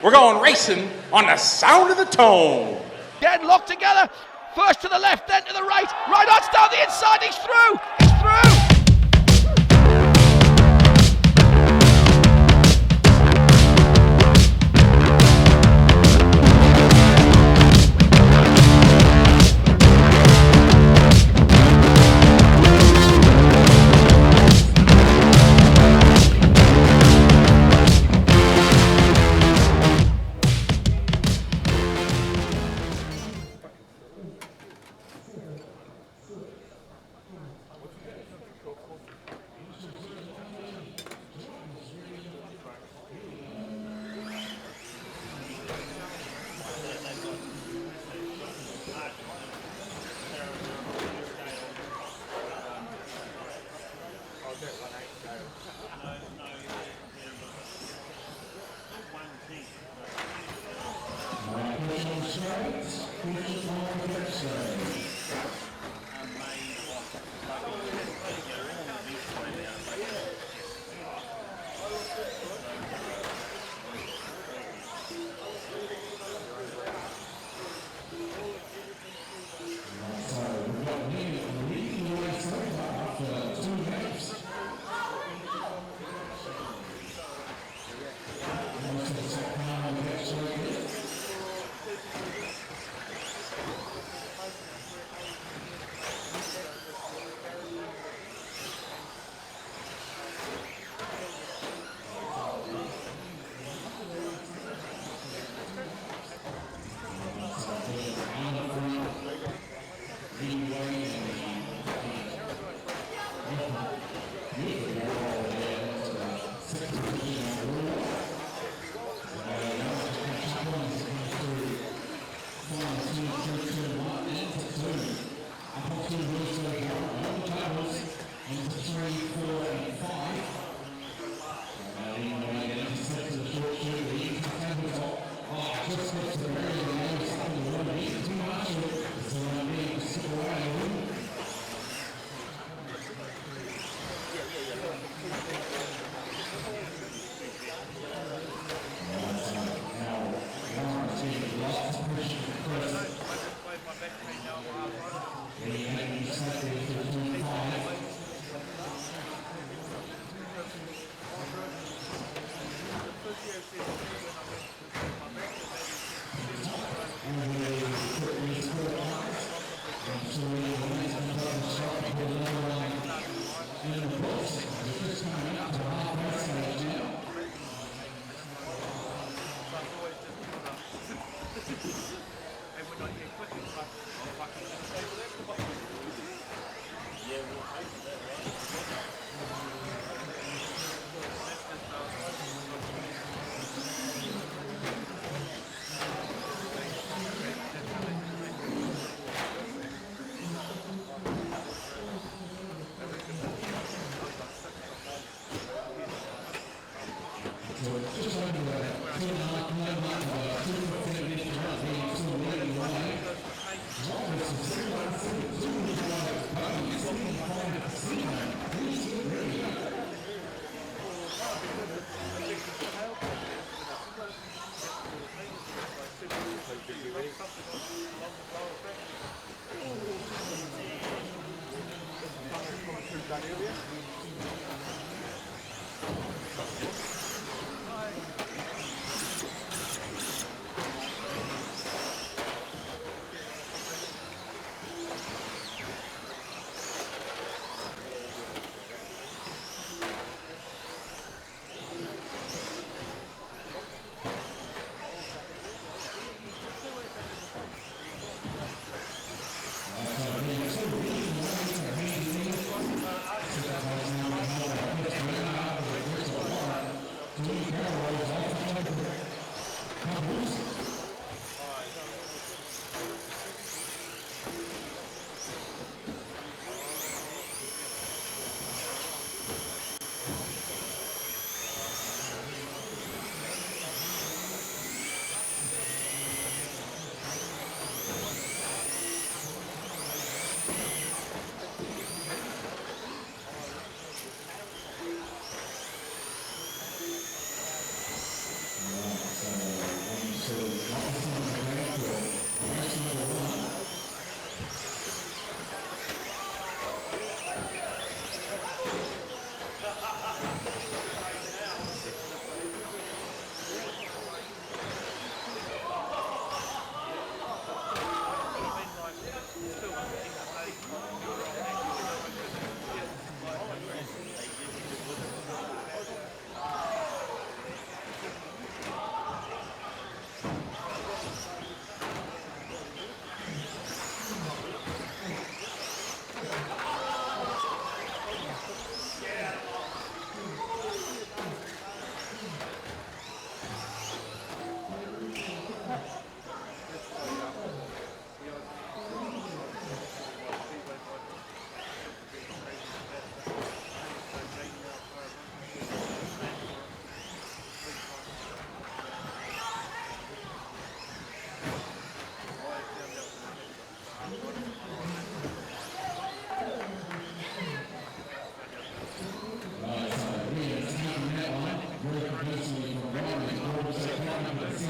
We're going racing on the sound of the tone. Again, locked together. First to the left, then to the right. Right art's down the inside. He's through. He's through.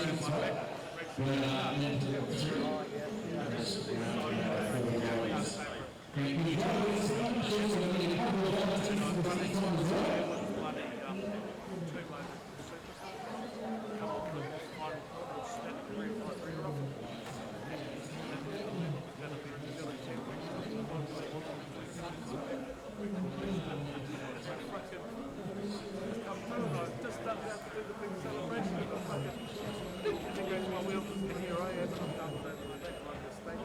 second spot. But then to level 3, there's around 4 days. And we try to establish a couple of other things at the same time as well. Just stuck down to do the big celebration and I'm fucking goes my wheels and here I am and I'm done with that like the state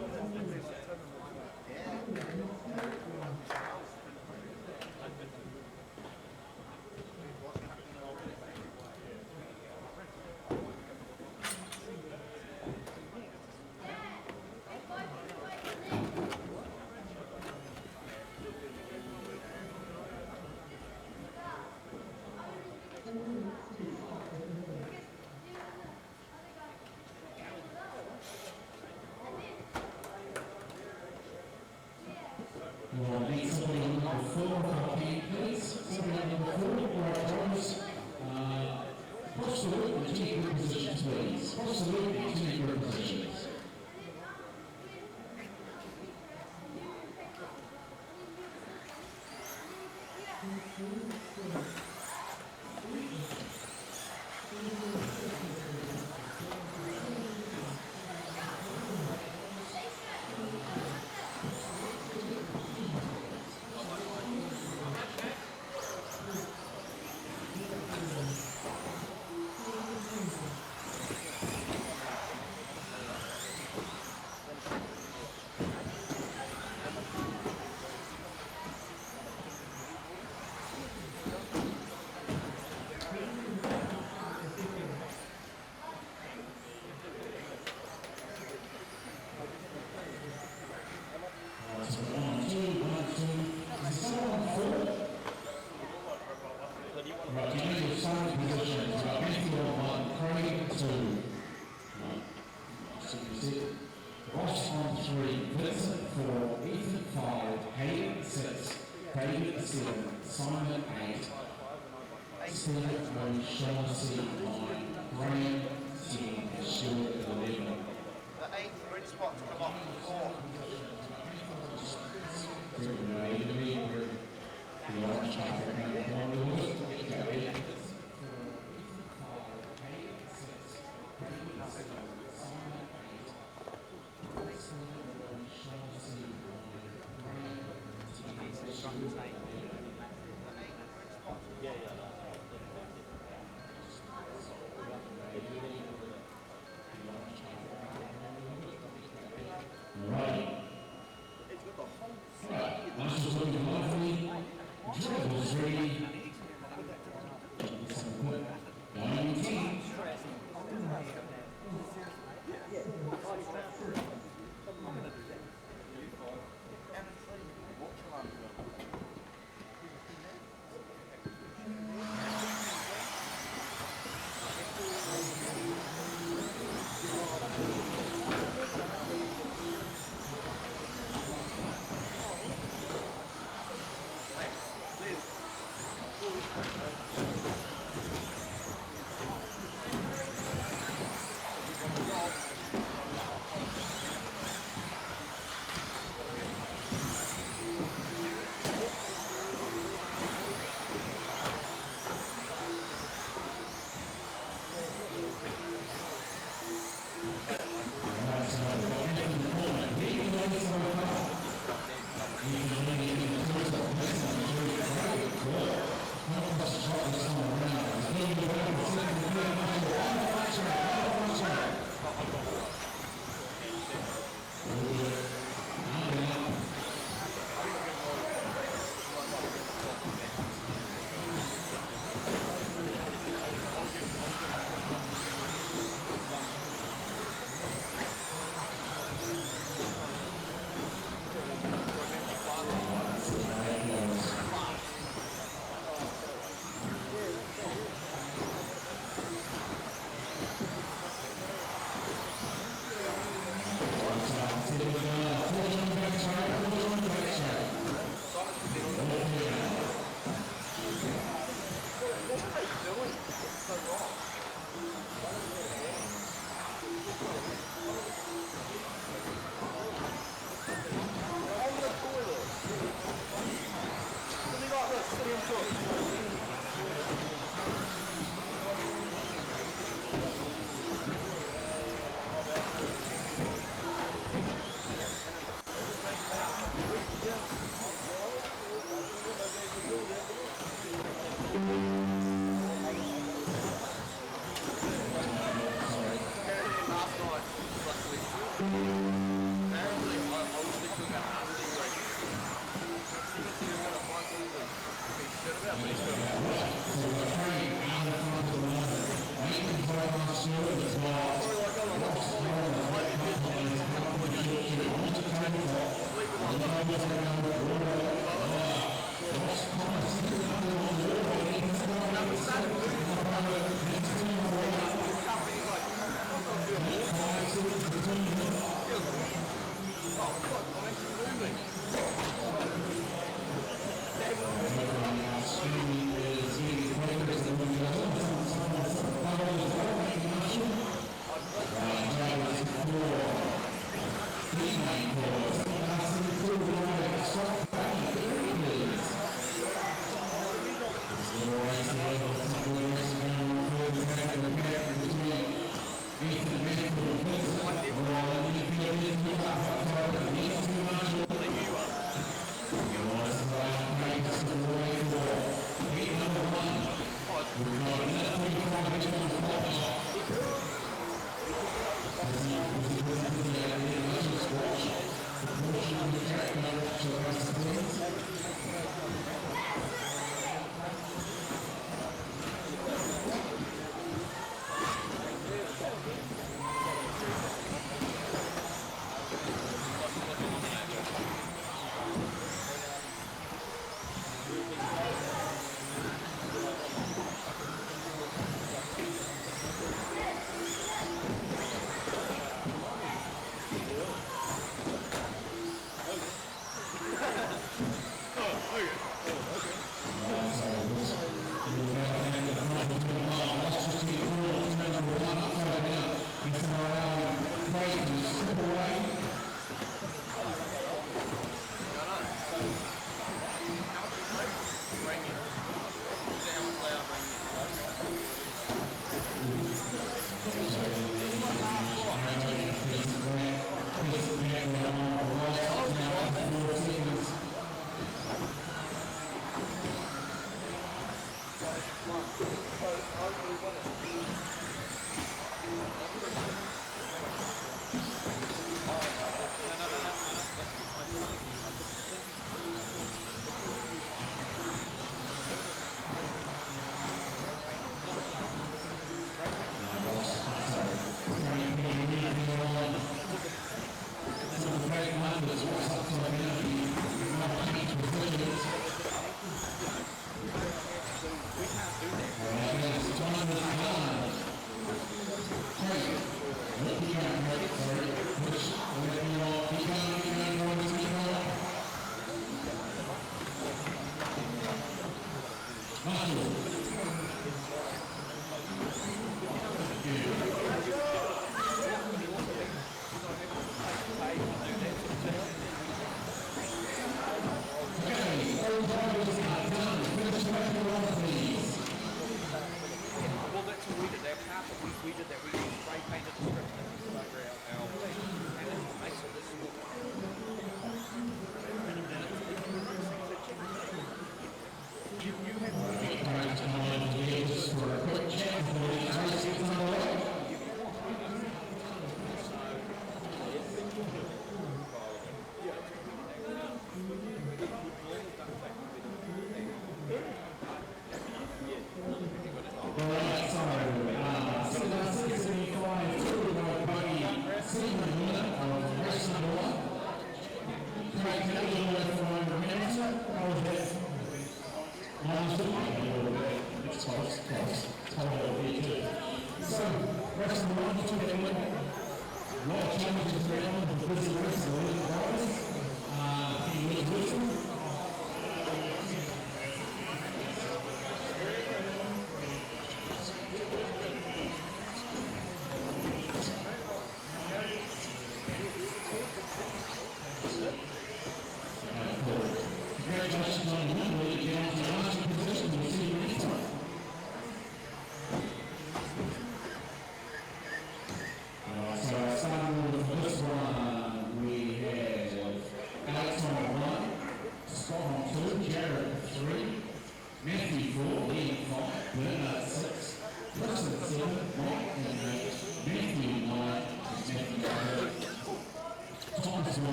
Well, need somebody on number 4 if I can, please. Somebody on number 4, right, Thomas. Cross the loop and take your positions, please. Cross the loop and take your positions. So 1, 2, 1, 2. Is someone on 4? Right, you need your starting positions. Right, Matthew on 1, Craig 2. Right, so you see Ross on 3, Vincent 4, Ethan 5, Hayden 6, David 7, Simon 8, Stephen O'Shaughnessy 9, Graham 10, and Stuart 11. The 8th grid spot to come off 4. The orange traffic and the blue. Right. Nice was looking lovely. Drill was ready. Line 10.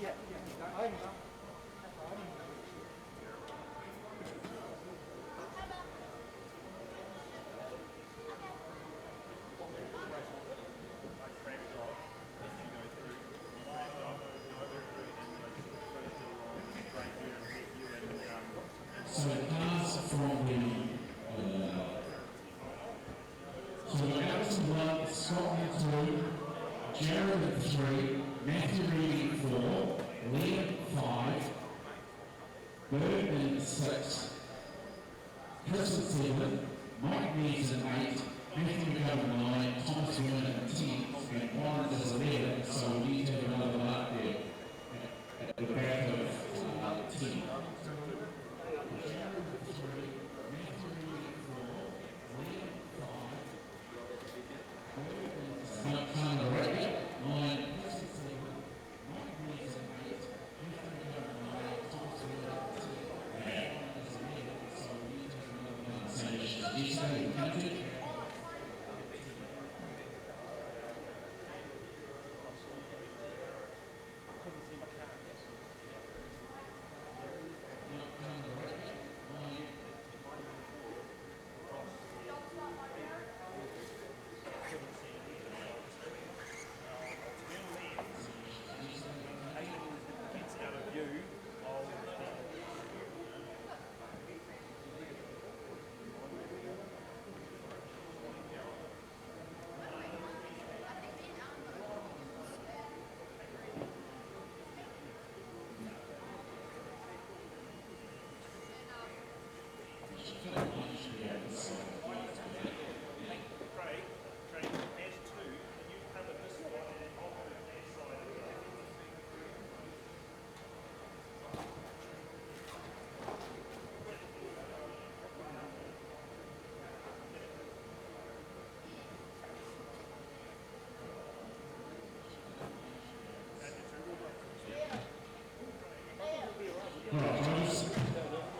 So the cars from Alison 1, Scotland 2, Jared 3, Matthew Reading 4, Liam 5, Birdman 6, Chris at 7, Mike Needs at 8, Matthew McGovern 9, Thomas Werner at 10, and Warren is 11, so we need to have another mark there at the back of 10.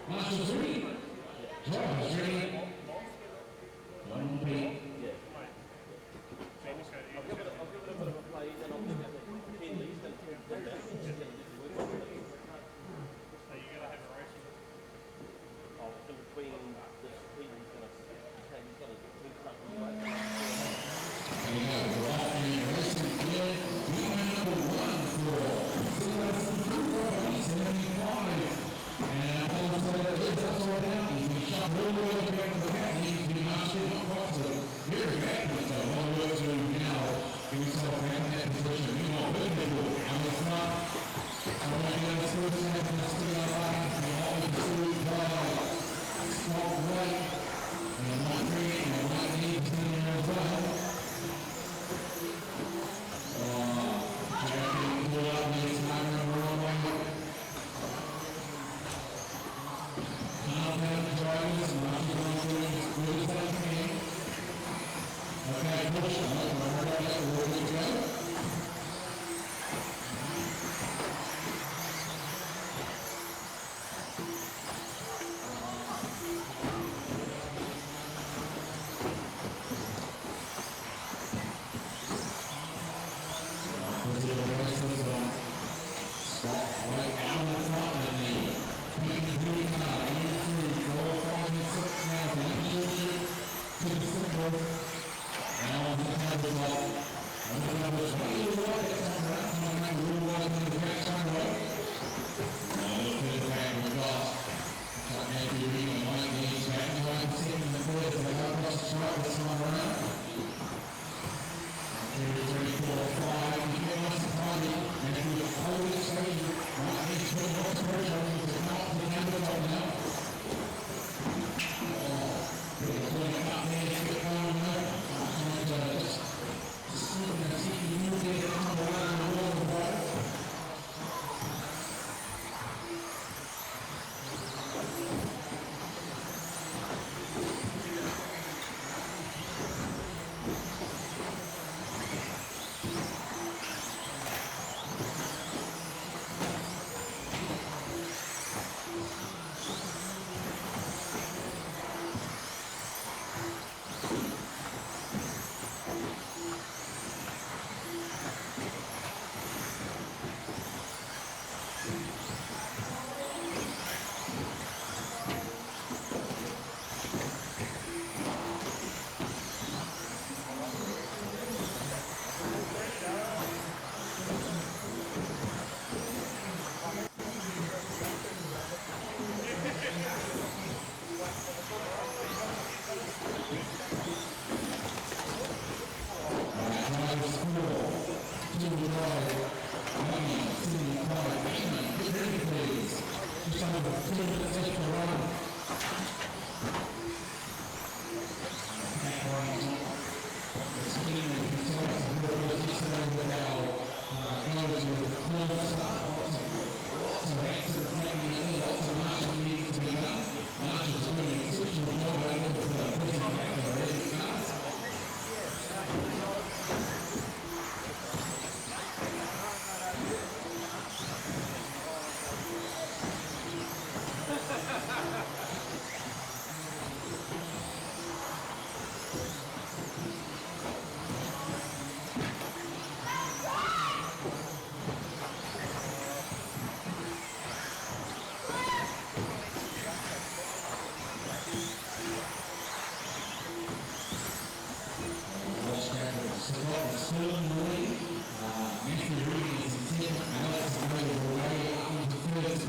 Marshall's ready. Driver's ready. One beat.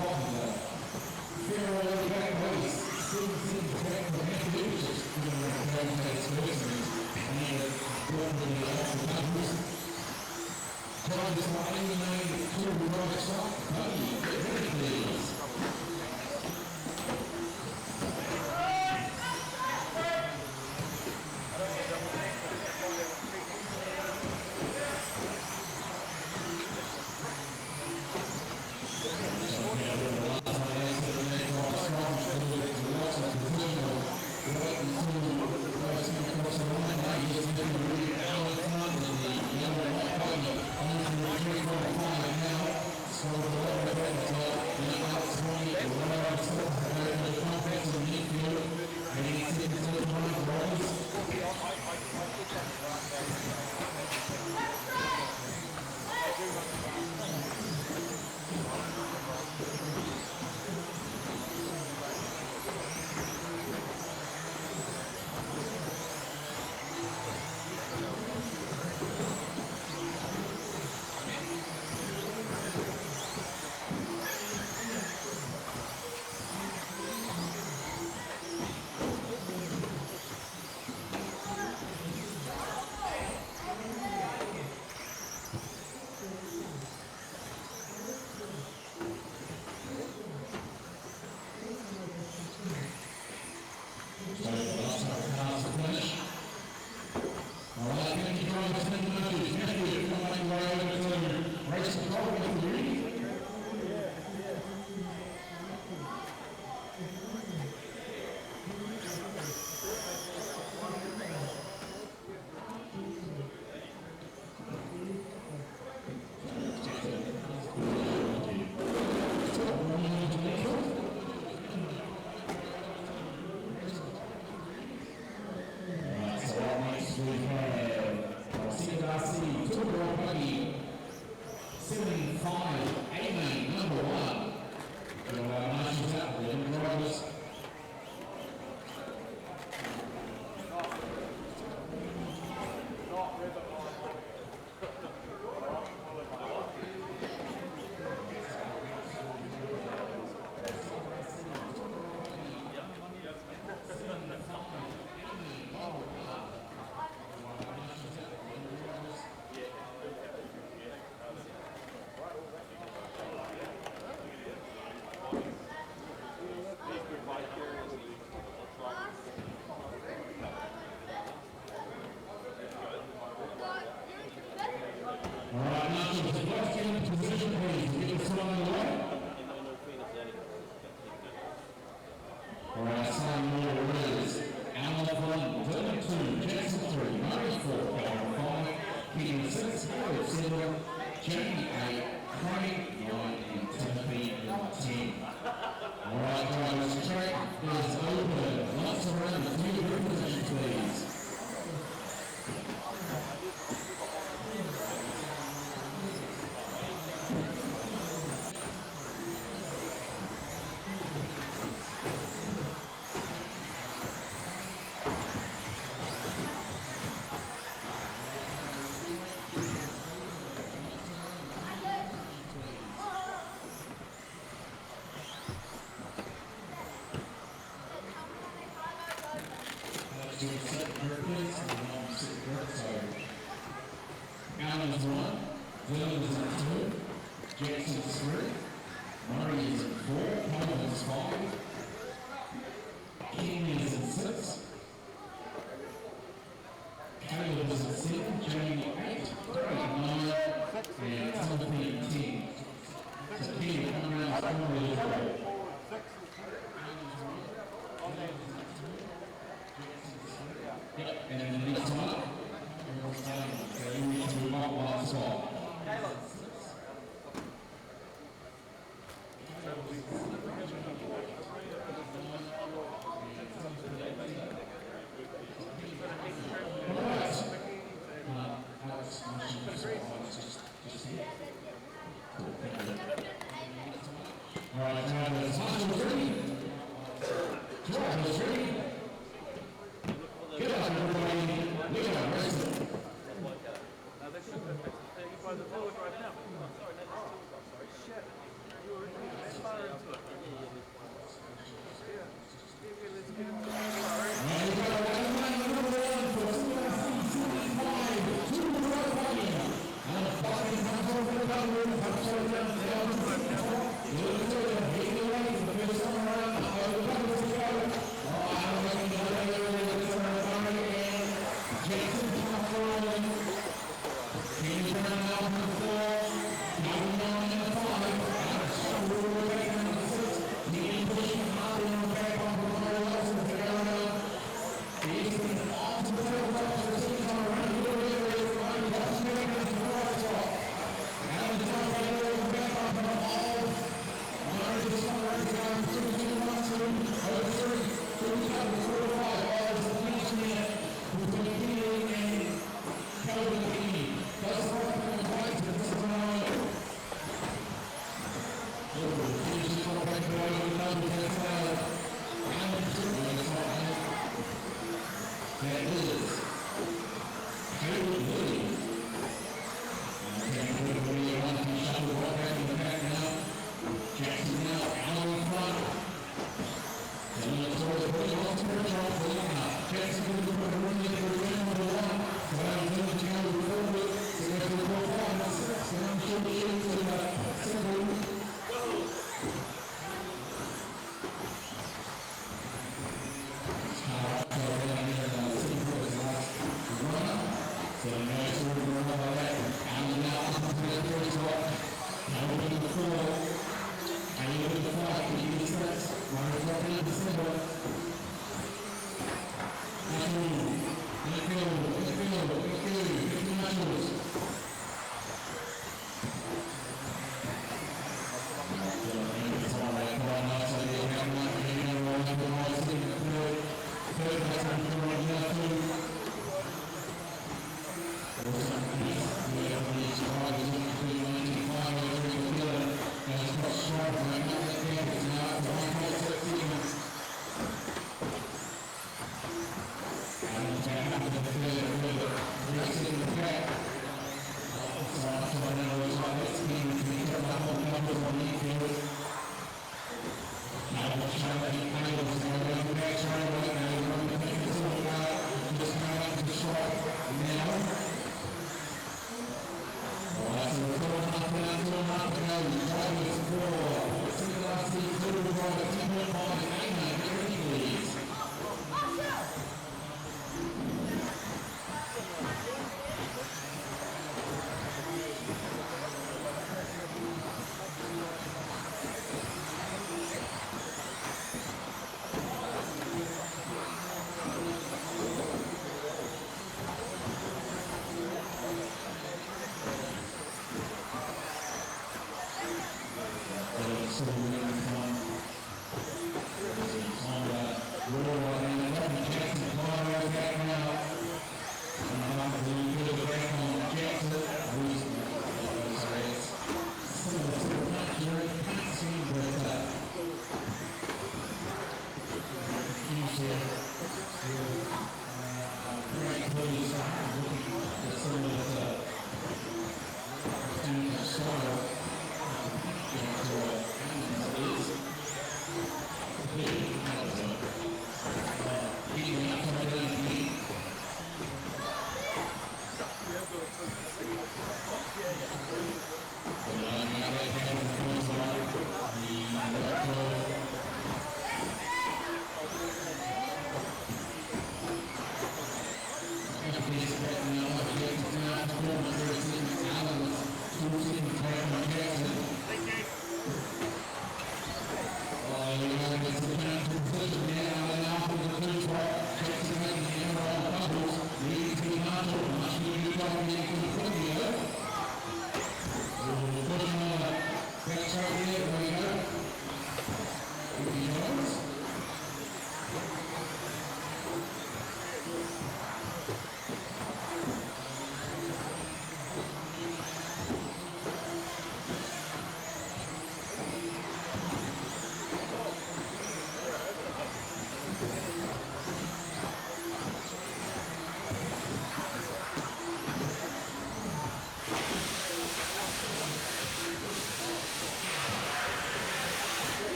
popular. Farewell back race, still seems back from Massachusetts for the Thursday's persons, and probably also countries. Drivers are only made to the right side. Podium, get ready please. Allen's 1, Dillon is at 2, Jackson's 3, Murray is at 4, Coleman's 5, King is at 6, Caleb is at 7, Jamie 8, Drake 9, and Timothy at 10. So King coming around the corner as well. Yep, and then the next one, so you need to move up one spot. Alright, now there's Marshall 3. George 3. Get up, everybody. Look at our wrestling. You by the forward right now. Sorry, no, that's too far. Sorry, shit. You were in there,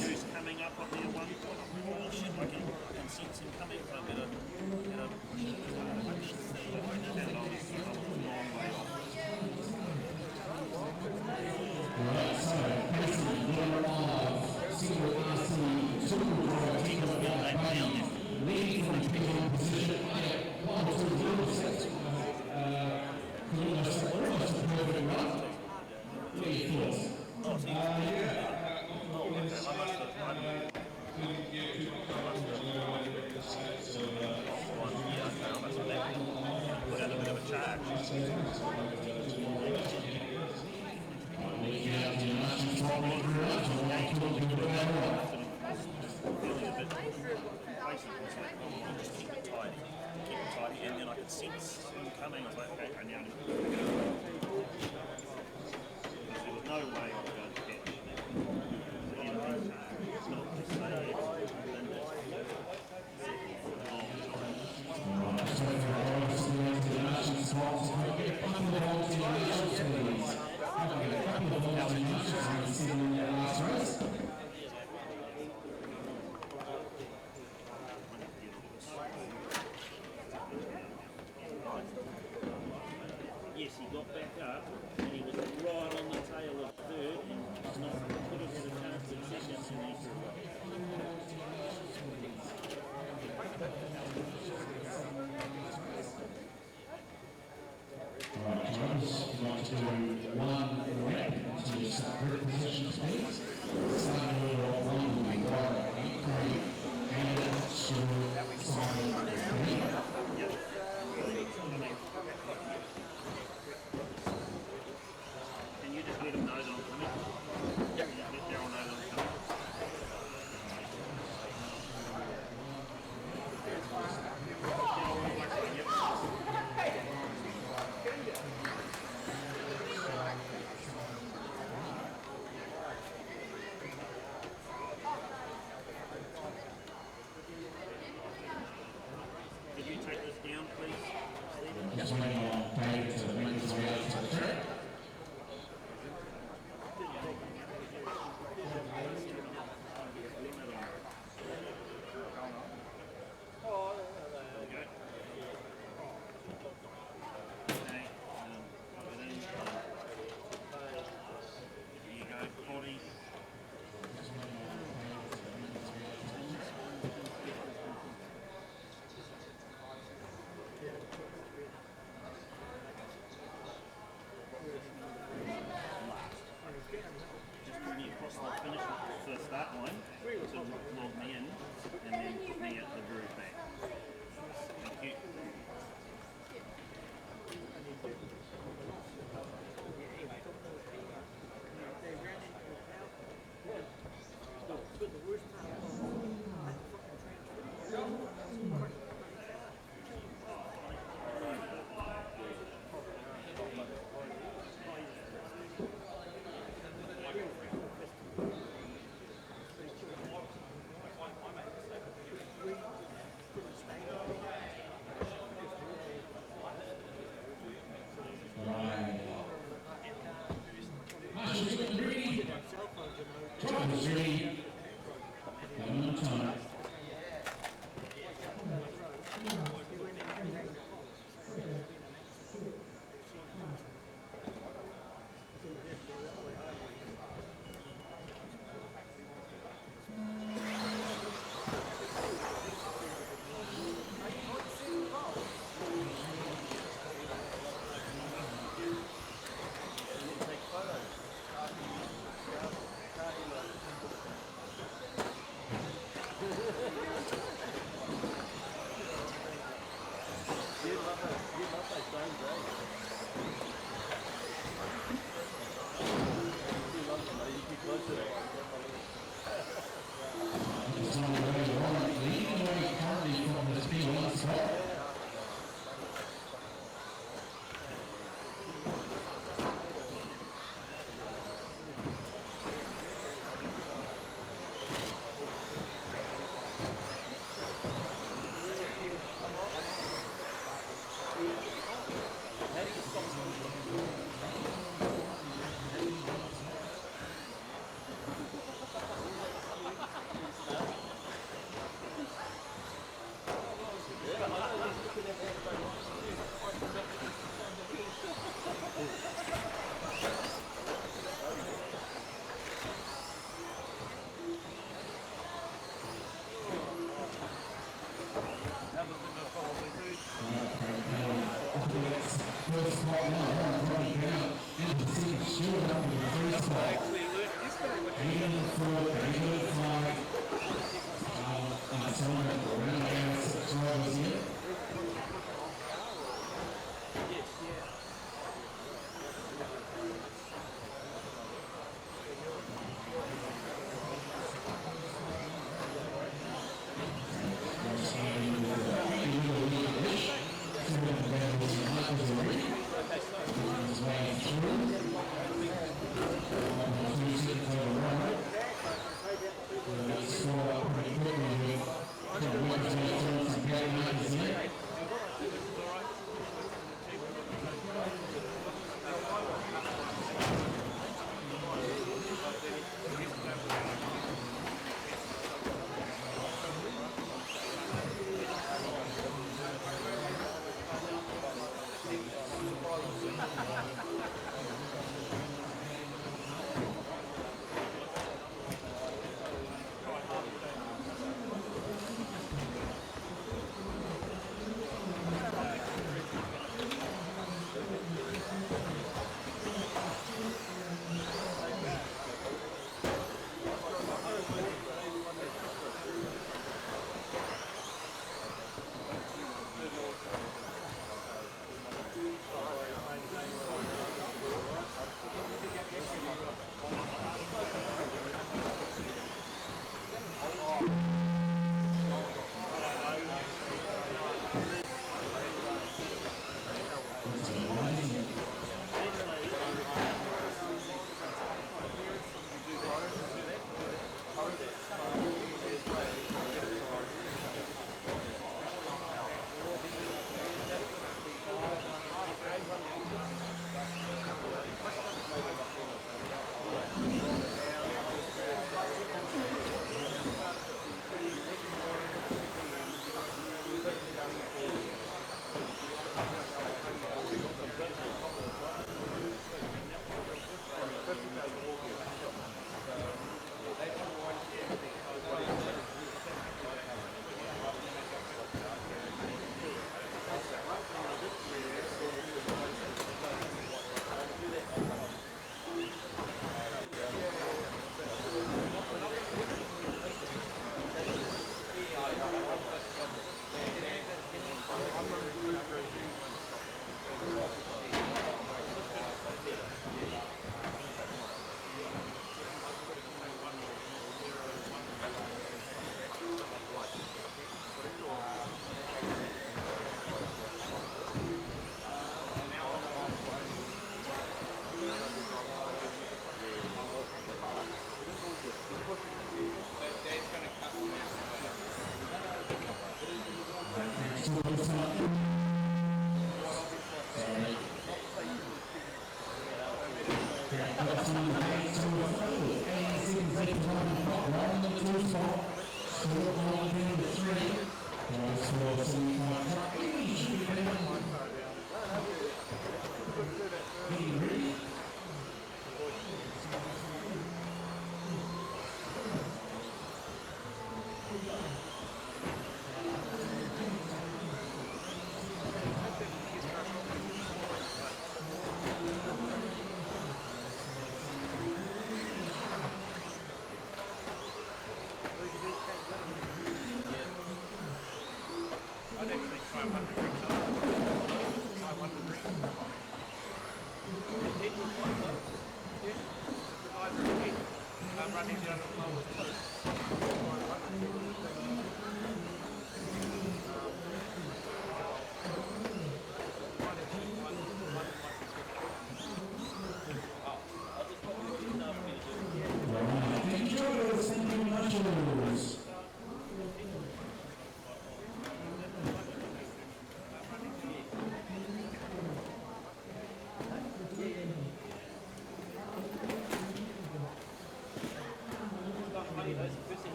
Who's coming up on their one? Oh shit, I can sense him coming, so I better push it. And I was a long way off. Leading from picking position, one or two little sets, almost a perfect run. What are your thoughts? And then I could sense him coming. I was like, okay, I now need to go. Because there was no way I was going to catch him. It's not to say yes, he got back up and he was right on the tail of third and could have had a chance at second and he threw Alright, Jones, want to do one rep to separate position speeds. Starting with one, we got 8-3, and Can you just let him know that I'm coming? Yep. Let Daryl know that I'm coming. Could you take this down, please, Stephen? just waiting on David to make his way out to the track. Just bring me across the finish for the start line to log me in and then put me at the very back. Thank you.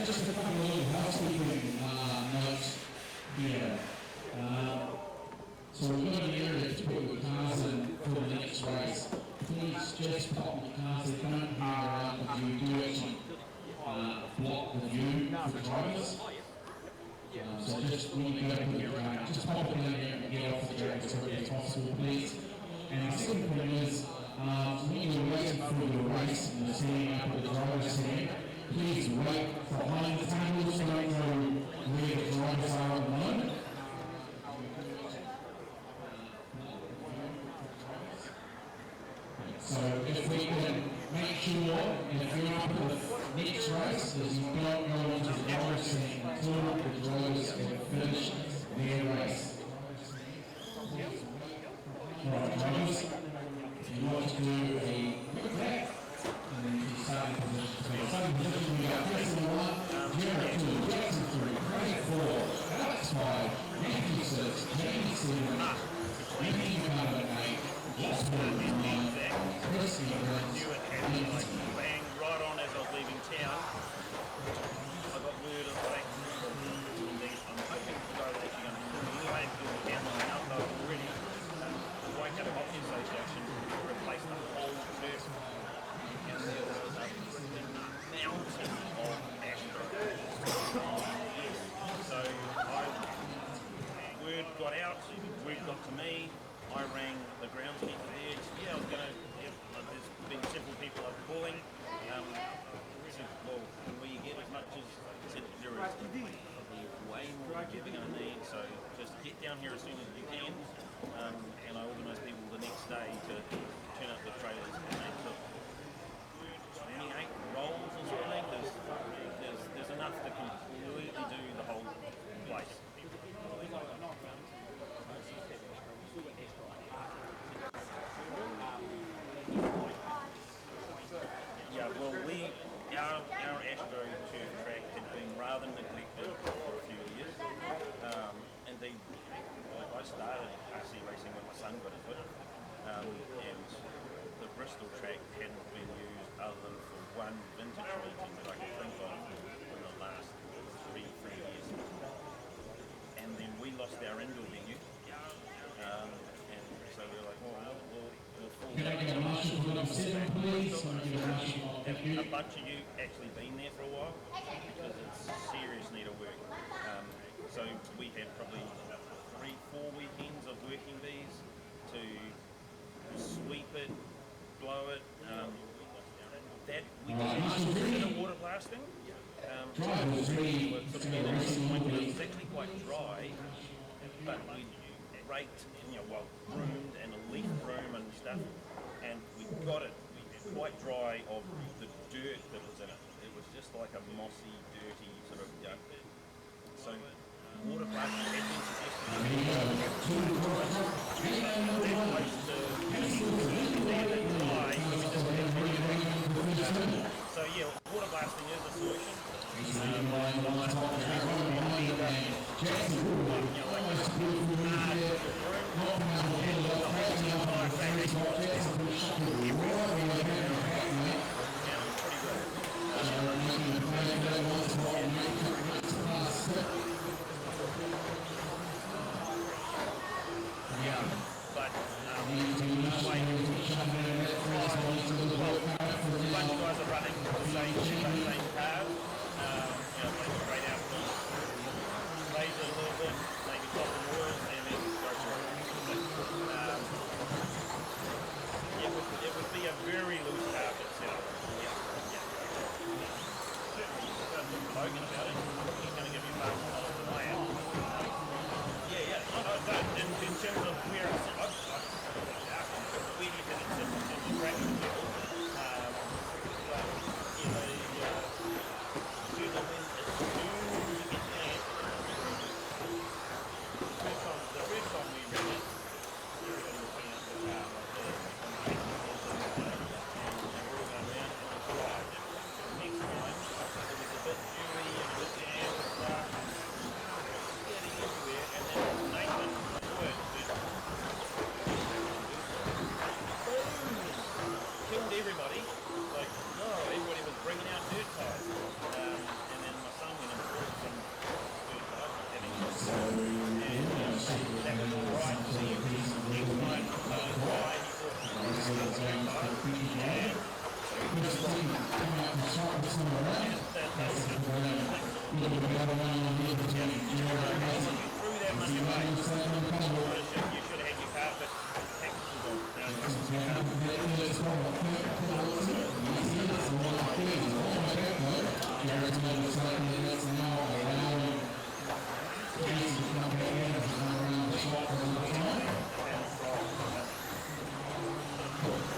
Just a couple of little housekeeping notes here. So we've got an area to put your cars in for the next race. Please just pop your cars in, don't hang around if you do actually block the view for drivers. So just when you go to put your car, just pop it in there and get off the track as quickly as possible, please. And the second thing is, when you're waiting for your race and you're setting up at the driver's stand, please wait behind the tables, don't know where the drivers are at the moment. So if we can make sure, if you're up at the next race, that you don't go into the driver's stand until the drivers have finished their race. Right, drivers, you want to do a quick lap, and then you start in position. So starting position, we got Jason 1, Jared 2, Jackson 3, Craig 4, Alex 5, Matthew 6, Jamie 7, Matthew 8, Lost 9, Chris 11, Knew it had like bang right on as I was leaving town. I got word of like, I'm hoping the guy was actually going to call me anyway and do the down line up. I was already the Waikato Hockey Association replaced the whole turf, and there was a mountain of Astro. So word got out, word got to me. I rang the groundskeeper there. Yeah, I was going to. There's been several people I'm calling. I said, well, will you get as much as? He said, there is probably way more than you're going to need. So just get down here as soon as you can. And I organised people the next day to turn up the trailers. And they took 28 rolls or something. There's enough to completely do the whole place. Yeah, well, our Astro turf track had been rather neglected for a few years. Indeed, I started RC racing when my son got into it, and the Bristol track hadn't been used other than for one vintage meeting that I can think of in the last three years. And then we lost our indoor venue, and so we were like, we'll Can I get a marshal for number 7, please? Can I get a marshal? Thank you. A bunch of you actually been there for a while because it's serious need of work. So we had probably 3-4 weekends of working these to sweep it, blow it. That we did a water blasting. It was actually quite dry, but we raked, broomed and a leaf broom and stuff, and we got it quite dry of the dirt that was in it. It was just like a mossy, dirty sort of dirt. So water blasting had been suggested. So yeah, water blasting is a solution. But a bunch of guys are running the same cars. Straight out, raise it a little bit, maybe top the wheels, and then go through. It would be a very loose carpet setup. Certainly, Logan about it. He's going to give you far more knowledge than I am. In terms of where it's where do you think it's in terms of tracking the that much away. You should have had your carpet textures on.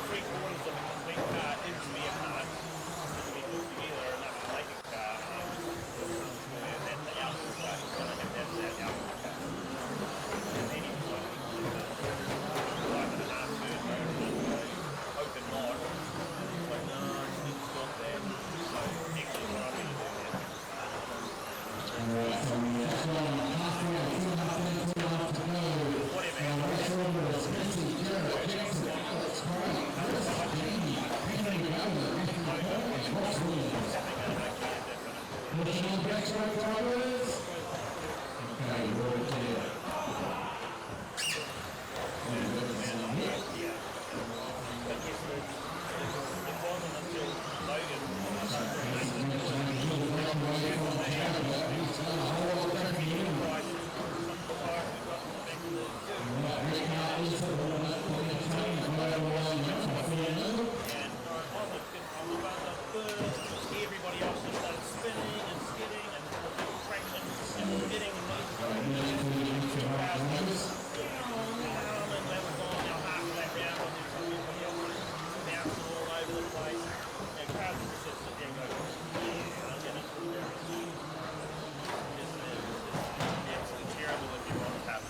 Three quarters of a complete car into the car to be put together enough to make a car. And then the outer car is going to have that outer car. And then it's like 5.5 turbo, open mod. But no, it's got that. So actually what I'm going to do is everybody else just started spinning and skidding and crashing and getting and they were gone now half of that round on everybody else bouncing all over the place. And cars just sit there and go, yeah, I'm going to do that. It's absolutely terrible if you're on a half.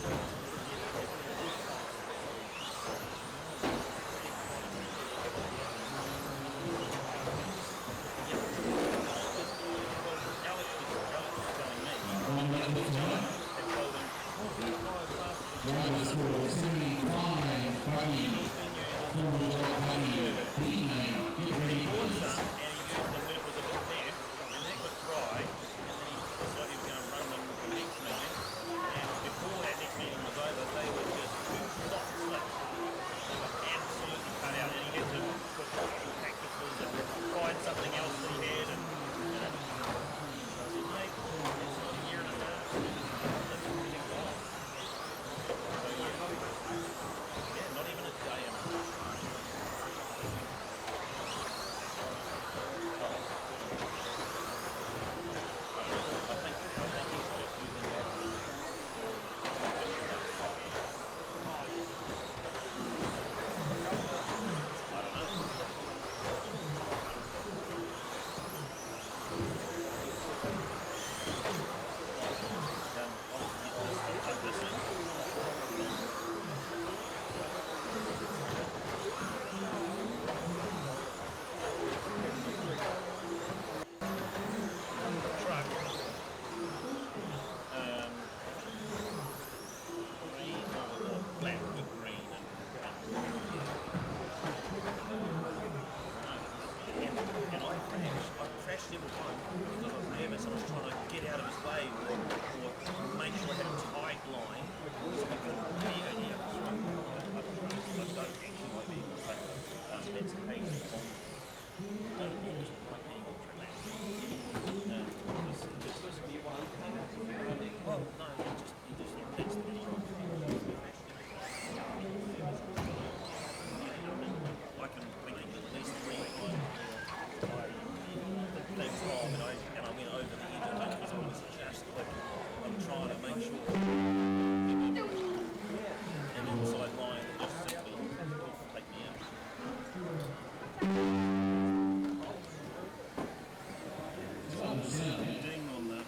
Something else that he had, and I said, mate, it's not a year and a half. That's really well. So yeah, not even a day. I think he's just using that. I don't know. Several times because I was nervous. I was trying to get out of his way or make sure I had a tight line. So I couldn't I don't actually like being that's the case on don't always like being ultra-relaxed. Well, no, he just thinks that he's I can make at least 3 times. Next time and I went over the edge of it because I was just like I'm trying to make sure an inside line just simply take me out. Ding on the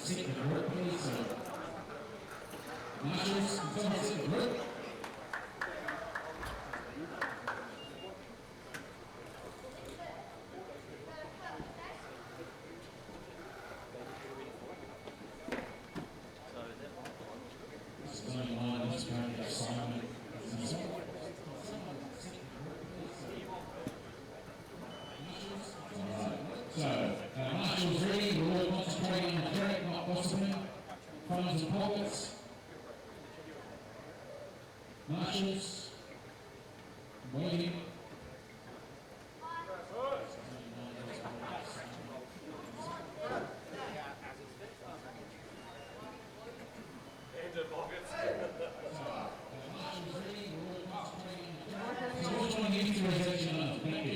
sit the group, please. So, marshals, can someone sit the group? This is only one, just going to Simon. So, marshals ready, we're all concentrating on the carrot, not gossiping, phones and pockets. Marshals, waiting. So which one needs to reservation on? Thank you.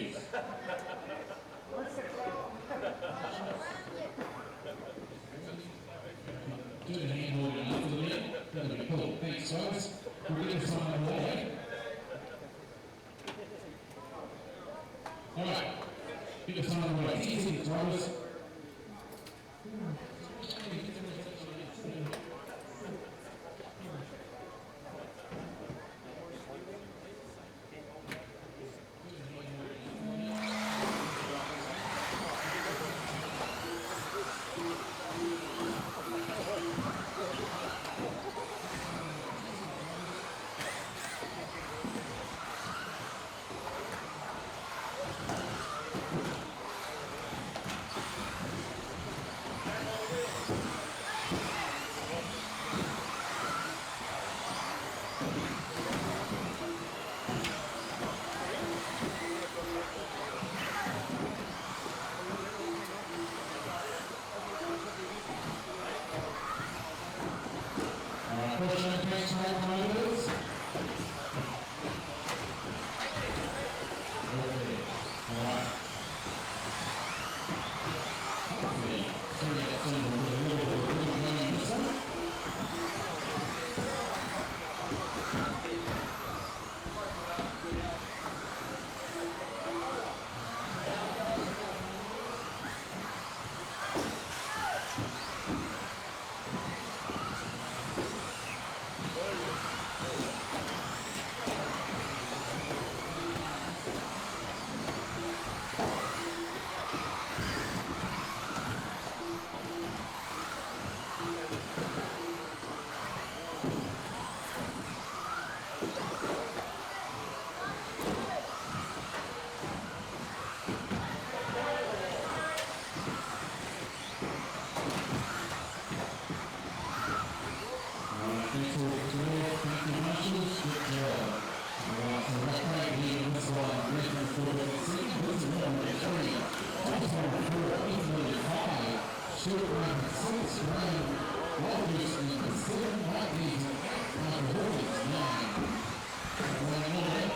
Do the hand holding after the meeting. That'll be cool. Thanks, folks. We'll get this on the way. All right. Get this on the way. Easy, drivers. Question, thanks, right, riders. Okay, all right. Hopefully, sorry, that's a little going this one. Thank you, marshals. Good job. Alright, so let's try it here in this one. Original 4, this is number 3. Top number 4, easily 5. Short round 6, round Walters and 7, Whiteys and 8, round Hornets 9. Round 9.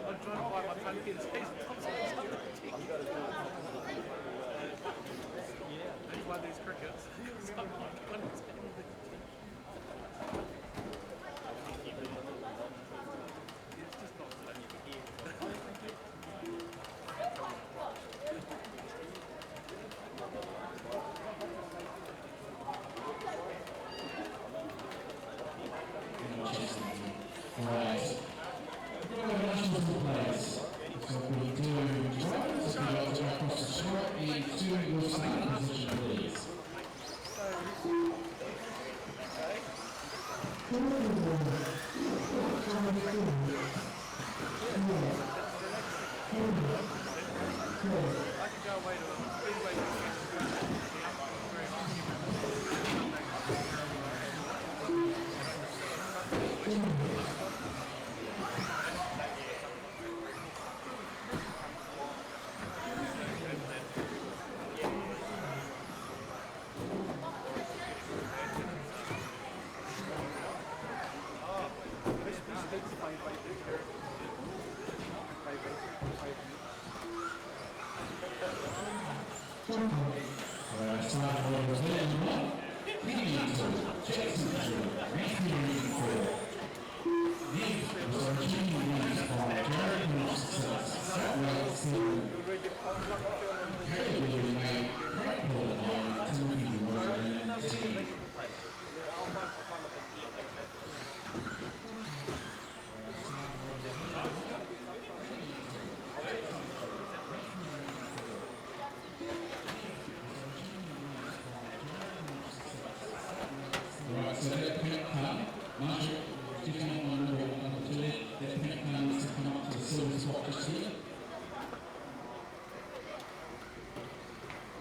I'm trying to buy my pumpkins. He's one of these crickets. It's just not Right. Nationals in place. So we do try to across the short into your starting position, please. I could go away to a speedway. Alright, time for the Brazilian one. Jackson was originally used by Jared Wilson's Southwell Steel. Currently made practical on Timothy Rowan team. Right, so that pink card, Marshall, sticking on number 1 to it, that pink card needs to come up to the silver spot just here.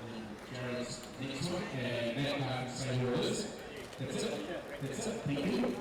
And Jared's next one, and that card can stay where it is. That's it, thank you.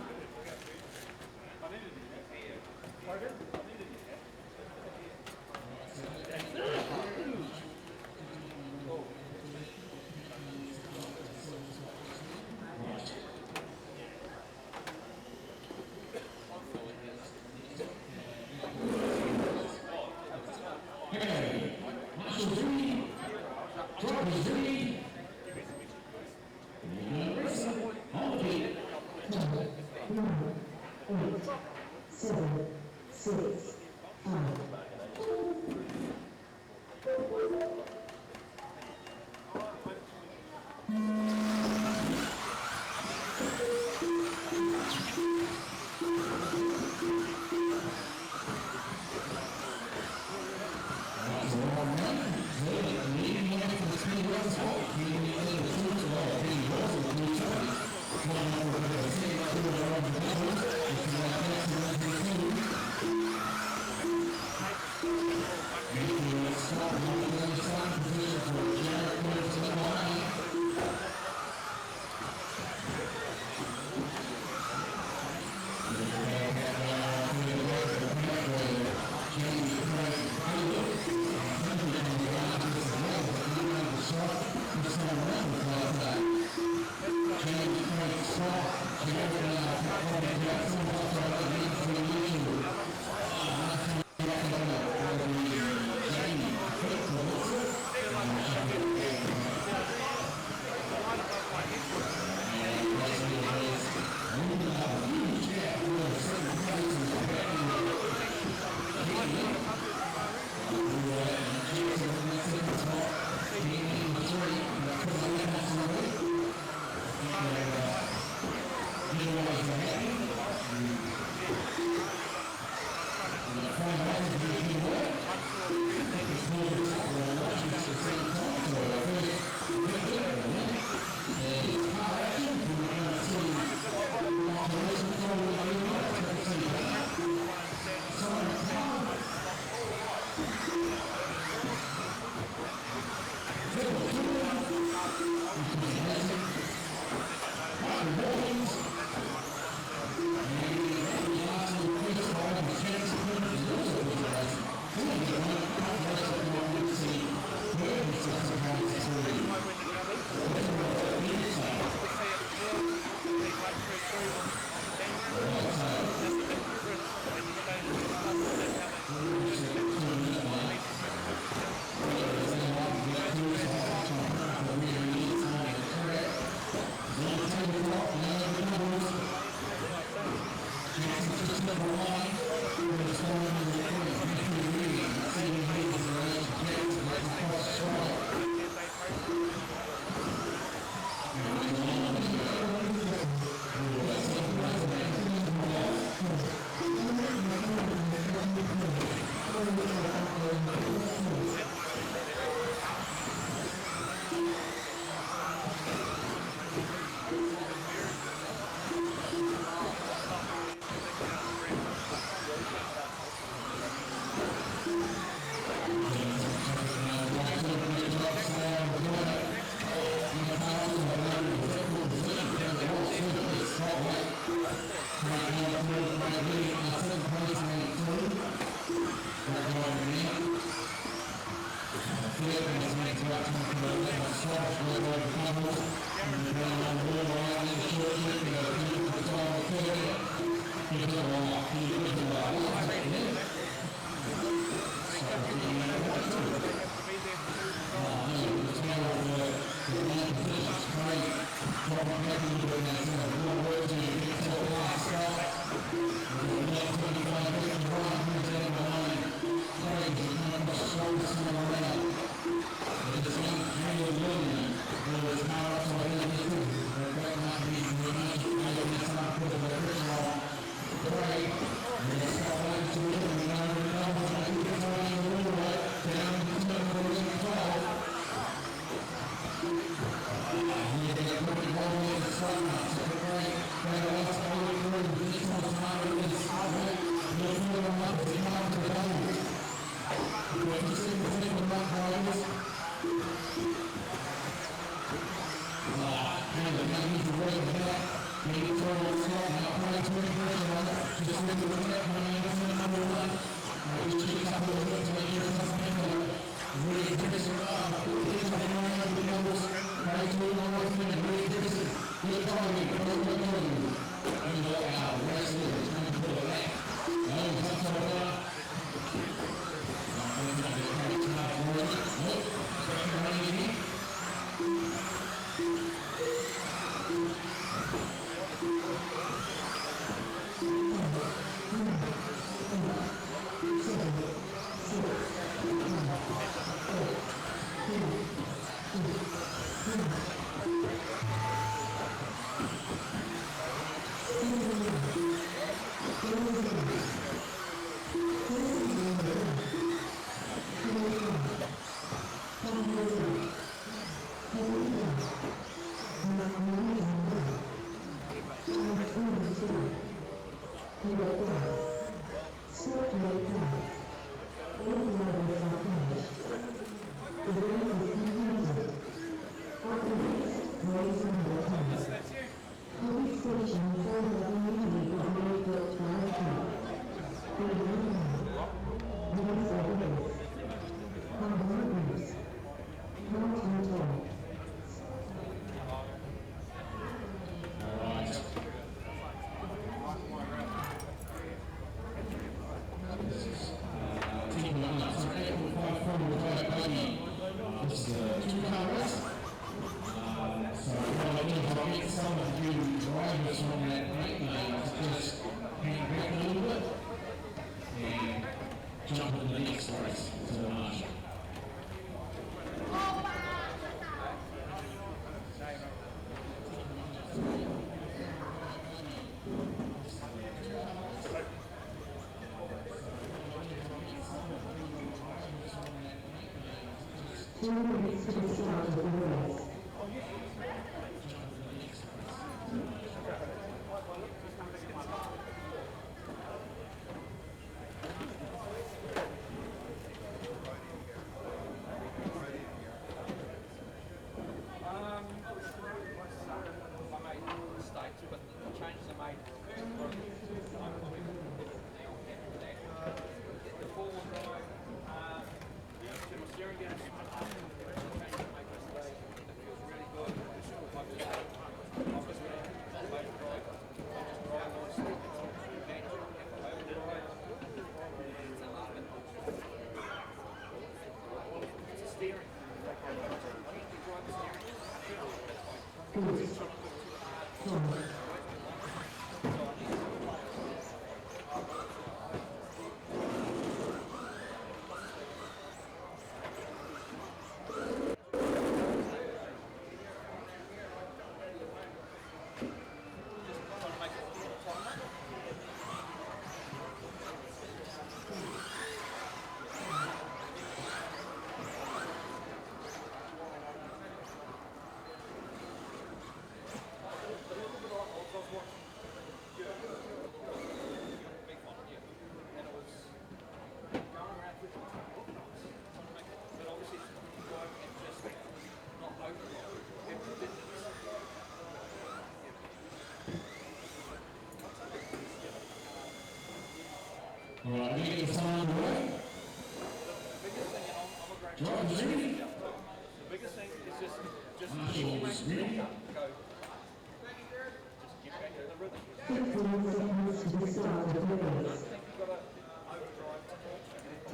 seconds to the start of the race.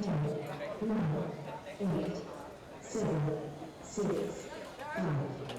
10, 9, 8, 7, 6, 5.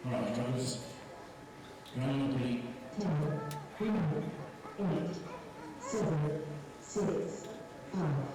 Alright, drivers. Ground beat. 10, 9, 8, 7, 6, 5.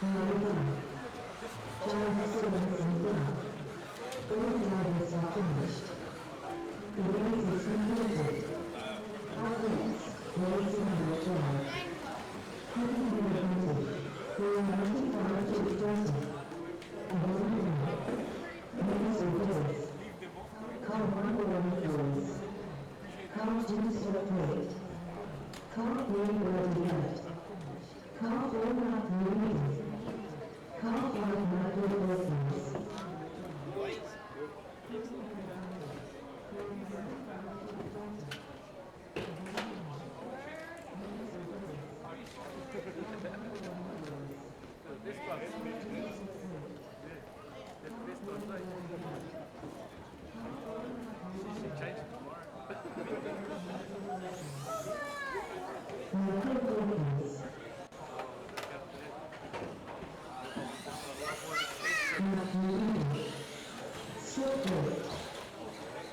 All drivers are finished. The race is completed. Up next, race number 12. Having been admitted, we are notified to the person. Next reverse. Car 1 reverse. Car 2 stop right. Car 3 ready left. Car 4 right moving. Car 5 right reverse. This one. This one, right? She should change it tomorrow. Stop right.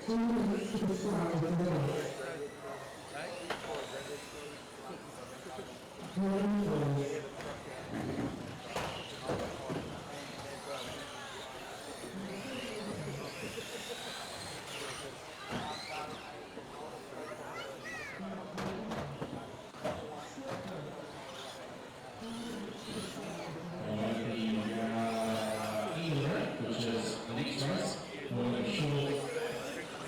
2 minutes to the start of the race. Reverse. Which is the next race, we'll make sure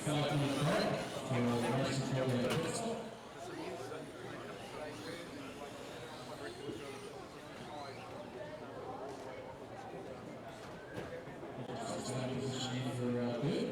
5 minute break for racing podium pit stop. Starting position in for good.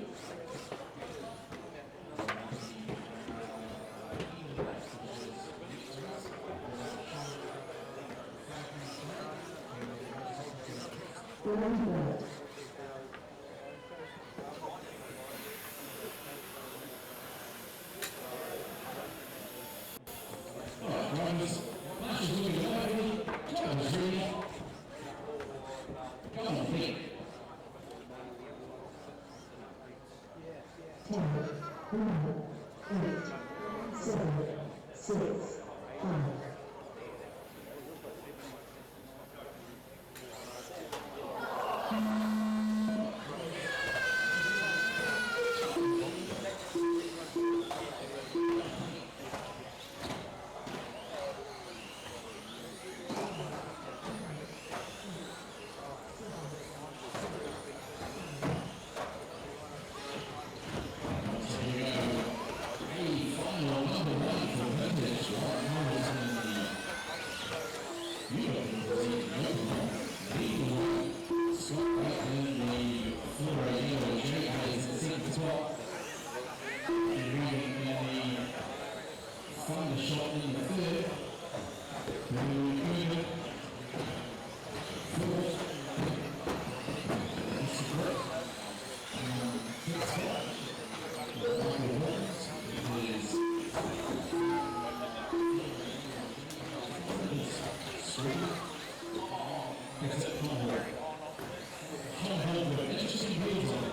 Alright, drivers, marshals looking lively, drivers ready. Go on, Pete. 10, 9, 8, 7, 6, 5. Final number 1 for vintage, Warren Morris in the European newcomer. Leading one, Scott Wright in the Flora Yellow J.A. is in second spot. And Regan in the Thunder Shot in the third. Newcomer, fourth. That's correct. Fifth spot. Michael Williams is sweet. It's a Tom Holbrook. Let's just see wheels on it.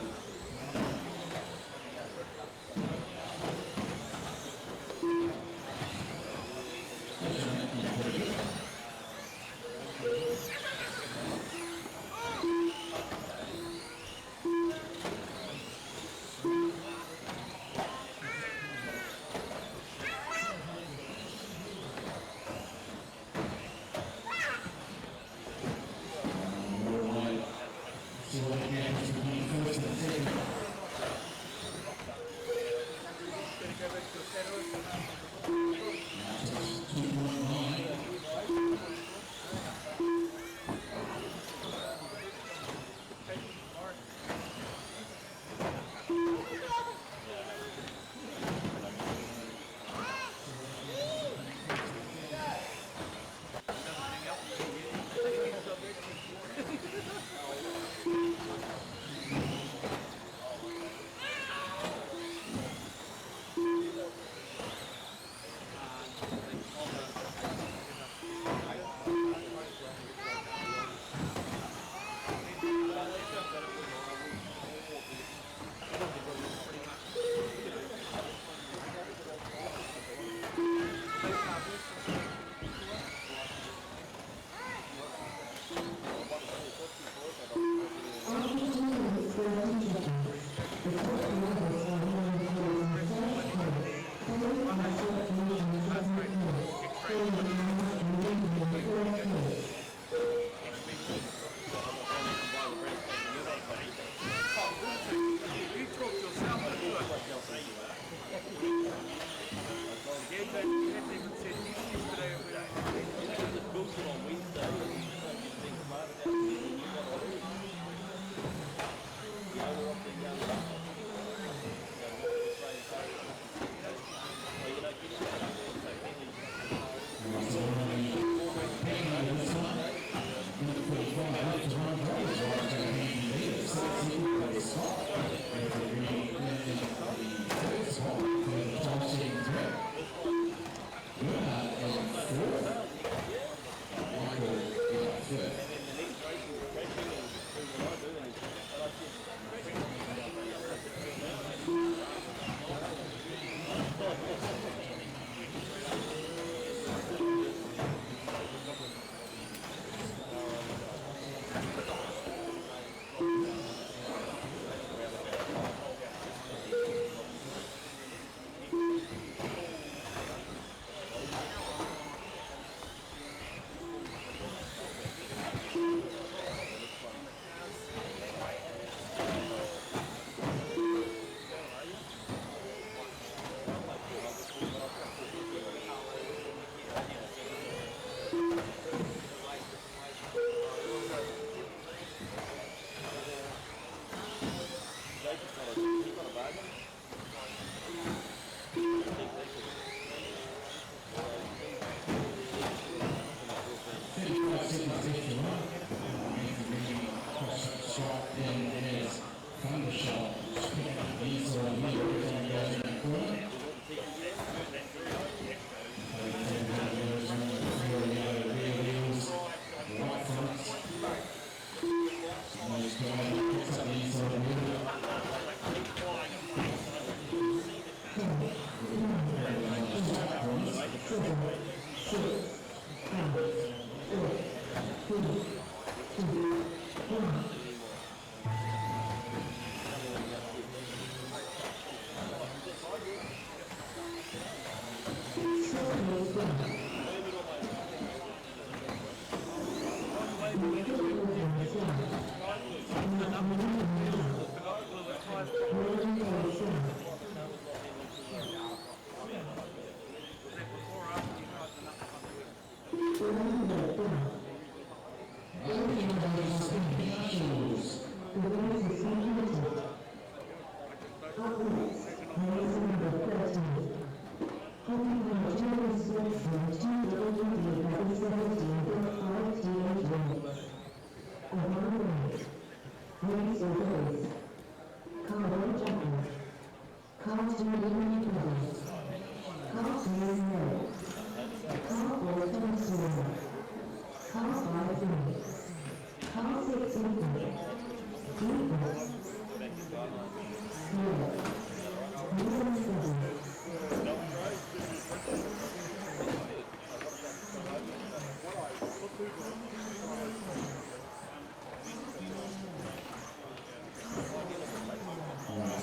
Right,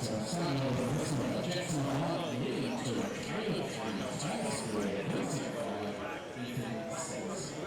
so starting over this one, Jackson Hart leading to Caleb on the final score, 35, Ethan 6.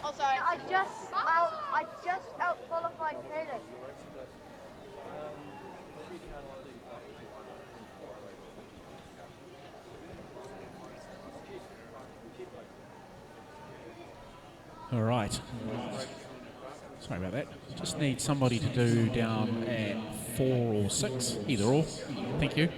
Oh, sorry. I just out qualified Caleb. All right. Sorry about that. Just need somebody to do down at 4 or 6, either or. Thank you.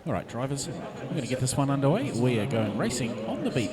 All right, drivers, we're going to get this one underway. We are going racing on the beat.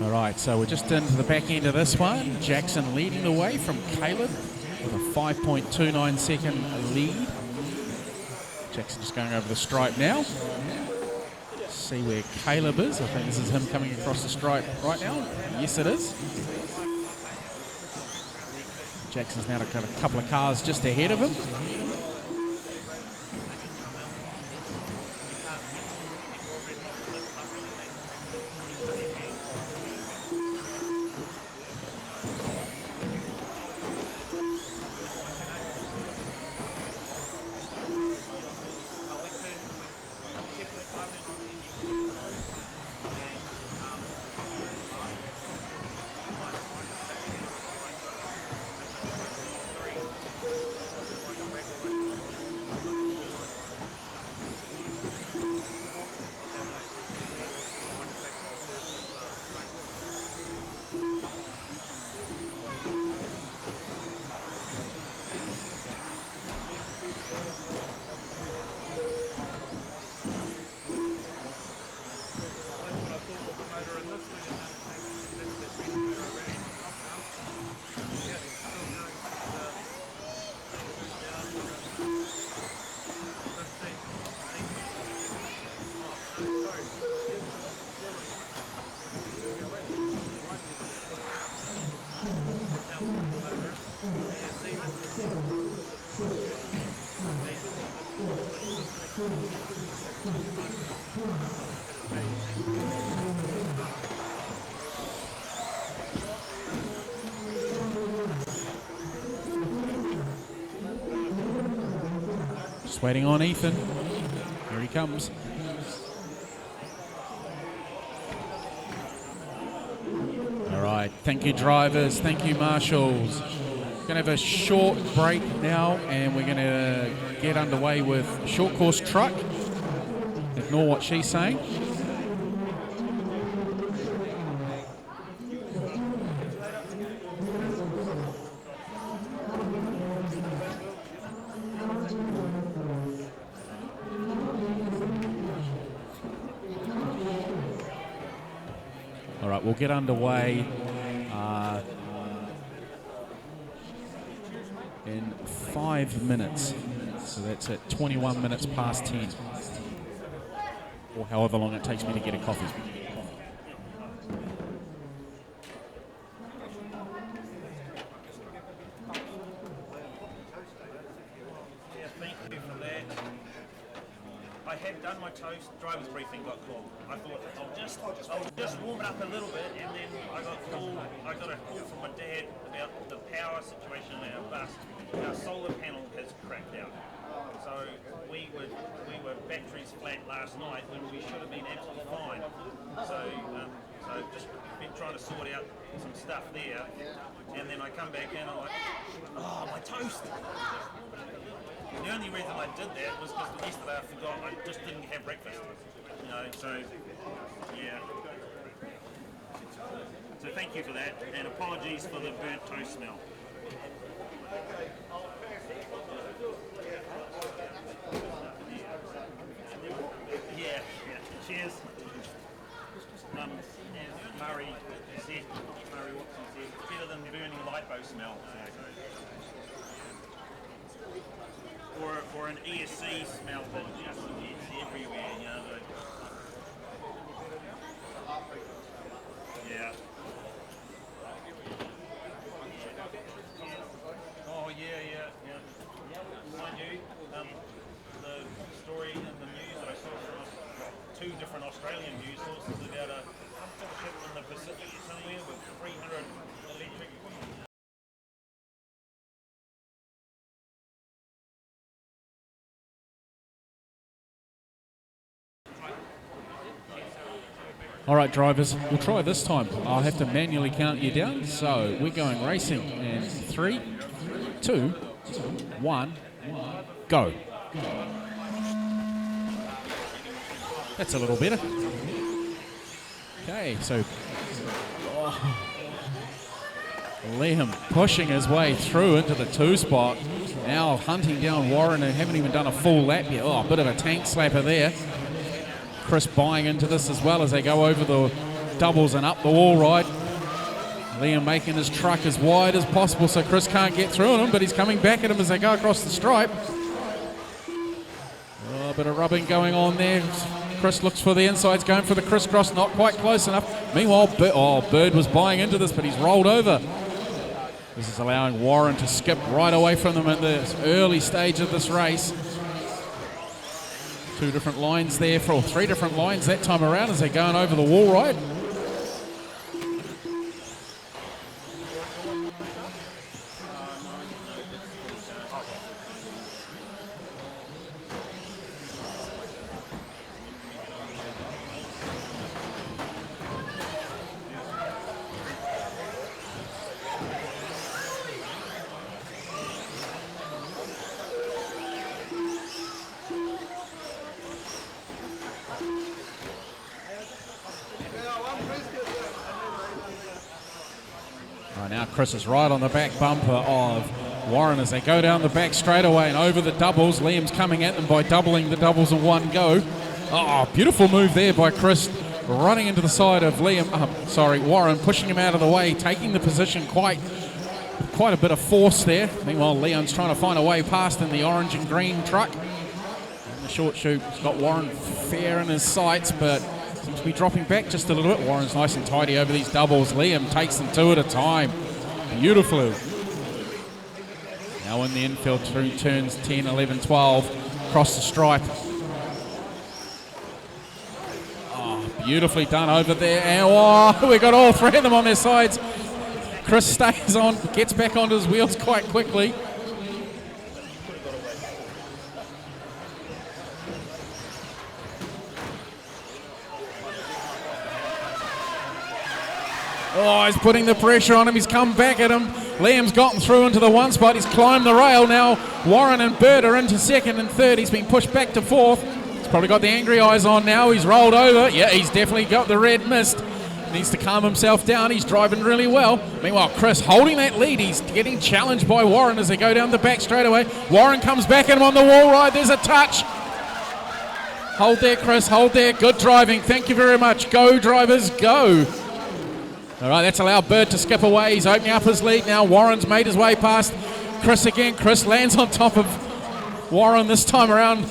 All right, so we're just into the back end of this one. Jackson leading the way from Caleb with a 5.29 second lead. Jackson just going over the stripe now. See where Caleb is. I think this is him coming across the stripe right now. Yes, it is. Jackson's now got a couple of cars just ahead of him. Just waiting on Ethan. Here he comes. All right, thank you drivers, thank you marshals. We're going to have a short break now and we're going to get underway with short course truck. Ignore what she's saying. All right, we'll get underway in 5 minutes. So that's at 21 minutes past 10. Or however long it takes me to get a coffee. Yeah, thank you for that. I had done my toast, driver's briefing got called. I thought I'll just warm it up a little bit, and then I got a call from my dad about the power situation in our bus. Our solar panel has cracked out. So we were batteries flat last night when we should have been absolutely fine. So just been trying to sort out some stuff there, and then I come back in and I'm like, oh, my toast. The only reason I did that was because yesterday I forgot I just didn't have breakfast. You know, so yeah. So thank you for that, and apologies for the burnt toast smell. Yeah. Cheers. Murray Watson said, better than burning lipo smell. Or an ESC smell that just gets everywhere, you know. Yeah. Oh yeah. Mind you, the story in the news that I saw from two different Australian news sources about a ship in the Pacific somewhere with 300 electric All right, drivers, we'll try this time. I'll have to manually count you down. So we're going racing in 3, 2, 1, go. That's a little better. Okay, so Liam pushing his way through into the 2 spot. Now hunting down Warren, and haven't even done a full lap yet. Oh, a bit of a tank slapper there. Chris buying into this as well as they go over the doubles and up the wall ride. Liam making his truck as wide as possible so Chris can't get through on him, but he's coming back at him as they go across the stripe. Oh, a bit of rubbing going on there. Chris looks for the insides, going for the crisscross, not quite close enough. Meanwhile, Bird was buying into this, but he's rolled over. This is allowing Warren to skip right away from them in the early stage of this race. 2 different lines there, for 3 different lines that time around as they're going over the wall ride. Now Chris is right on the back bumper of Warren as they go down the back straightaway and over the doubles. Liam's coming at them by doubling the doubles in one go. Oh, beautiful move there by Chris, running into the side of Warren, pushing him out of the way, taking the position quite a bit of force there. Meanwhile, Leon's trying to find a way past in the orange and green truck. And the short chute has got Warren fair in his sights, but seems to be dropping back just a little bit. Warren's nice and tidy over these doubles. Liam takes them 2 at a time. Beautifully. Now in the infield through turns 10, 11, 12, across the stripe. Oh, beautifully done over there. And we got all 3 of them on their sides. Chris stays on, gets back onto his wheels quite quickly. Oh, he's putting the pressure on him. He's come back at him. Liam's gotten through into the 1 spot. He's climbed the rail now. Warren and Bird are into 2nd and 3rd. He's been pushed back to 4th. He's probably got the angry eyes on now. He's rolled over. Yeah, he's definitely got the red mist. Needs to calm himself down. He's driving really well. Meanwhile, Chris holding that lead. He's getting challenged by Warren as they go down the back straightaway. Warren comes back at him on the wall ride. There's a touch. Hold there, Chris. Hold there. Good driving. Thank you very much. Go, drivers, go. All right, that's allowed Bird to skip away. He's opening up his lead now. Warren's made his way past Chris again. Chris lands on top of Warren this time around.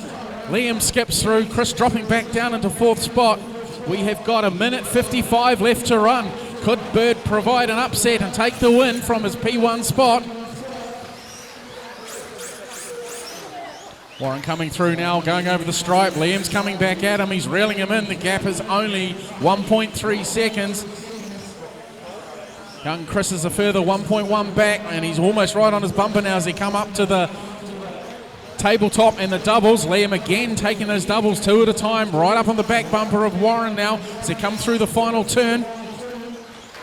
Liam skips through. Chris dropping back down into 4th spot. We have got 1:55 left to run. Could Bird provide an upset and take the win from his P1 spot? Warren coming through now, going over the stripe. Liam's coming back at him. He's reeling him in. The gap is only 1.3 seconds. Young Chris is a further 1.1 back, and he's almost right on his bumper now as he come up to the tabletop and the doubles. Liam again taking those doubles 2 at a time, right up on the back bumper of Warren now as they come through the final turn.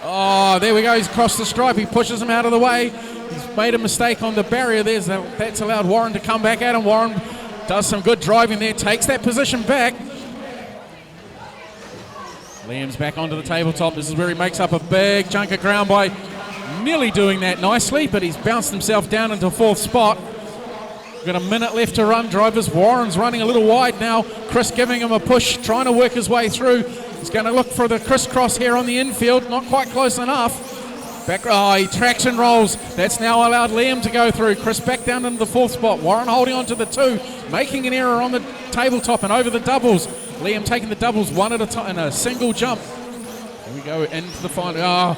Oh, there we go. He's crossed the stripe. He pushes him out of the way. He's made a mistake on the barrier there. That's allowed Warren to come back at him. Warren does some good driving there, takes that position back. Liam's back onto the tabletop. This is where he makes up a big chunk of ground by nearly doing that nicely, but he's bounced himself down into 4th spot. We've got a minute left to run, drivers. Warren's running a little wide now. Chris giving him a push, trying to work his way through. He's going to look for the crisscross here on the infield. Not quite close enough. He tracks and rolls. That's now allowed Liam to go through. Chris back down into the 4th spot. Warren holding on to the 2, making an error on the tabletop and over the doubles. Liam taking the doubles 1 at a time in a single jump. Here we go into the final.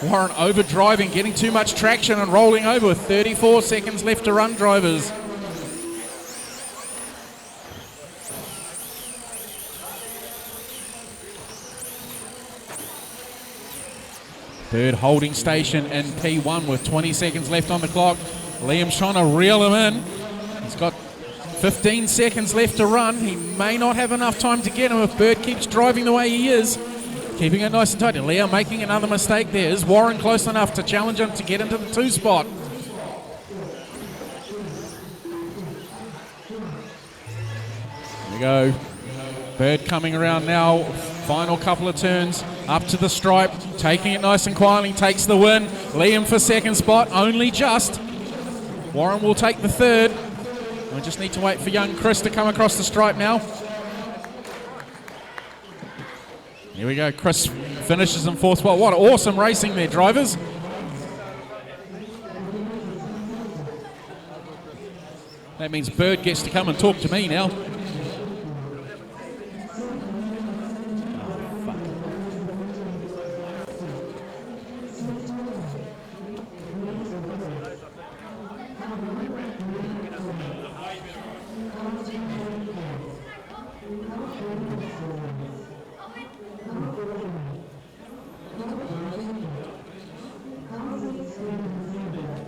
Warren over driving, getting too much traction and rolling over with 34 seconds left to run, drivers. Bird holding station in P1 with 20 seconds left on the clock. Liam's trying to reel him in. He's got 15 seconds left to run. He may not have enough time to get him if Bird keeps driving the way he is. Keeping it nice and tight. Leo making another mistake there. Is Warren close enough to challenge him to get into the 2 spot? There we go. Bird coming around now. Final couple of turns. Up to the stripe. Taking it nice and quietly. Takes the win. Liam for 2nd spot. Only just. Warren will take the 3rd. We just need to wait for young Chris to come across the stripe now. Here we go. Chris finishes in 4th spot. What awesome racing there, drivers. That means Bird gets to come and talk to me now.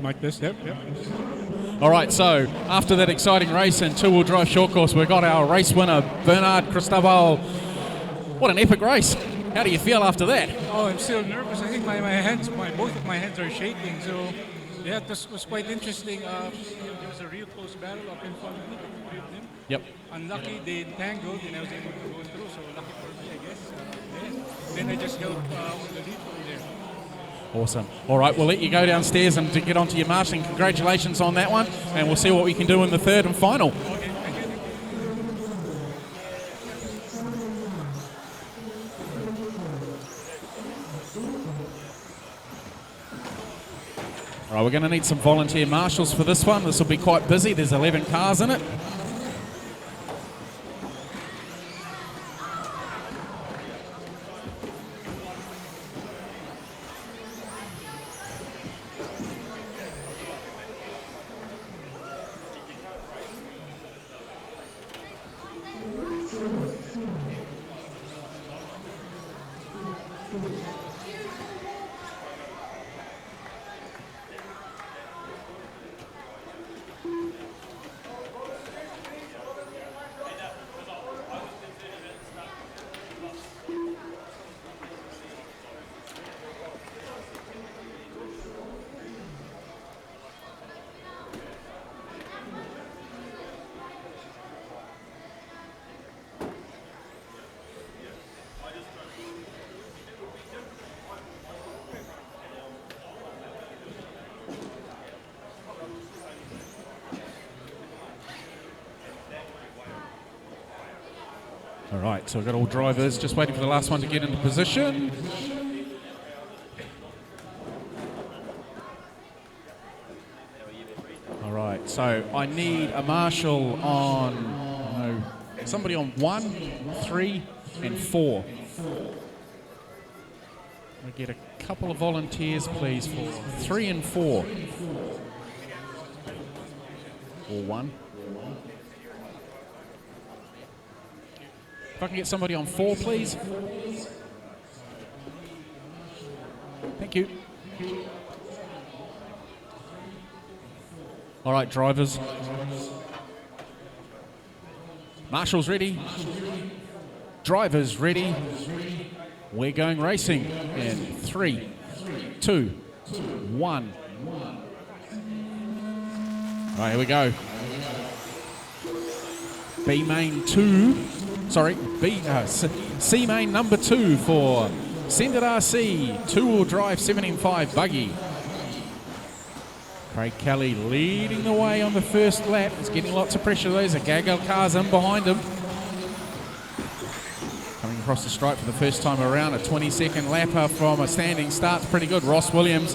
Like this, yep. All right, so after that exciting race in 2-wheel drive short course, we've got our race winner, Bernard Cristobal. What an epic race. How do you feel after that? Oh, I'm still nervous. I think my hands, both of my hands are shaking. So, yeah, this was quite interesting. There was a real close battle up in front of me. Yep. Unlucky they entangled and I was able to go through, so lucky for me, I guess. Then I just held on the lead from there. Awesome. All right, we'll let you go downstairs and to get onto your marshalling. Congratulations on that one, and we'll see what we can do in the 3rd and final. Okay, thank you. All right, we're going to need some volunteer marshals for this one. This will be quite busy. There's 11 cars in it. All right, so we've got all drivers just waiting for the last one to get into position. All right, so I need a marshal on, somebody on 1, 3, and 4. We get a couple of volunteers, please, for 3 and 4. Or 1. If I can get somebody on 4, please. Thank you. All right, drivers. Marshals ready. Drivers ready. We're going racing in 3, 2, 1. All right, here we go. B main 2. Sorry, C main number 2 for Sendit RC 2-wheel drive 75 buggy. Craig Kelly leading the way on the first lap. He's getting lots of pressure. There's a gaggle of cars in behind him. Coming across the stripe for the first time around. A 22nd lapper from a standing start's pretty good. Ross Williams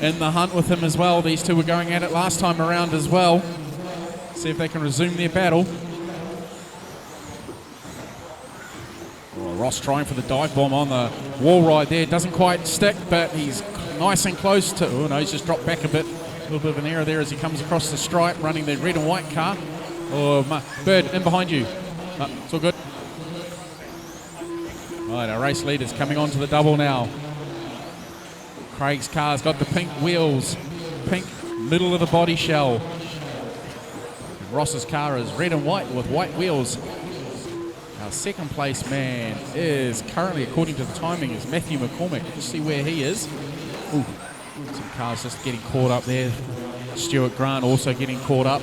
in the hunt with him as well. These two were going at it last time around as well. See if they can resume their battle. Ross trying for the dive bomb on the wall ride there. Doesn't quite stick, but he's nice and close to... Oh, no, he's just dropped back a bit. A little bit of an error there as he comes across the stripe, running the red and white car. Oh, Bird, in behind you. It's all good. Right, our race leader's coming onto the double now. Craig's car's got the pink wheels. Pink middle of the body shell. And Ross's car is red and white with white wheels. Our second place man is currently, according to the timing, is Matthew McCormick. Let's see where he is. Ooh, some cars just getting caught up there. Stuart Grant also getting caught up.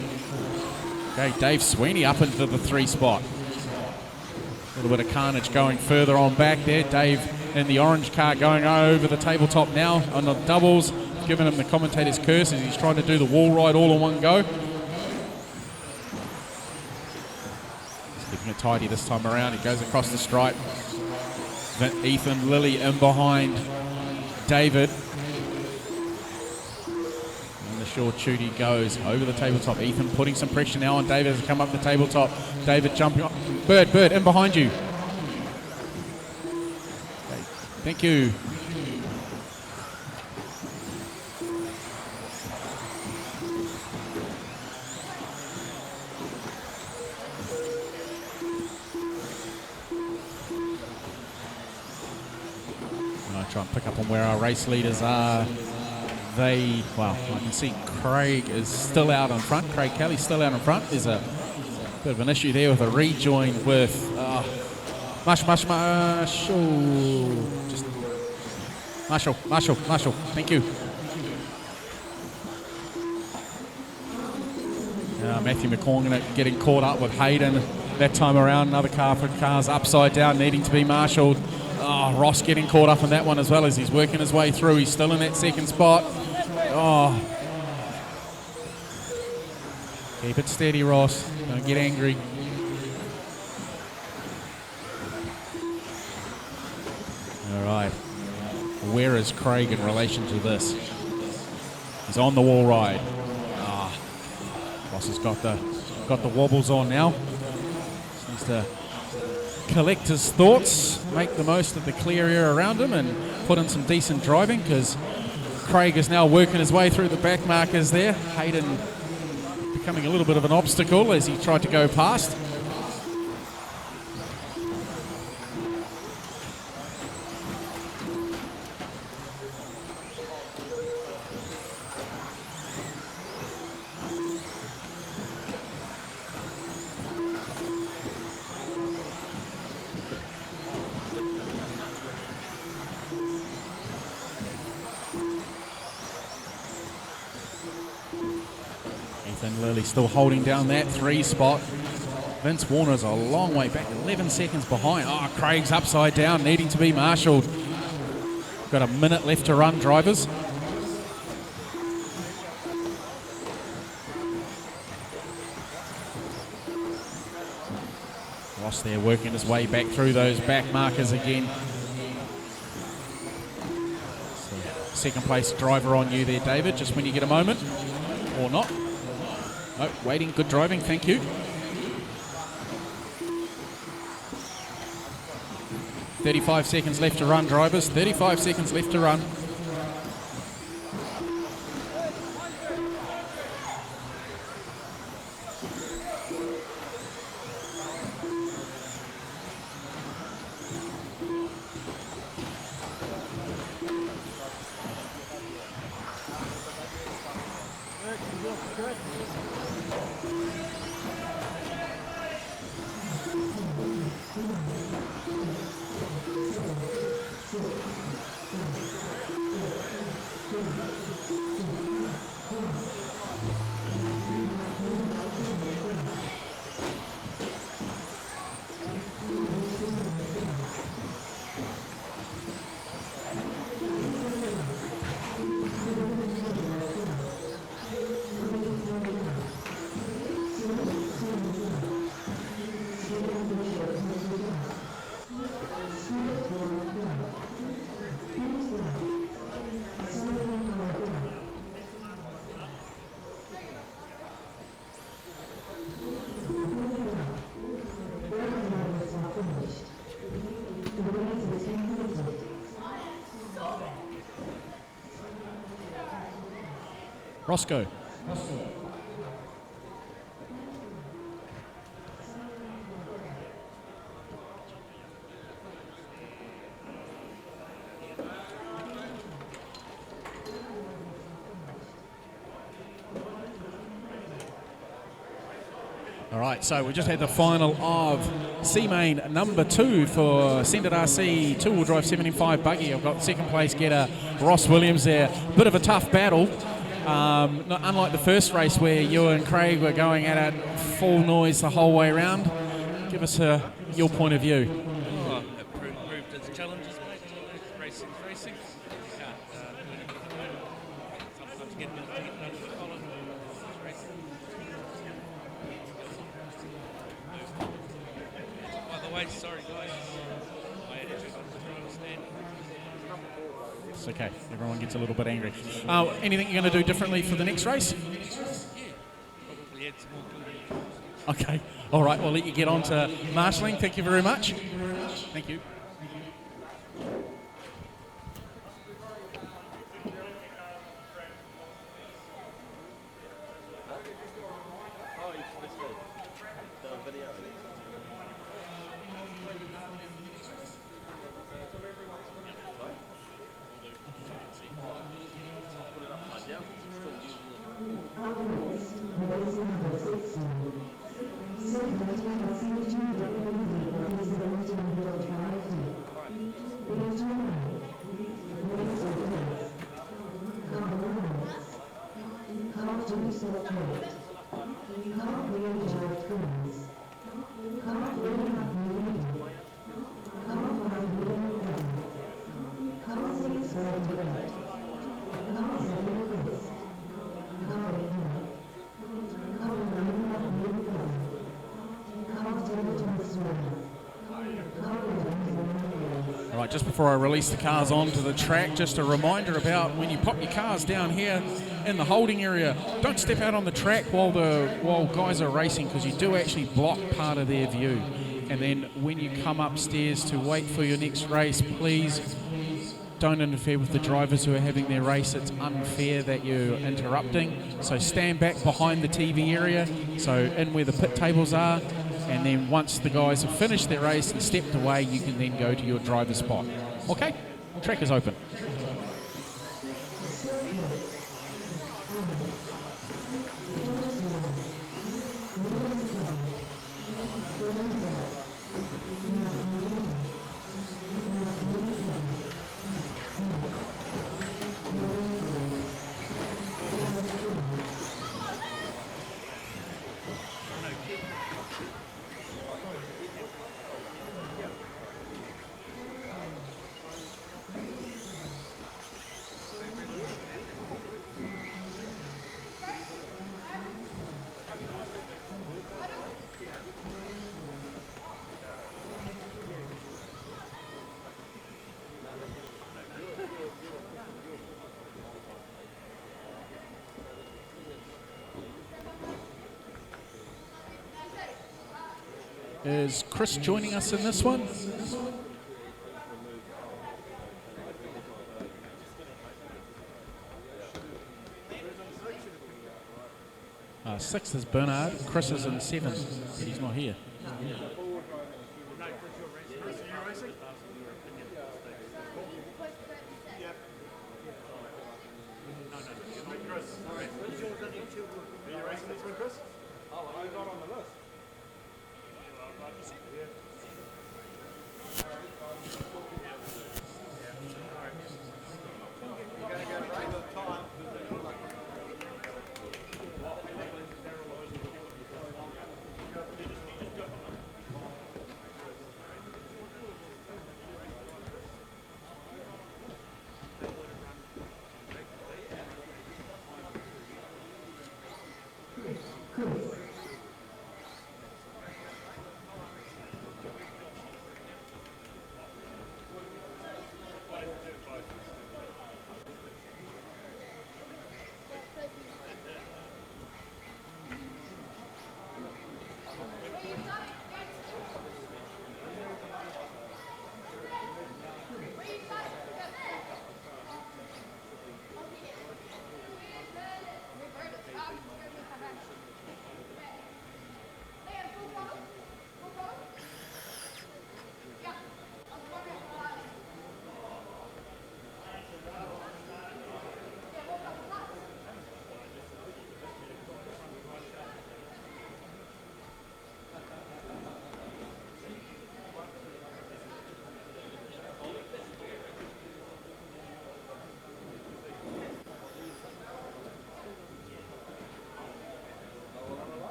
Okay, Dave Sweeney up into the 3 spot. A little bit of carnage going further on back there. Dave in the orange car going over the tabletop now on the doubles, giving him the commentator's curse as he's trying to do the wall ride all in one go. He's keeping it tidy this time around. He goes across the stripe. Ethan Lilly in behind David. And the short shoot he goes over the tabletop. Ethan putting some pressure now on David as he come up the tabletop. David jumping up. Bird, in behind you. Okay, thank you. I'll try and pick up on where our race leaders are. I can see Craig is still out in front. Craig Kelly's still out in front. There's a bit of an issue there with a rejoin with Marshall. Marshall. Thank you. Matthew McCormick getting caught up with Hayden that time around. Another car for cars upside down, needing to be marshalled. Ross getting caught up in that one as well as he's working his way through. He's still in that second spot. Keep it steady, Ross. Don't get angry. All right. Where is Craig in relation to this? He's on the wall ride. Ross has got the wobbles on now. Just needs to collect his thoughts, make the most of the clear air around him and put in some decent driving, because Craig is now working his way through the back markers there. Hayden becoming a little bit of an obstacle as he tried to go past. Lilly still holding down that 3 spot. Vince Warner's a long way back, 11 seconds behind. Craig's upside down, needing to be marshalled. Got a minute left to run, drivers. Ross there working his way back through those back markers again. So, second place driver on you there, David, just when you get a moment. Or not. No, waiting, good driving, thank you. 35 seconds left to run, drivers. 35 seconds left to run. Roscoe. All right, so we just had the final of C-Main number 2 for Centred RC two-wheel drive 75 buggy. I've got second place getter Ross Williams there. Bit of a tough battle. Unlike the first race where you and Craig were going at it full noise the whole way around. Give us your point of view. Oh, it proved its challenges, mate. Racing. Sometimes getting under the collar. Racing. By the way, sorry guys. My attitude on the driver's stand. It's okay. Everyone gets a little bit angry. Anything you're going to do differently for the next race? Yeah, probably add some more good. Okay. All right. We'll let you get on to marshalling. Thank you very much. Thank you. All right, just before I release the cars onto the track, just a reminder about when you pop your cars down here in the holding area, don't step out on the track while guys are racing, because you do actually block part of their view. And then when you come upstairs to wait for your next race, please don't interfere with the drivers who are having their race. It's unfair that you're interrupting. So stand back behind the TV area, so in where the pit tables are. And then once the guys have finished their race and stepped away, you can then go to your driver's spot. Okay? Track is open. Is Chris joining us in this one? Sixth is Bernard. Chris is in 7, but he's not here.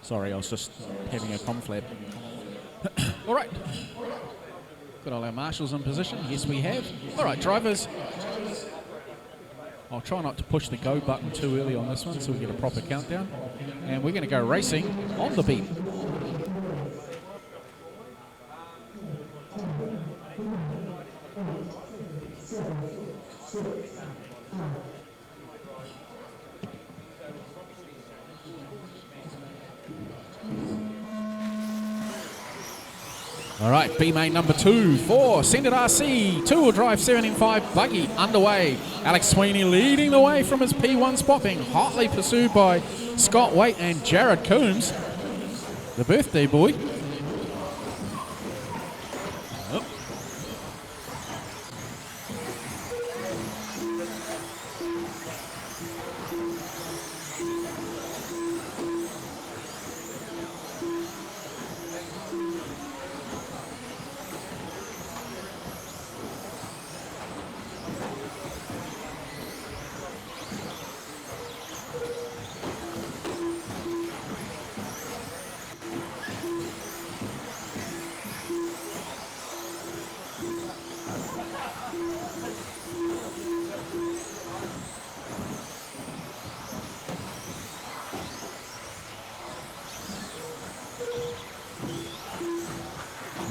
Sorry, I was just having a conflab. All right. Got all our marshals in position. Yes, we have. All right, drivers. I'll try not to push the go button too early on this one so we get a proper countdown. And we're going to go racing on the beat. All right, B main number 2 for Send It RC, two-wheel drive 7M5 buggy underway. Alex Sweeney leading the way from his P1 spot, being hotly pursued by Scott Waite and Jared Coombs, the birthday boy. Oh.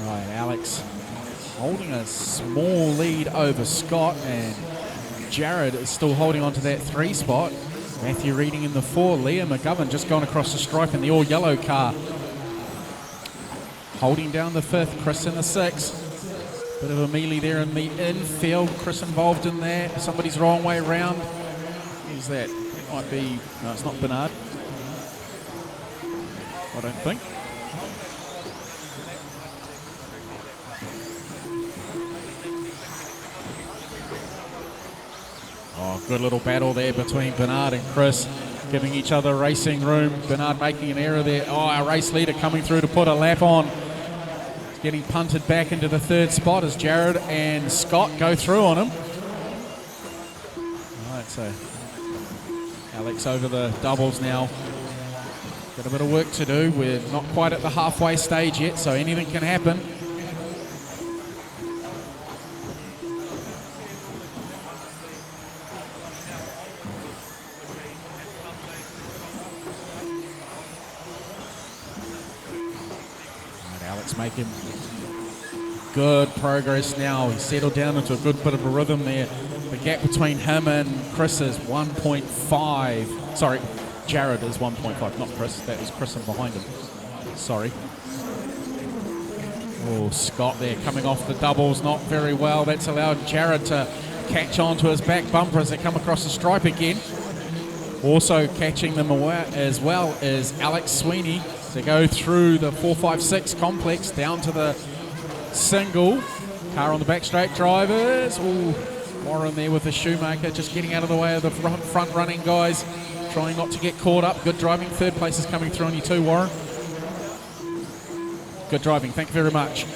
Right, Alex holding a small lead over Scott, and Jared is still holding on to that 3 spot. Matthew Reading in the 4. Liam McGovern just gone across the stripe in the all-yellow car. Holding down the 5th, Chris in the 6th. Bit of a melee there in the infield. Chris involved in that. Somebody's wrong way around. Who's that? It might be... No, it's not Bernard. I don't think. Oh, good little battle there between Bernard and Chris, giving each other racing room. Bernard making an error there. Oh, our race leader coming through to put a lap on. Getting punted back into the 3rd spot as Jared and Scott go through on him. All right, so Alex over the doubles now. Got a bit of work to do. We're not quite at the halfway stage yet, so anything can happen. Alex making good progress now. He's settled down into a good bit of a rhythm there. The gap between him and Chris is 1.5. Sorry, Jared is 1.5, not Chris. That was Chris in behind him. Sorry. Oh, Scott there coming off the doubles, not very well. That's allowed Jared to catch onto his back bumper as they come across the stripe again. Also catching them away as well is Alex Sweeney to go through the 4-5-6 complex down to the single. Car on the back straight, drivers. Ooh, Warren there with the Shoemaker, just getting out of the way of the front running guys, trying not to get caught up. Good driving. 3rd place is coming through on you too, Warren. Good driving, thank you very much.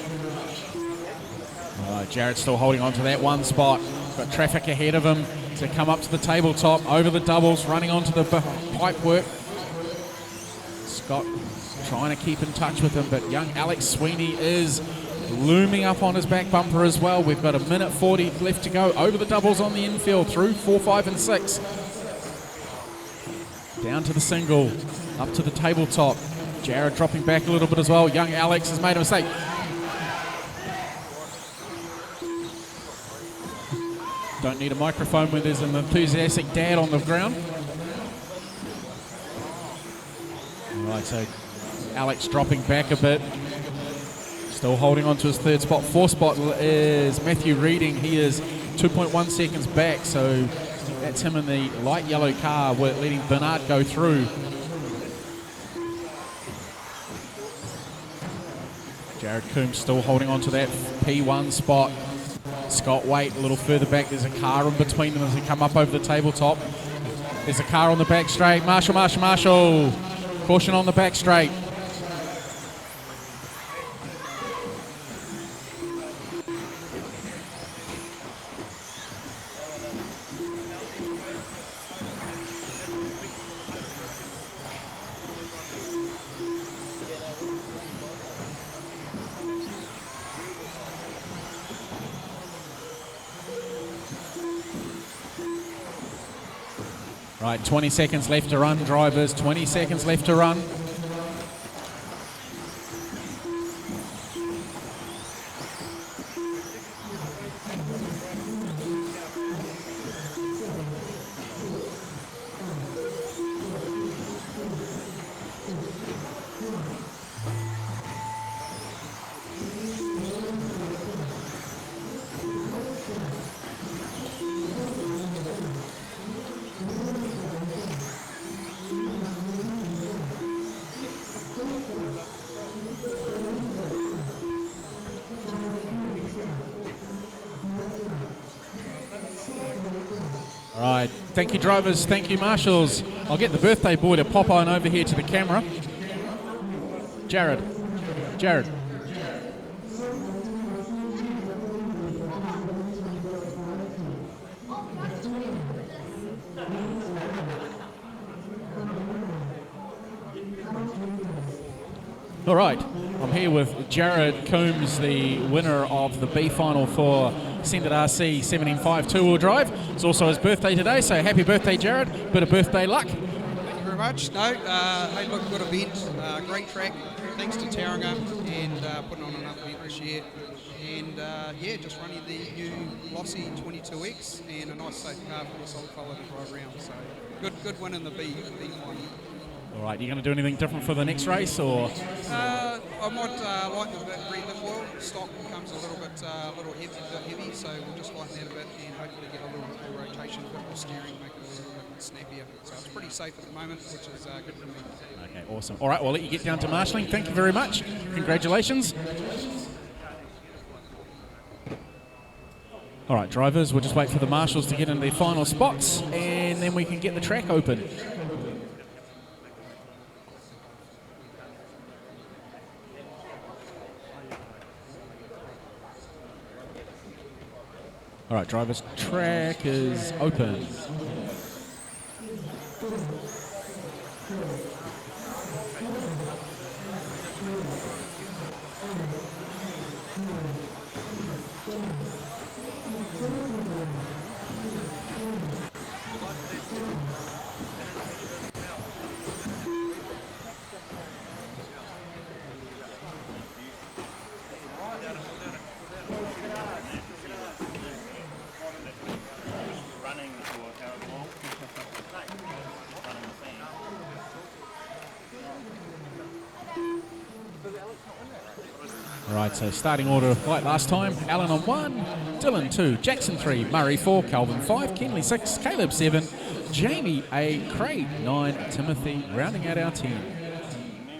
Jared's still holding on to that 1 spot. Got traffic ahead of him to come up to the tabletop, over the doubles, running onto the pipe work. Scott trying to keep in touch with him, but young Alex Sweeney is looming up on his back bumper as well. We've got 1:40 left to go. Over the doubles on the infield, through 4, 5 and 6. Down to the single, up to the tabletop. Jared dropping back a little bit as well. Young Alex has made a mistake. Don't need a microphone when there's an enthusiastic dad on the ground. All right, so Alex dropping back a bit. Still holding on to his 3rd spot. 4th spot is Matthew Reading. He is 2.1 seconds back, so that's him in the light yellow car. We're letting Bernard go through. Jared Coombs still holding on to that P1 spot. Scott Waite a little further back. There's a car in between them as they come up over the tabletop. There's a car on the back straight. Marshall. Caution on the back straight. Right, 20 seconds left to run, drivers. 20 seconds left to run. All right, thank you drivers, thank you marshals. I'll get the birthday boy to pop on over here to the camera. Jared. All right, I'm here with Jared Coombs, the winner of the B final for Send It RC 17.5 two-wheel drive. It's also his birthday today, so happy birthday, Jared. Bit of birthday luck. Thank you very much. No, hey, look, good event, great track. Thanks to Tauranga and putting on another event this year. And yeah, just running the new Lossy 22X and a nice safe car for this old fella to drive around. So good win in the B final. All right, you going to do anything different for the next race, or? I might lighten the relit oil. Stock becomes a little heavy, so we'll just lighten that a bit and hopefully get a little more rotation, a bit more steering, make it a little bit snappier. So it's pretty safe at the moment, which is good for me. Okay, awesome. All right, we'll let you get down to marshalling. Thank you very much. Congratulations. All right, drivers, we'll just wait for the marshals to get into their final spots, and then we can get the track open. All right, drivers, track is open. Right, so starting order like last time. Alan on 1, Dylan 2, Jackson 3, Murray 4, Calvin 5, Kenley 6, Caleb 7, Jamie 8, Craig 9, Timothy rounding out our 10.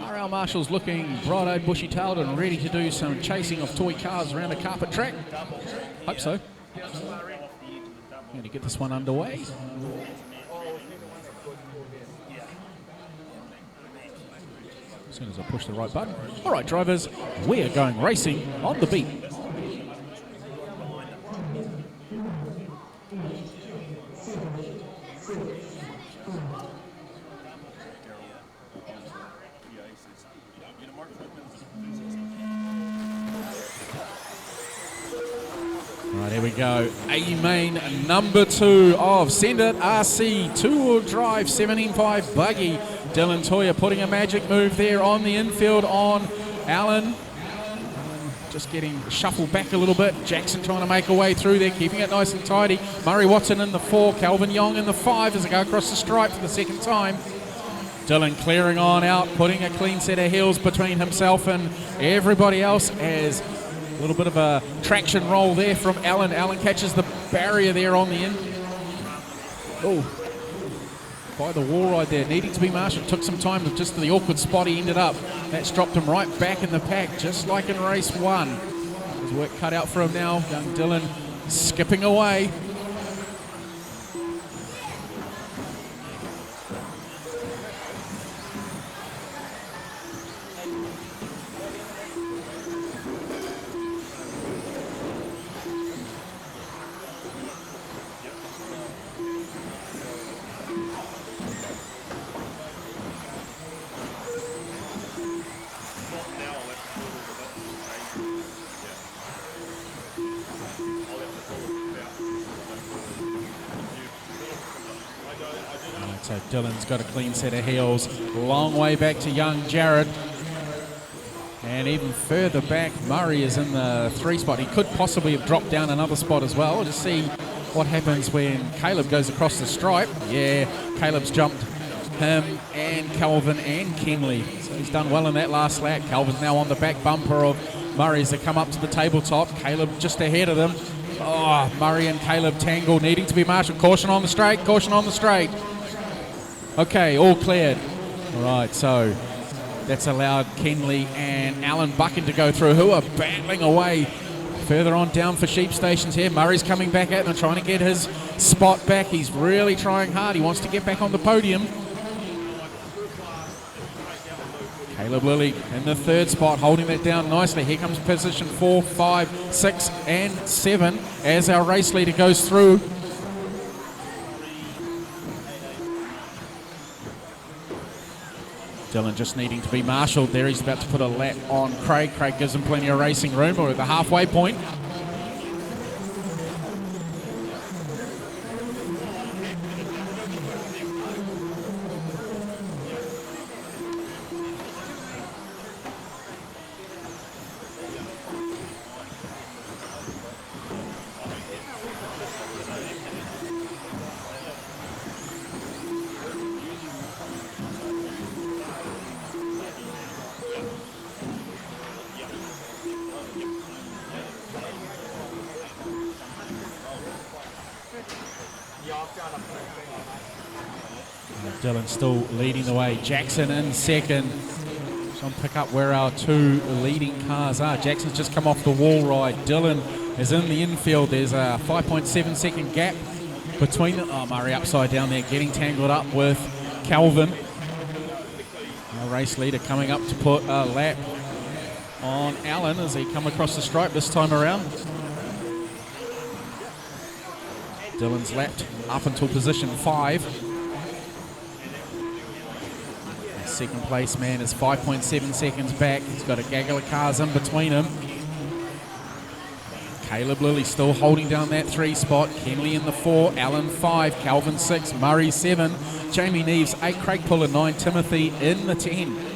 RL Marshall's looking bright-eyed, bushy-tailed and ready to do some chasing of toy cars around a carpet track. Hope so. Going to get this one underway. As soon as I push the right button. All right, drivers, we are going racing on the beat. All right, here we go. A-main number 2 of Send It RC two-wheel drive 17.5 buggy. Dylan Toya putting a magic move there on the infield on Alan. Just getting shuffled back a little bit. Jackson trying to make a way through there, keeping it nice and tidy. Murray Watson in the 4, Calvin Yong in the 5 as they go across the stripe for the second time. Dylan clearing on out, putting a clean set of heels between himself and everybody else as a little bit of a traction roll there from Alan. Alan catches the barrier there on the in. Oh. By the wall right there, needing to be marshaled. Took some time just to the awkward spot he ended up. That's dropped him right back in the pack, just like in race 1. There's work cut out for him now. Young Dylan skipping away. So Dylan's got a clean set of heels. Long way back to young Jared. And even further back, Murray is in the 3 spot. He could possibly have dropped down another spot as well. To see what happens when Caleb goes across the stripe. Yeah, Caleb's jumped him and Calvin and Kenley. So he's done well in that last lap. Calvin's now on the back bumper of Murray as they come up to the tabletop. Caleb just ahead of them. Oh, Murray and Caleb tangle, needing to be marshaled. Caution on the straight, caution on the straight. Okay, all cleared. All right, so that's allowed Kenley and Alan Buchan to go through, who are battling away further on down for sheep stations here. Murray's coming back at them, trying to get his spot back. He's really trying hard. He wants to get back on the podium. Caleb Lilly in the 3rd spot, holding that down nicely. Here comes position 4, 5, 6, and 7 as our race leader goes through. Dylan just needing to be marshalled there. He's about to put a lap on Craig. Craig gives him plenty of racing room. We're at the halfway point. Dylan still leading the way. Jackson in 2nd. So I'll pick up where our 2 leading cars are. Jackson's just come off the wall ride. Dylan is in the infield. There's a 5.7 second gap between them. Oh, Murray upside down there, getting tangled up with Calvin. Our race leader coming up to put a lap on Allen as he come across the stripe this time around. Dylan's lapped up until position 5. Second place man is 5.7 seconds back. He's got a gaggle of cars in between him. Caleb Lilly still holding down that 3 spot. Kenley in the 4, Allen 5, Calvin 6, Murray 7, Jamie Neves 8, Craig Puller 9, Timothy in the 10.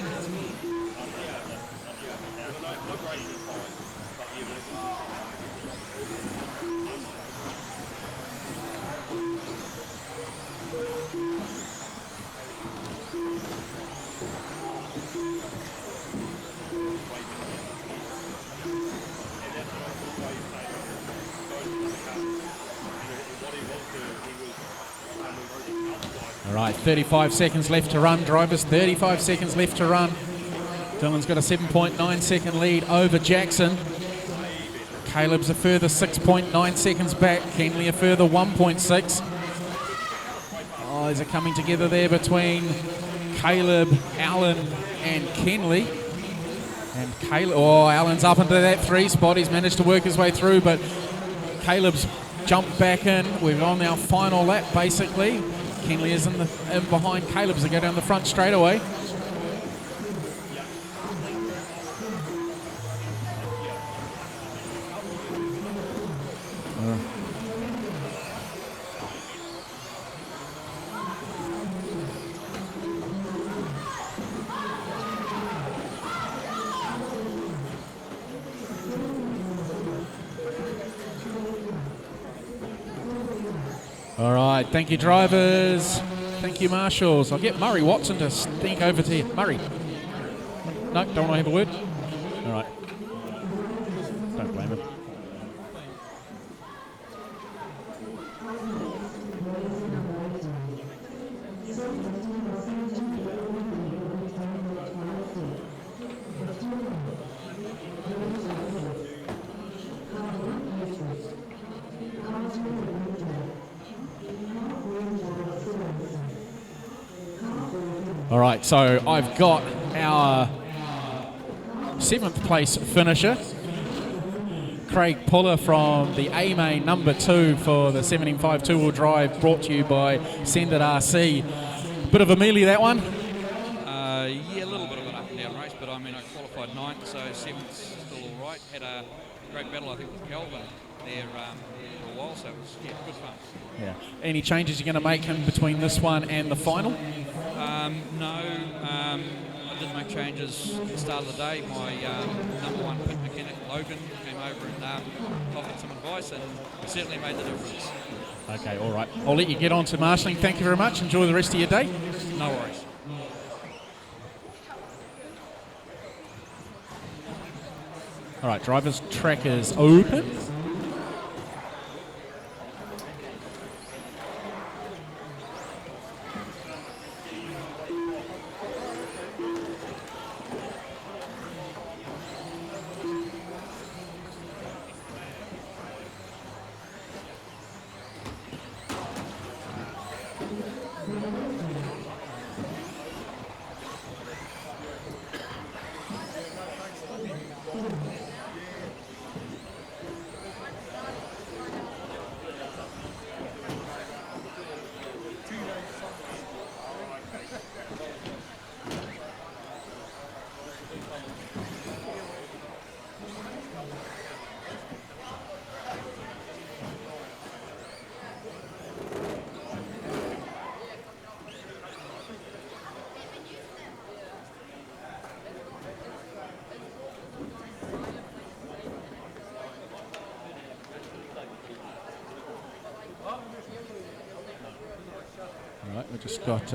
All right, 35 seconds left to run, drivers, 35 seconds left to run. Dylan's got a 7.9 second lead over Jackson. Caleb's a further 6.9 seconds back. Kenley a further 1.6. Oh, these are coming together there between Caleb, Allen, and Kenley. And Caleb, oh, Allen's up into that 3 spot. He's managed to work his way through, but Caleb's jumped back in. We're on our final lap, basically. Kenley is in behind Caleb as they go down the front straight away. All right, thank you drivers, thank you marshals. I'll get Murray Watson to sneak over to you. Murray. No, don't want to have a word? All right. Don't blame him. All right, so I've got our 7th place finisher, Craig Puller from the A-Main number 2 for the 17.5 two-wheel drive, brought to you by Send It RC. Bit of a mealie, that one. Yeah, a little bit of an up and down race, but I mean, I qualified ninth, so 7th's still all right. Had a great battle, I think, with Kelvin there for a while, so it was good fun. Yeah. Any changes you're going to make in between this one and the final? No, I didn't make changes at the start of the day. My number one pit mechanic, Logan, came over and offered some advice, and it certainly made the difference. Okay, all right. I'll let you get on to marshalling. Thank you very much. Enjoy the rest of your day. No worries. All right, driver's track is open. All right, we've just got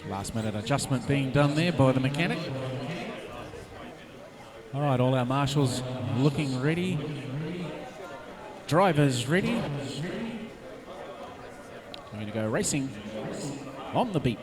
last minute adjustment being done there by the mechanic. All right, all our marshals looking ready. Drivers ready. We're going to go racing on the beat.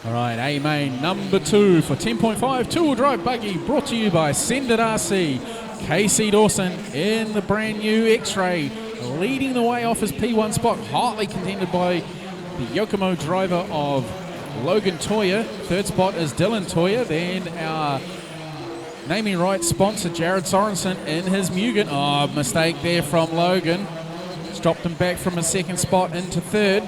All right, A main number 2 for 10.5 two-wheel drive buggy, brought to you by Send It RC. Casey Dawson in the brand new X-Ray, leading the way off his P1 spot, hotly contended by the Yokomo driver of Logan Toya. Third spot is Dylan Toya. Then our naming rights sponsor Jared Sorensen in his Mugen. Oh, mistake there from Logan. It's dropped him back from his second spot into third.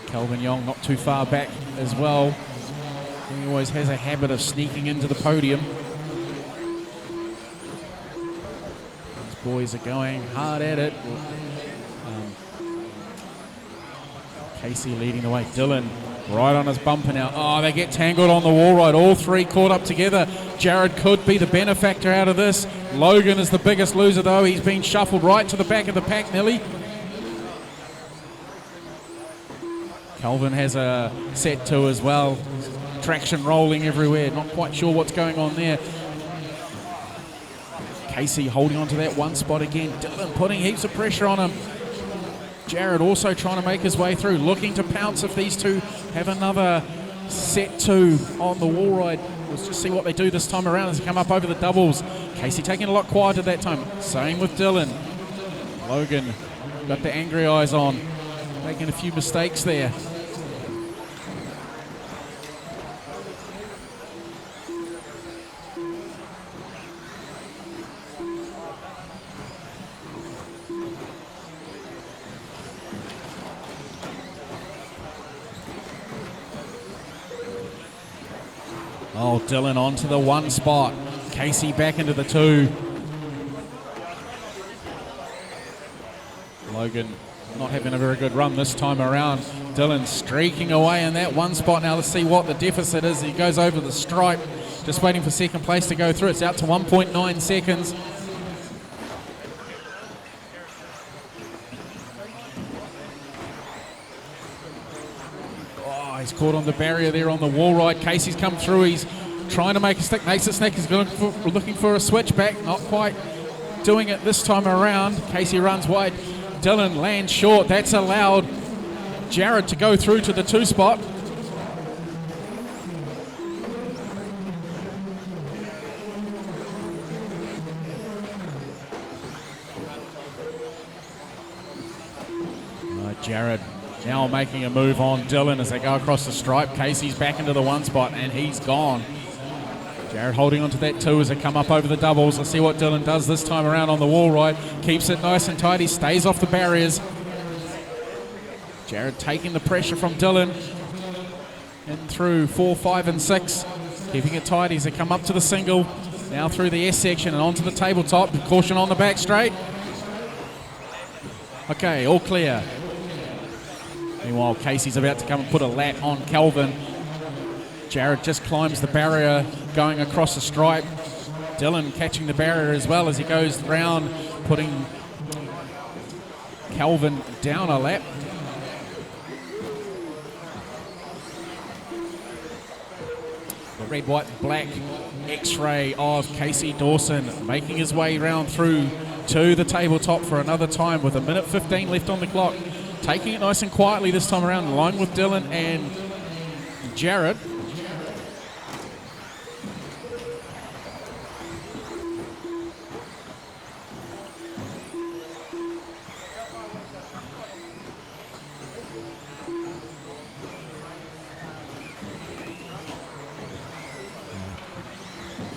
Kelvin Young not too far back as well. He always has a habit of sneaking into the podium. These boys are going hard at it. Casey leading the way. Dylan right on his bumper now. Oh, they get tangled on the wall ride. All three caught up together. Jared could be the benefactor out of this. Logan is the biggest loser though. He's been shuffled right to the back of the pack nearly. Kelvin has a set 2 as well. Traction rolling everywhere. Not quite sure what's going on there. Casey holding on to that one spot again. Dylan putting heaps of pressure on him. Jared also trying to make his way through, looking to pounce if these two have another set 2 on the wall ride. Let's just see what they do this time around as they come up over the doubles. Casey taking a lot quieter that time. Same with Dylan. Logan got the angry eyes on, making a few mistakes there. Oh, Dylan onto the 1 spot. Casey back into the 2. Logan not having a very good run this time around. Dylan streaking away in that 1 spot. Now let's see what the deficit is. He goes over the stripe. just waiting for second place to go through. It's out to 1.9 seconds. Oh, he's caught on the barrier there on the wall ride. Casey's come through. He's trying to make a stick. Makes it sneak. He's looking for a switchback. Not quite doing it this time around. Casey runs wide. Dylan lands short. That's allowed Jared to go through to the 2 spot. Jared now making a move on Dylan as they go across the stripe. Casey's back into the 1 spot and he's gone. Jared holding onto that 2 as they come up over the doubles. Let's see what Dylan does this time around on the wall ride. Keeps it nice and tidy, stays off the barriers. Jared taking the pressure from Dylan. In through 4, 5 and 6. Keeping it tidy as they come up to the single. Now through the S section and onto the tabletop. Caution on the back straight. Okay, all clear. Meanwhile, Casey's about to come and put a lap on Calvin. Jared just climbs the barrier, going across the stripe. Dylan catching the barrier as well as he goes round, putting Calvin down a lap. The red, white, black X-ray of Casey Dawson making his way round through to the tabletop for another time with 1:15 left on the clock. Taking it nice and quietly this time around, along with Dylan and Jared.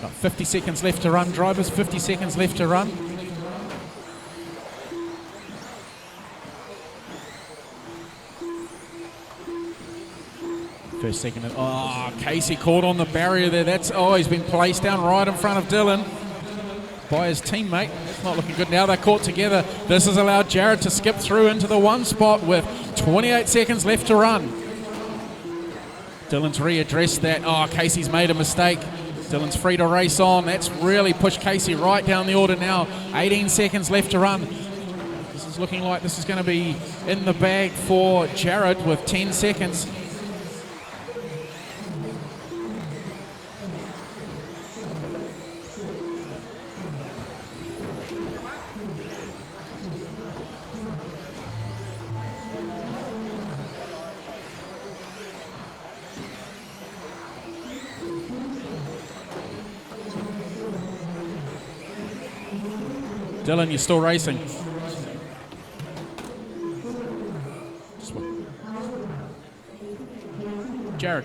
Got 50 seconds left to run, drivers, 50 seconds left to run. First, second, oh, Casey caught on the barrier there. He's been placed down right in front of Dylan by his teammate. It's not looking good now. They're caught together. This has allowed Jared to skip through into the 1 spot with 28 seconds left to run. Dylan's readdressed that. Oh, Casey's made a mistake. Dylan's free to race on. That's really pushed Casey right down the order now. 18 seconds left to run. This is looking like this is going to be in the bag for Jared with 10 seconds. Dylan, you're still racing. Jared.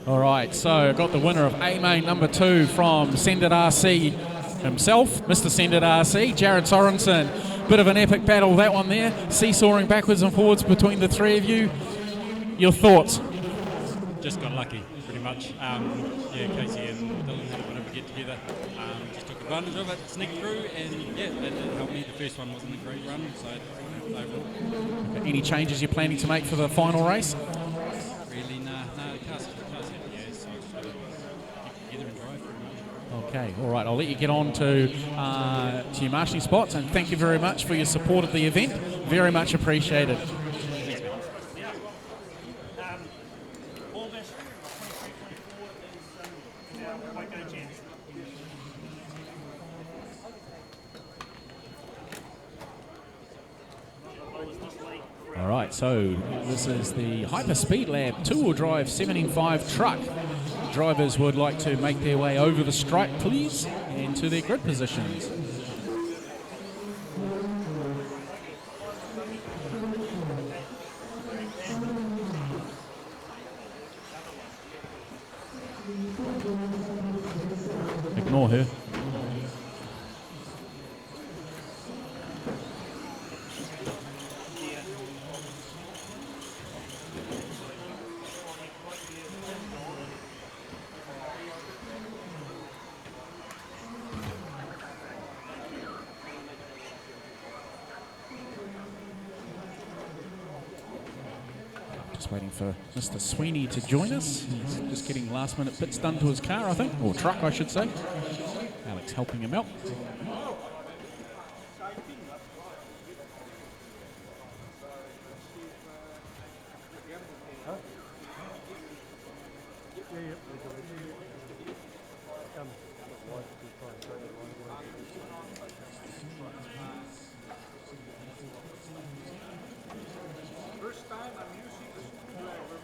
All right, so I got the winner of A-Main number 2 from Sendit RC himself, Mr. Sendit RC, Jared Sorensen. Bit of an epic battle, that one there. Seesawing backwards and forwards between the 3 of you. Your thoughts? Just got lucky, pretty much. Casey and Dylan had a bit of a get together. Just took advantage of it, sneaked through, and that helped me. The first one wasn't a great run, so overall. Any changes you're planning to make for the final race? Really, no, cars happy, so keep together and drive pretty much. Okay, all right. I'll let you get on to your marshalling spots, and thank you very much for your support of the event. Very much appreciated. All right, so this is the Hyper Speed Lab 2-wheel drive 17.5 truck. Drivers would like to make their way over the stripe, please, and to their grid positions. Ignore her. Just waiting for Mr. Sweeney to join us. He's just getting last-minute bits done to his car, I think, or truck, I should say. Alex helping him out. First time I'm using the screwdriver.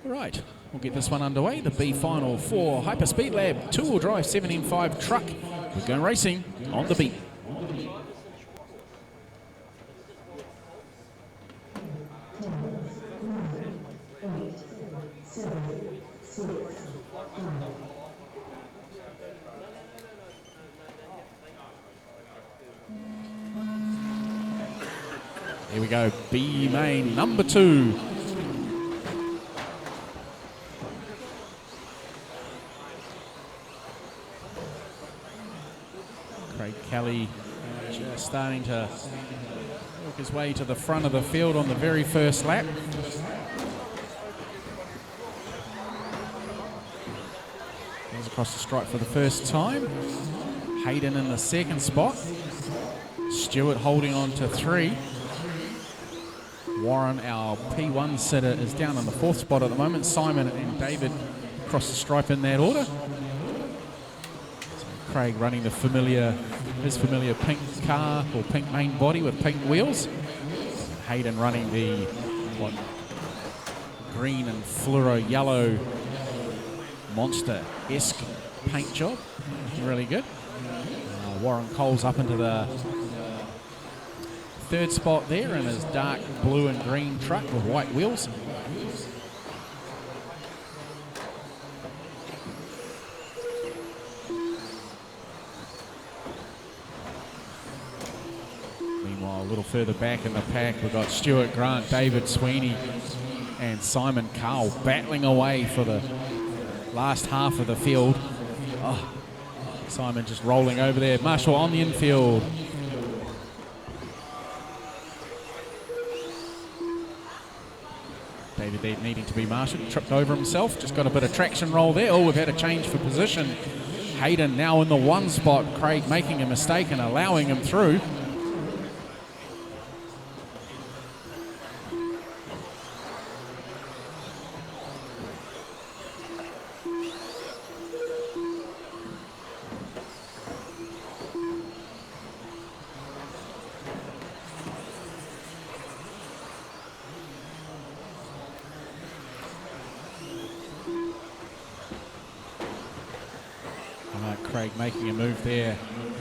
Right, we'll get this one underway. The B final for Hyperspeed Lab 2-wheel drive 7M5 truck. We're going racing on the beat. Here we go, B main number 2. Craig Kelly just starting to work his way to the front of the field on the very first lap. Goes across the stripe for the first time. Hayden in the second spot. Stewart holding on to 3. Warren, our P1 sitter, is down in the 4th spot at the moment. Simon and David across the stripe in that order. Craig running his familiar pink car or pink main body with pink wheels. Hayden running the green and fluoro yellow monster-esque paint job. Really good. Warren Cole's up into the 3rd spot there in his dark blue and green truck with white wheels. Meanwhile, a little further back in the pack, we've got Stuart Grant, David Sweeney, and Simon Carl battling away for the last half of the field. Oh, Simon just rolling over there. Marshall on the infield. David needing to be marshaled, tripped over himself, just got a bit of traction roll there. Oh, we've had a change for position. Hayden now in the 1 spot. Craig making a mistake and allowing him through. Craig making a move there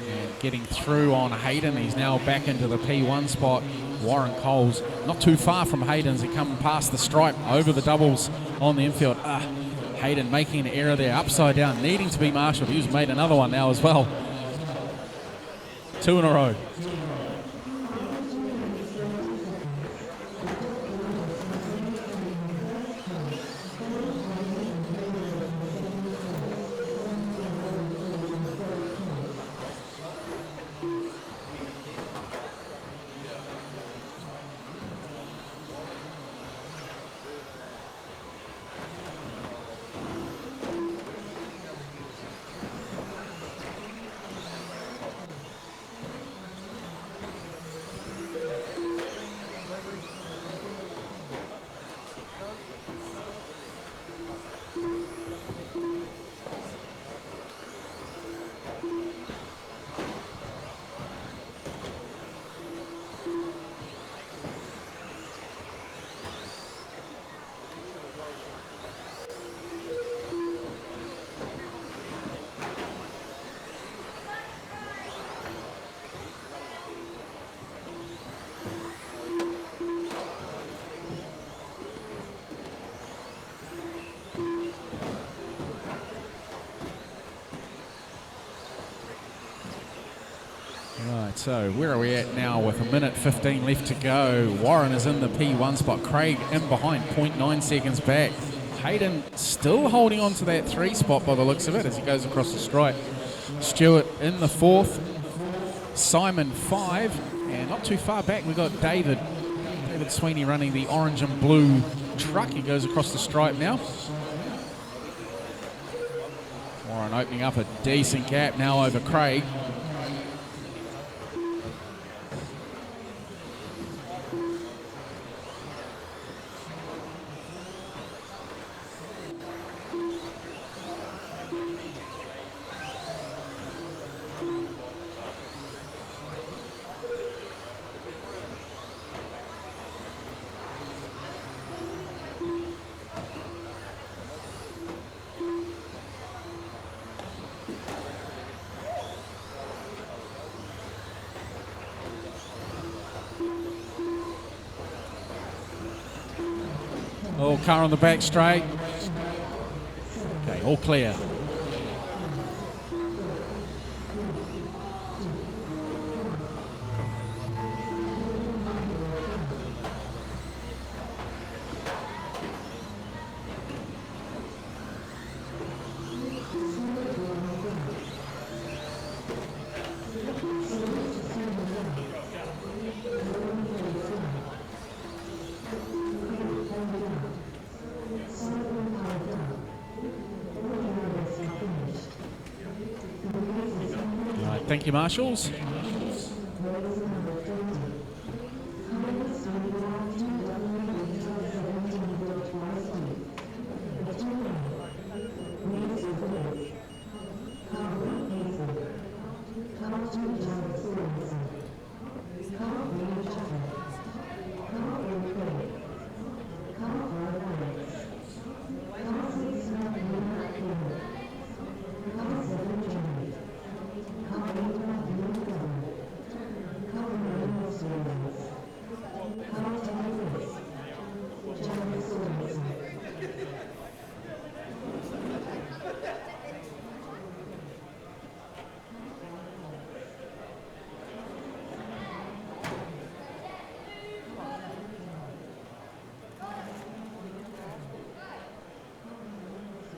and getting through on Hayden. He's now back into the P1 spot. Warren Coles not too far from Hayden's. He come past the stripe over the doubles on the infield. Hayden making an error there, upside down, needing to be marshalled. He's made another one now as well. 2 in a row. so where are we at now with a minute 15 left to go? Warren is in the P1 spot. Craig in behind, 0.9 seconds back. Hayden still holding on to that 3 spot by the looks of it as he goes across the stripe. Stewart in the 4th. Simon 5. And not too far back, we've got David Sweeney running the orange and blue truck. He goes across the stripe now. Warren opening up a decent gap now over Craig. Oh, car on the back straight. Okay, all clear. Thank you, marshals.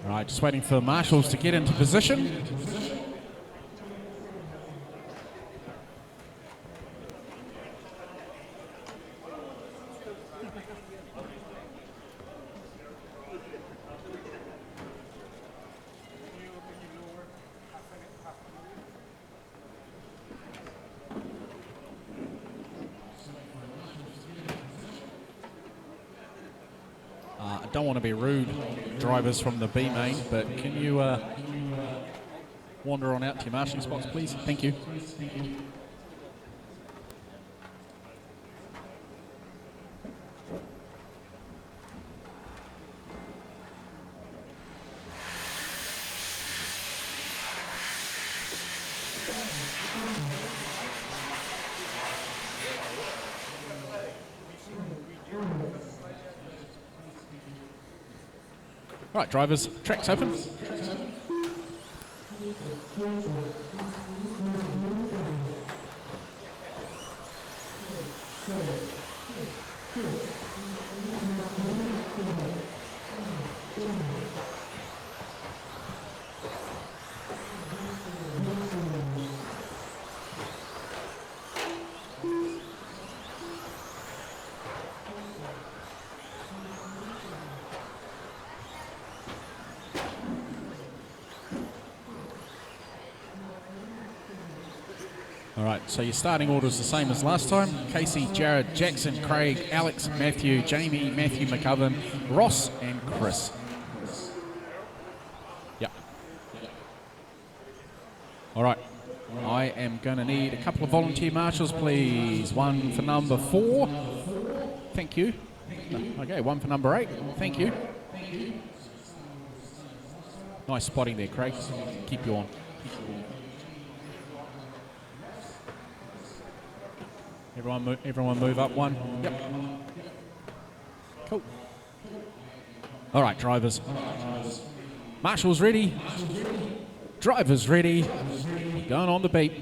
Right, just waiting for marshals to get into position. I don't want to be rude, drivers from the B main, but can you wander on out to your marshalling spots, please? Thank you. Right, drivers, track's open. All right, so your starting order is the same as last time. Casey, Jared, Jackson, Craig, Alex, Matthew, Jamie, Matthew McCoven, Ross, and Chris. Yep. All right, I am going to need a couple of volunteer marshals, please. One for number 4. Thank you. Okay, one for number 8. Thank you. Nice spotting there, Craig. Keep you on. Everyone move up one. Yep. Cool. All right, drivers. Marshals ready. Drivers ready. Going on the beat.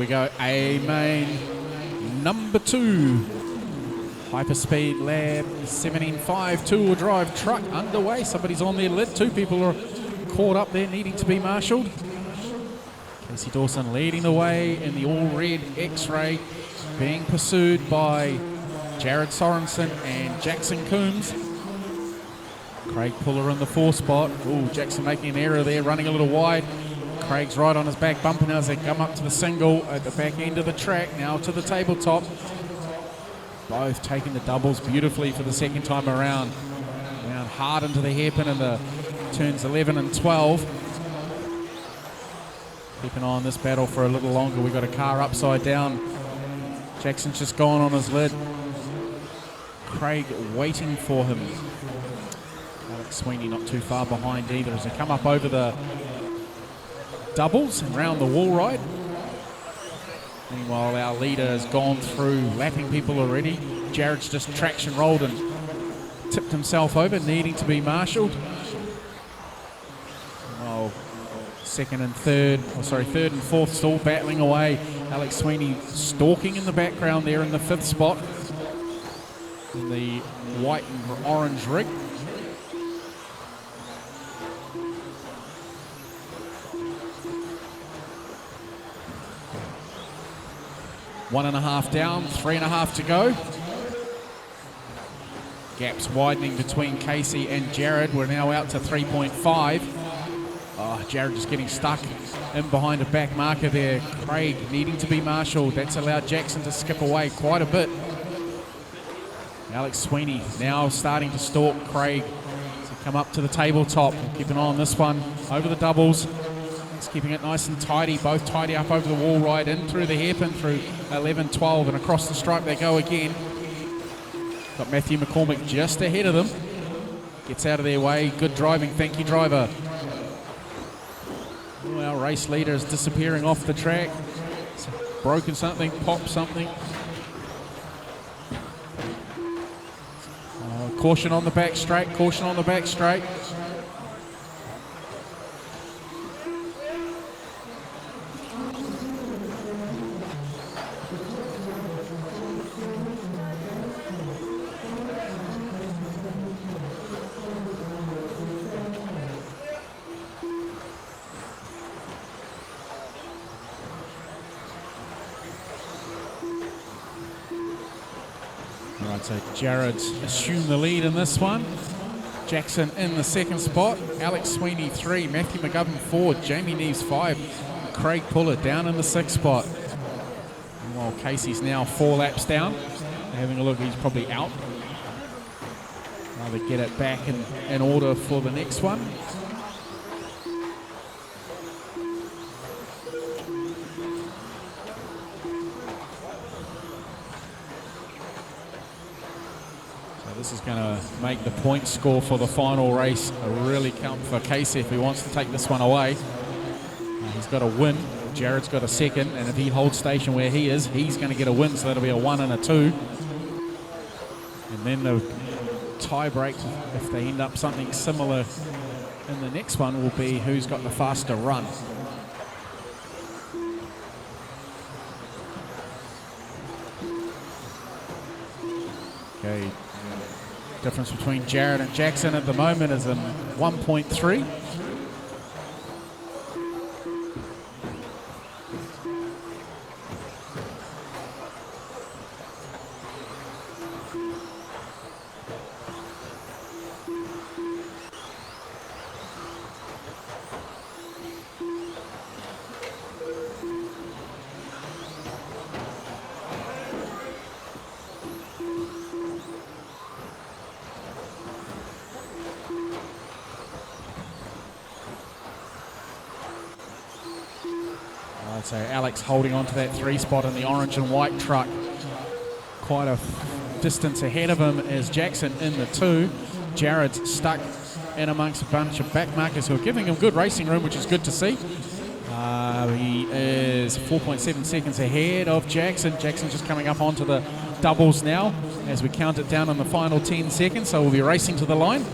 we go. A-main number 2. Hyperspeed Lab 17.5 two-wheel drive truck underway. Somebody's on their lid. 2 people are caught up there needing to be marshalled. Casey Dawson leading the way in the all-red X-Ray, being pursued by Jared Sorensen and Jackson Coombs. Craig Puller in the 4 spot. Ooh, Jackson making an error there, running a little wide. Craig's right on his back bumper now as they come up to the single at the back end of the track, now to the tabletop. Both taking the doubles beautifully for the second time around. Down hard into the hairpin in the turns 11 and 12. Keeping on this battle for a little longer. We've got a car upside down. Jackson's just gone on his lid. Craig waiting for him. Alex Sweeney not too far behind either as they come up over the doubles and round the wall ride. Meanwhile, our leader has gone through, lapping people already. Jared's just traction rolled and tipped himself over, needing to be marshalled. Well, third and fourth still battling away. Alex Sweeney stalking in the background there in the 5th spot in the white and orange rig. One and a half down, 3.5 to go. Gaps widening between Casey and Jared. We're now out to 3.5. Oh, Jared just getting stuck in behind a back marker there. Craig needing to be marshalled. That's allowed Jackson to skip away quite a bit. Alex Sweeney now starting to stalk Craig to come up to the tabletop. We'll keep an eye on this one over the doubles. It's keeping it nice and tidy. Both tidy up over the wall ride in through the hairpin through 11, 12 and across the stripe they go again. Got Matthew McCormick just ahead of them. Gets out of their way. Good driving. Thank you, driver. Oh, our race leader is disappearing off the track. Broken something, popped something. Caution on the back straight. Caution on the back straight. So Jared's assumed the lead in this one. Jackson in the 2nd spot. Alex Sweeney 3. Matthew McGovern 4. Jamie Neves 5. Craig Puller down in the 6th spot. And while Casey's now 4 laps down. Having a look, he's probably out. Rather get it back in order for the next one. This is going to make the point score for the final race really count for Casey if he wants to take this one away. He's got a win. Jared's got a 2nd, and if he holds station where he is, he's going to get a win, so that'll be a 1 and a 2. And then the tie break, if they end up something similar in the next one, will be who's got the faster run. Okay. Difference between Jared and Jackson at the moment is 1.3. So Alex holding on to that 3 spot in the orange and white truck. Quite a distance ahead of him is Jackson in the 2. Jared's stuck in amongst a bunch of back markers who are giving him good racing room, which is good to see. He is 4.7 seconds ahead of Jackson. Jackson's just coming up onto the doubles now as we count it down in the final 10 seconds. So we'll be racing to the line.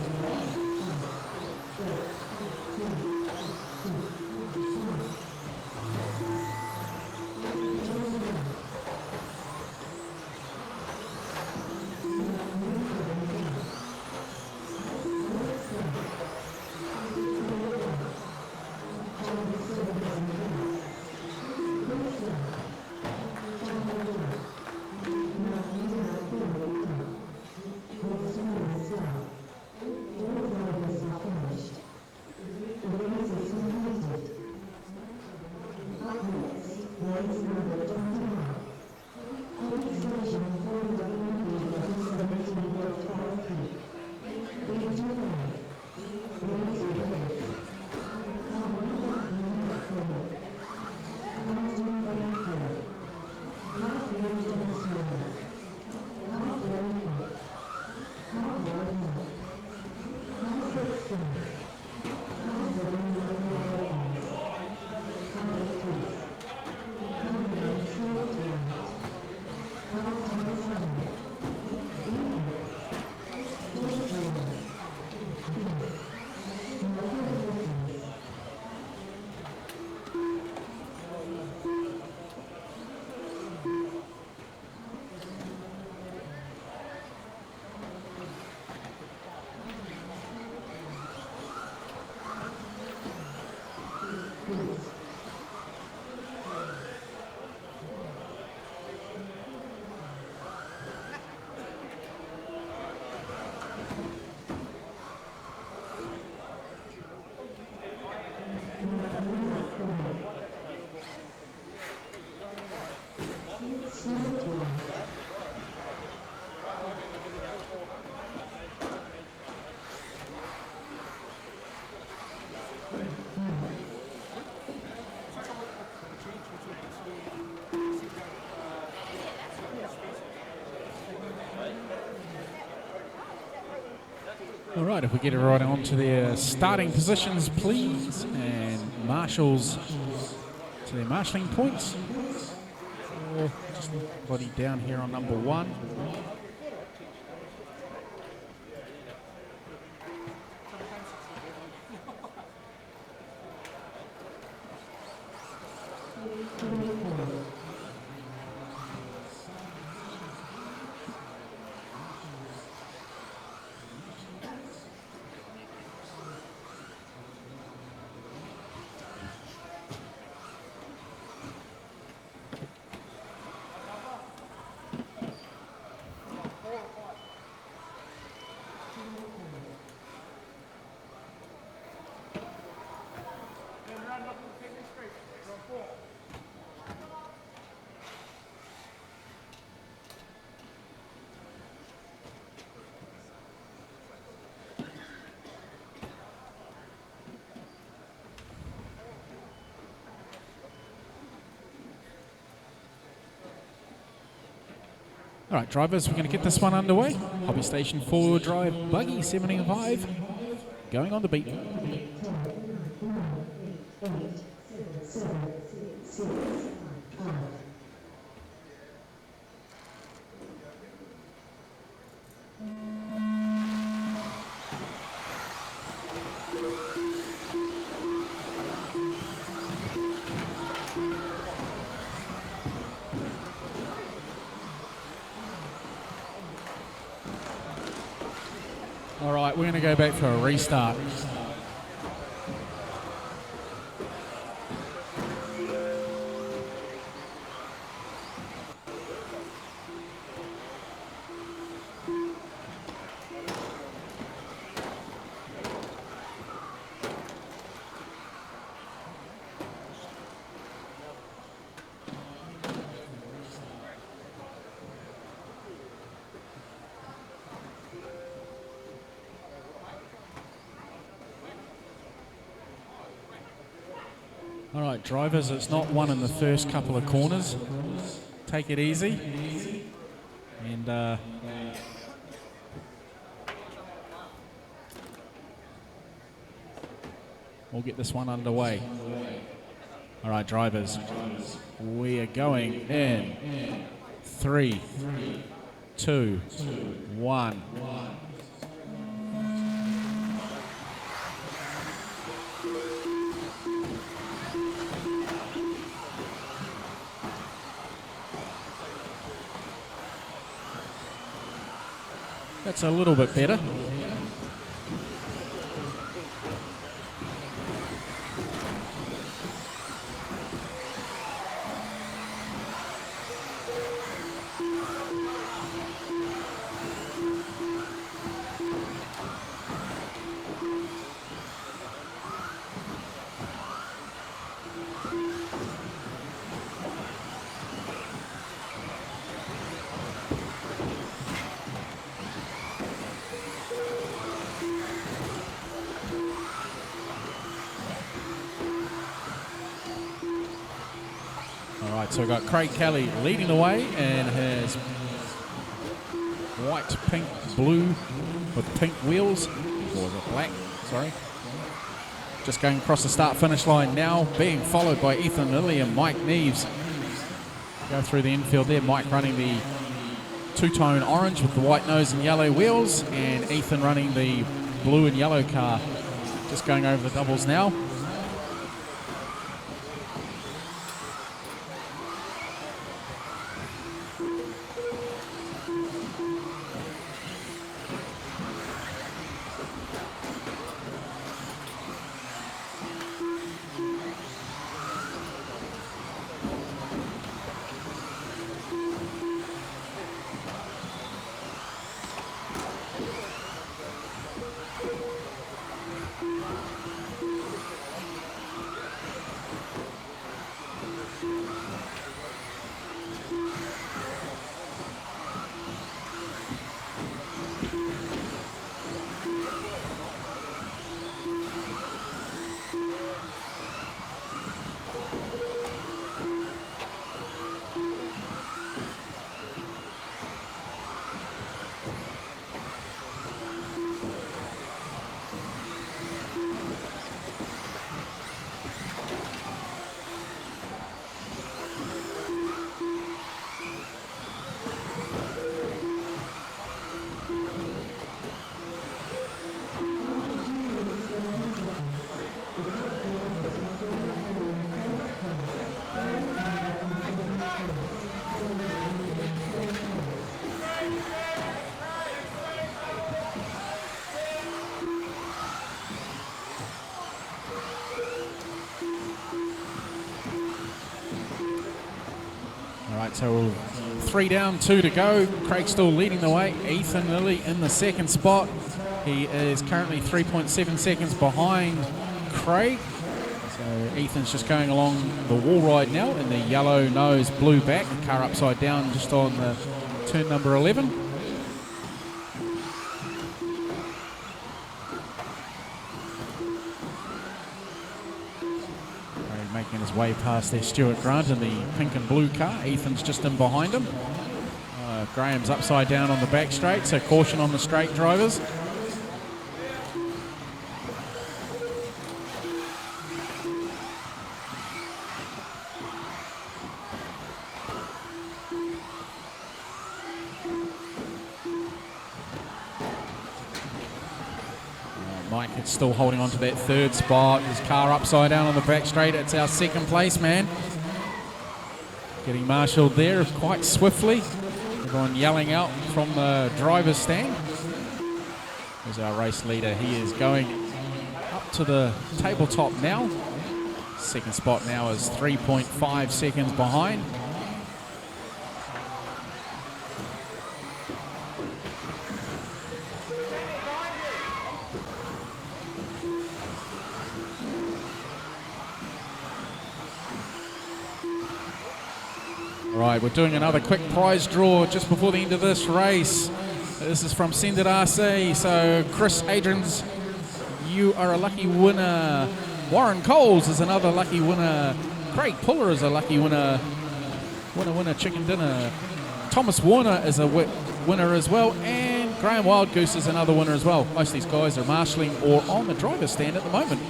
All right, if we get everyone onto their starting positions, please, and marshals to their marshalling points. Or just bloody down here on number 1. All right, drivers, we're going to get this one underway. Hobby Station 4 drive buggy 75, going on the beat. All right, we're going to go back for a restart. All right, drivers, it's not one in the first couple of corners. Take it easy. And we'll get this one underway. All right, drivers, we are going in 3, 2, 1. That's a little bit better. So we've got Craig Kelly leading the way and has white, pink, blue with pink wheels, or is it black? Sorry. Just going across the start-finish line now, being followed by Ethan Lilly and Mike Neves. Go through the infield there. Mike running the two-tone orange with the white nose and yellow wheels, and Ethan running the blue and yellow car. Just going over the doubles now. Right, so 3 down, 2 to go. Craig still leading the way. Ethan Lilly in the second spot. He is currently 3.7 seconds behind Craig. So Ethan's just going along the wall ride now in the yellow nose, blue back. The car upside down just on the turn number 11. Making his way past there, Stuart Grant in the pink and blue car. Ethan's just in behind him. Graham's upside down on the back straight, so caution on the straight drivers. Mike is still holding on to that third spot. His car upside down on the back straight. It's our second place man. Getting marshalled there quite swiftly. Everyone yelling out from the driver's stand. There's our race leader. He is going up to the tabletop now. Second spot now is 3.5 seconds behind. Right, we're doing another quick prize draw just before the end of this race. This is from TIRCCC. So Chris Adrians, you are a lucky winner. Warren Coles is another lucky winner. Craig Puller is a lucky winner. Winner chicken dinner. Thomas Warner is a winner as well. And Graham Wildgoose is another winner as well. Most of these guys are marshalling or on the driver's stand at the moment.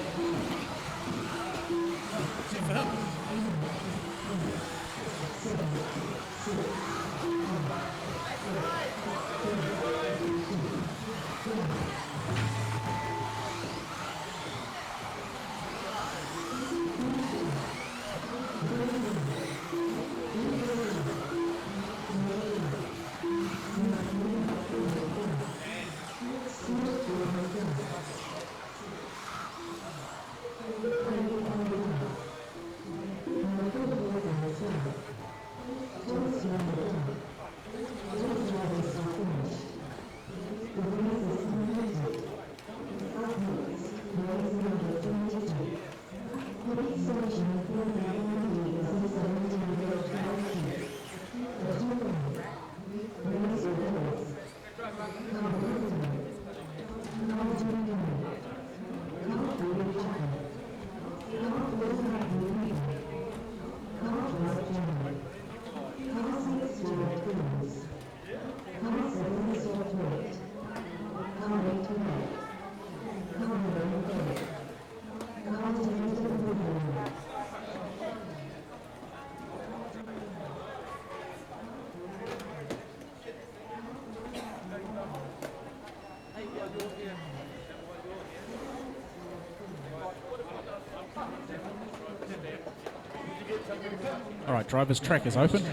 All right, driver's track is open.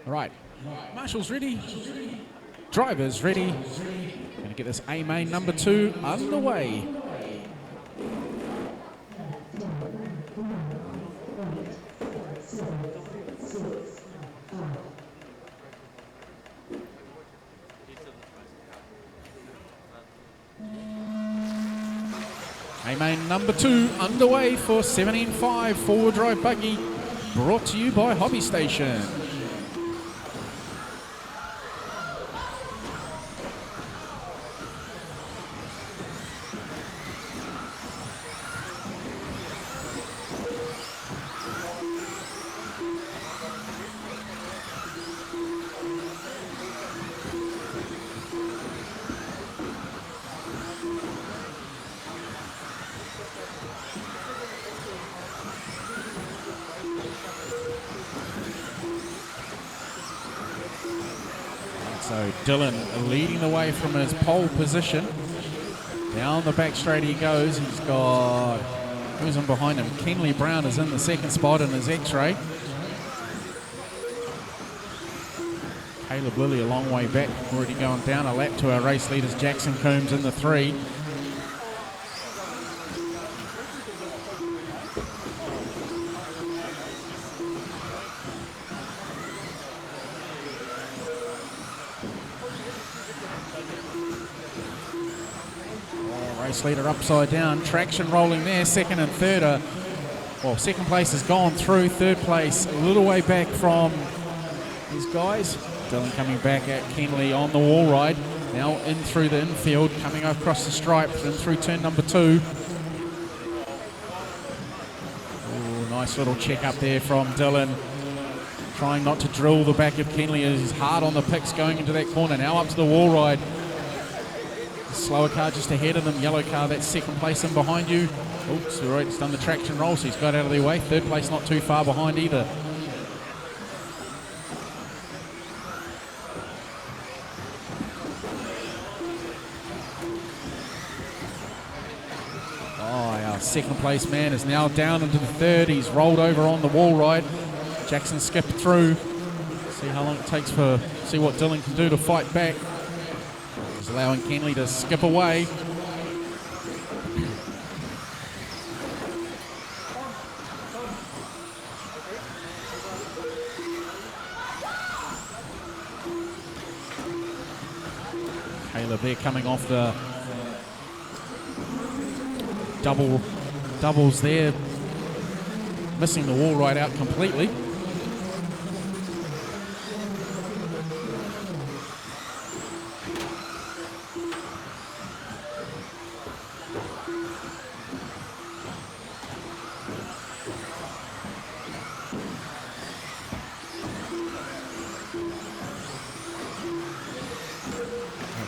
Right, marshals ready, drivers ready. Going to get this A main number 2 underway. A main number 2 underway for 17.5 four-wheel drive buggy, brought to you by Hobby Station. So Dylan leading the way from his pole position. Down the back straight he goes. He's got, who's in behind him? Kenley Brown is in the second spot in his X-ray. Caleb Lilly a long way back, already going down a lap to our race leaders. Jackson Coombs in the 3. Race leader upside down, traction rolling there, second and third are, well, second place has gone through, third place a little way back from these guys. Dylan coming back at Kenley on the wall ride, now in through the infield, coming across the stripes and through turn number 2. Ooh, nice little check up there from Dylan, trying not to drill the back of Kenley. He's hard on the picks going into that corner, now up to the wall ride. Slower car just ahead of them, yellow car, that's second place in behind you. Oops, right, he's done the traction roll, so he's got out of their way. Third place not too far behind either. Oh, our second place man is now down into the third. He's rolled over on the wall ride. Jackson skipped through. See how long it takes for, see what Dylan can do to fight back. Allowing Kenley to skip away. Caleb there coming off the doubles there, missing the wall right out completely.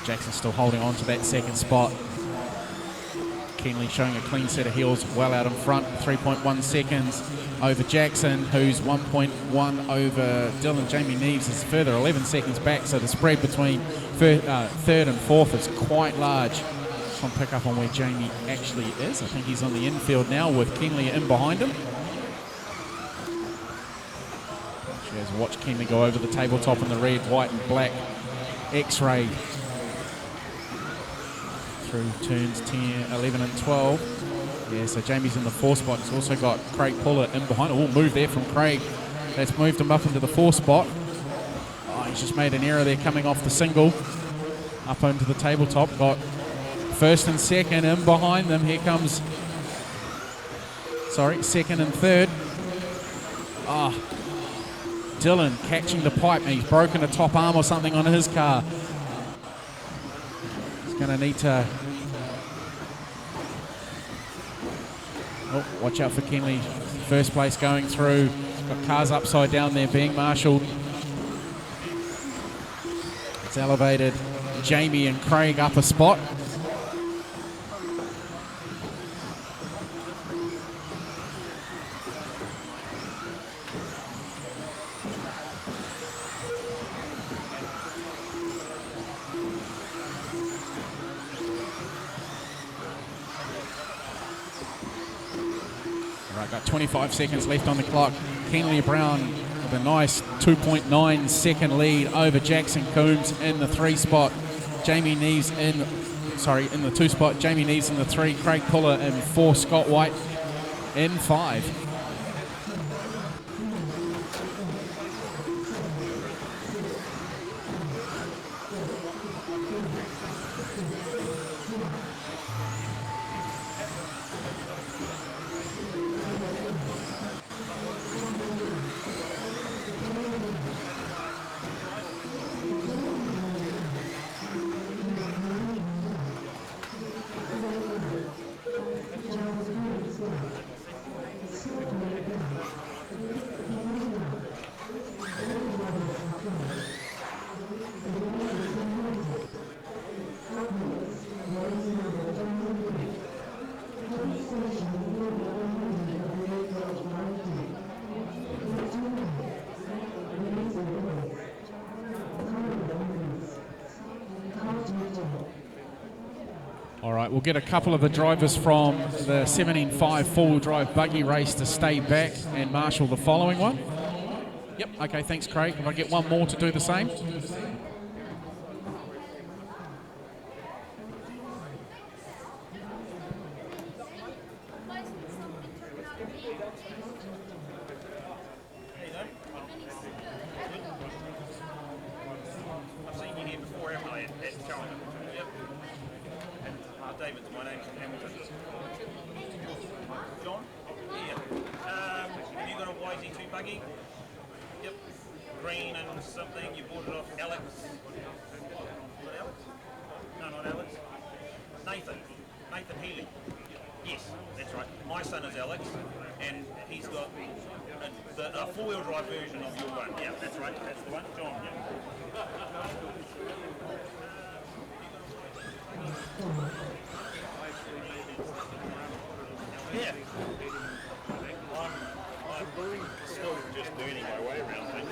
Jackson's still holding on to that second spot. Kenley showing a clean set of heels well out in front, 3.1 seconds over Jackson, who's 1.1 over Dylan. Jamie Neves is further 11 seconds back, so the spread between third and fourth is quite large. Just want to pick up on where Jamie actually is. I think he's on the infield now with Kenley in behind him. She has watched Kenley go over the tabletop in the red, white and black X-ray through turns 10, 11 and 12. Yeah, so Jamie's in the 4th spot. He's also got Craig Puller in behind. Oh, move there from Craig. That's moved him up into the 4th spot. Oh, he's just made an error there coming off the single. Up onto the tabletop. Got first and second in behind them. Here comes, second and third. Ah, Dylan catching the pipe, and he's broken a top arm or something on his car. Going to need to, oh, watch out for Kenley. First place going through. Got cars upside down there being marshalled. It's elevated Jamie and Craig up a spot. 25 seconds left on the clock. Kenley Brown with a nice 2.9 second lead over Jackson Coombs in the 3 spot. Jamie Neves in the 2 spot. Jamie Neves in the 3. Craig Puller in 4. Scott White in 5. All right, we'll get a couple of the drivers from the 17.5 four-wheel drive buggy race to stay back and marshal the following one. Yep, okay, thanks, Craig. If I get one more to do the same. I've seen you here before, haven't I, at Tauranga? Yep. David's my name. John? Yeah. Have you got a YZ2 buggy? Yep. Green and something. You bought it off Alex. Not Alex? No, not Alex. Nathan. Nathan Healy. Yes, that's right. My son is Alex, and he's got a four-wheel drive version of your one. Yeah, that's right. That's the one. John, yeah. Yeah. I'm still just learning my way around things.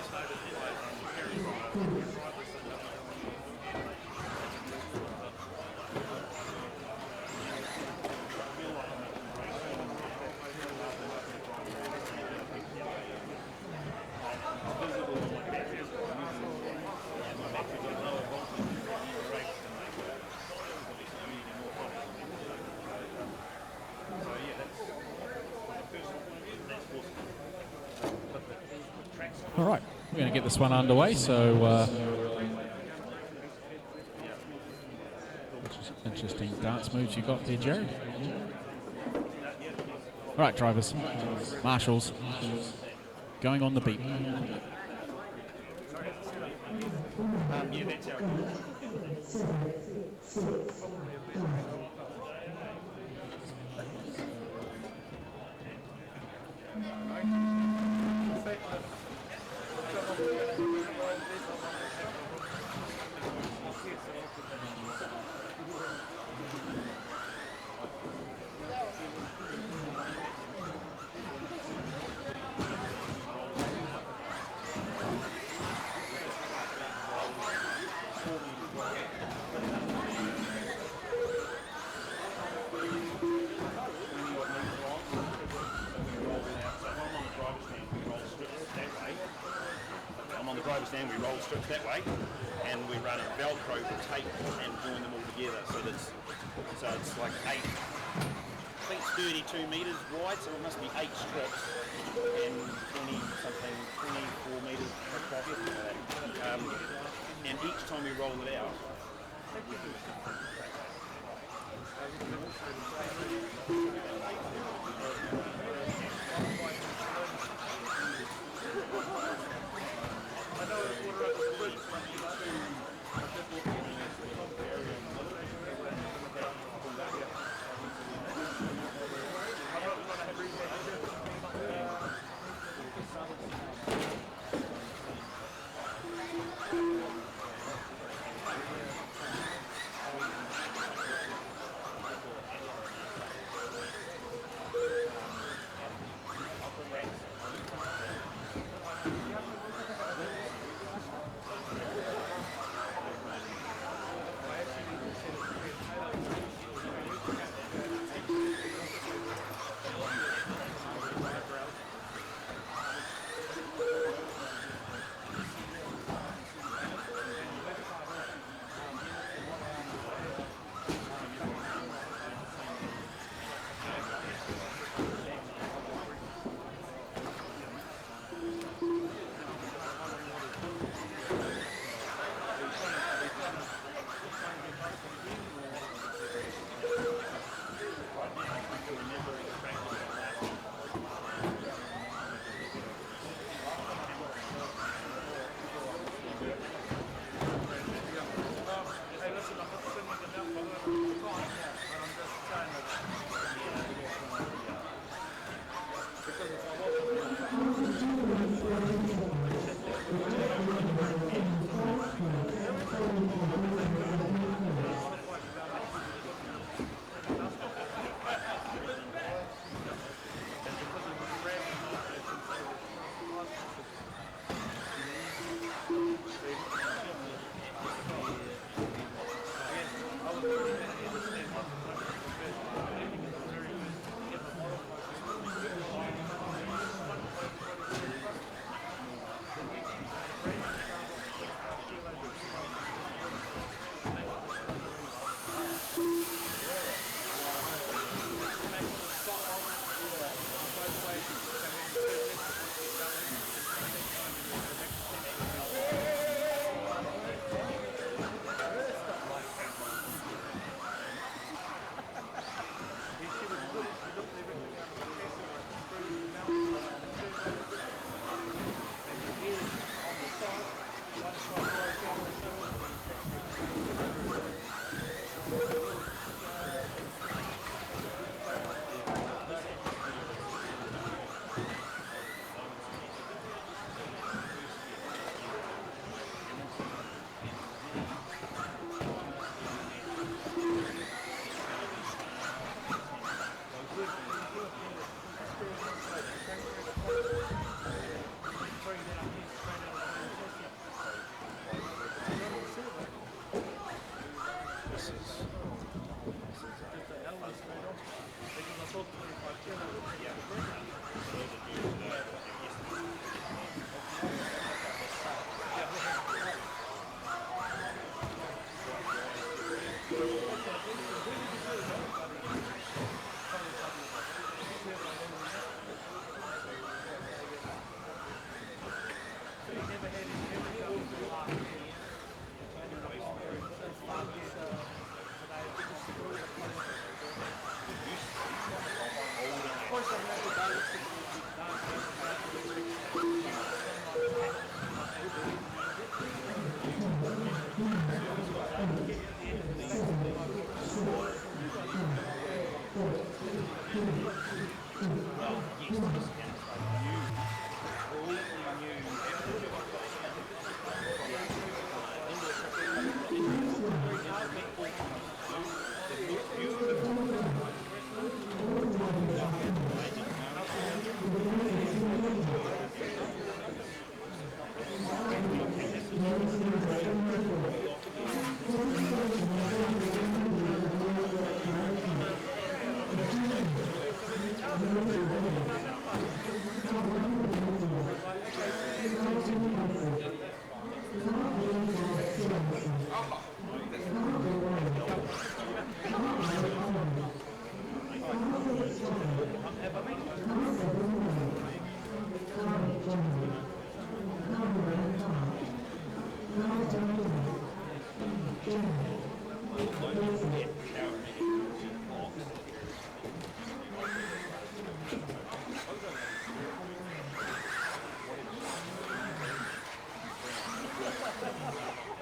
All right, we're going to get this one underway. So, interesting dance moves you got there, Jared. All right, drivers, marshals, going on the beat. Yeah, that's how stand, we roll strips that way, and we run a Velcro tape and join them all together. So it's like 8, I think it's 32 metres wide, so it must be 8 strips and 24 metres across. And each time we roll it out,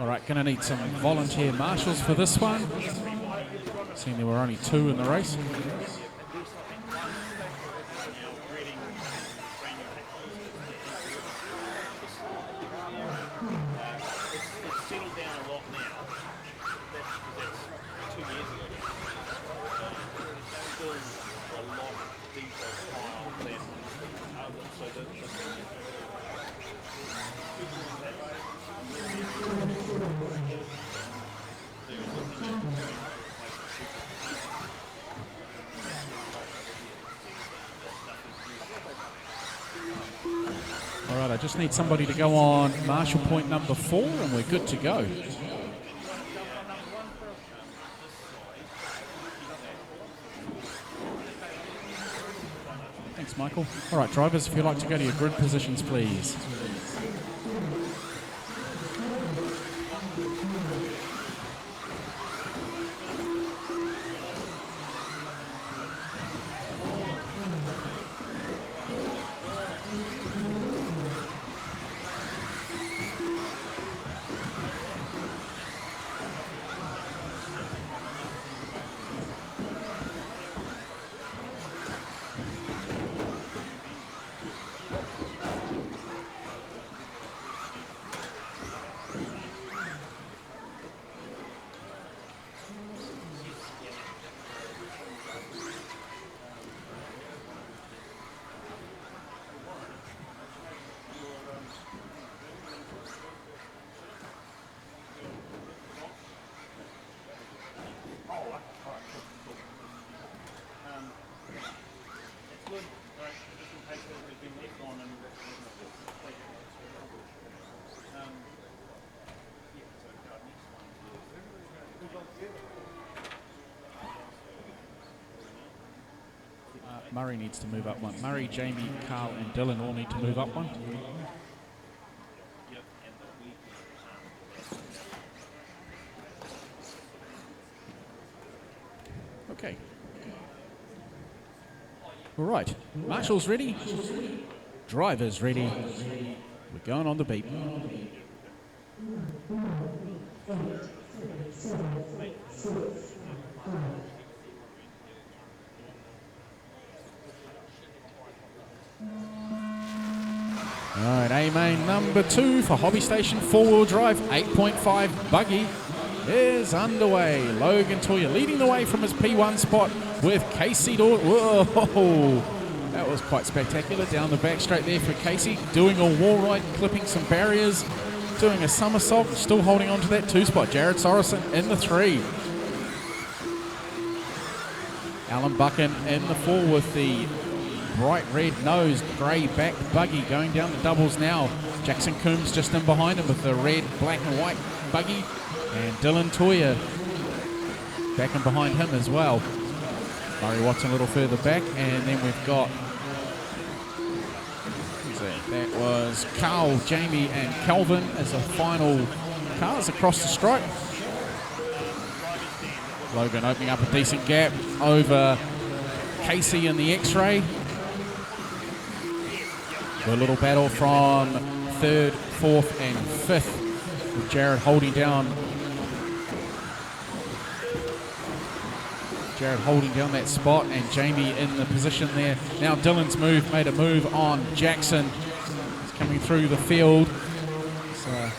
All right, going to need some volunteer marshals for this one. Seeing there were only 2 in the race. All right, I just need somebody to go on marshal point number 4 and we're good to go. Thanks, Michael. All right, drivers, if you'd like to go to your grid positions, please. Murray needs to move up one. Murray, Jamie, Carl and Dylan all need to move up one. Okay. All right, marshals ready, drivers ready. We're going on the beat. All right, A-main number 2 for Hobby Station 4-wheel drive, 8.5 buggy is underway. Logan Toya leading the way from his P1 spot with Casey Whoa, that was quite spectacular. Down the back straight there for Casey, doing a wall ride, clipping some barriers, doing a somersault, still holding on to that 2 spot. Jared Sorensen in the 3. Alan Buchan in the 4 with the bright red nose, grey back buggy going down the doubles now. Jackson Coombs just in behind him with the red, black and white buggy. And Dylan Toya back in behind him as well. Murray Watson a little further back. And then we've got, that was Carl, Jamie and Calvin as the final cars across the stripe. Logan opening up a decent gap over Casey in the X-ray. A little battle from 3rd, 4th and 5th with Jared holding down that spot and Jamie in the position there. Now Dylan's made a move on Jackson. He's coming through the field. So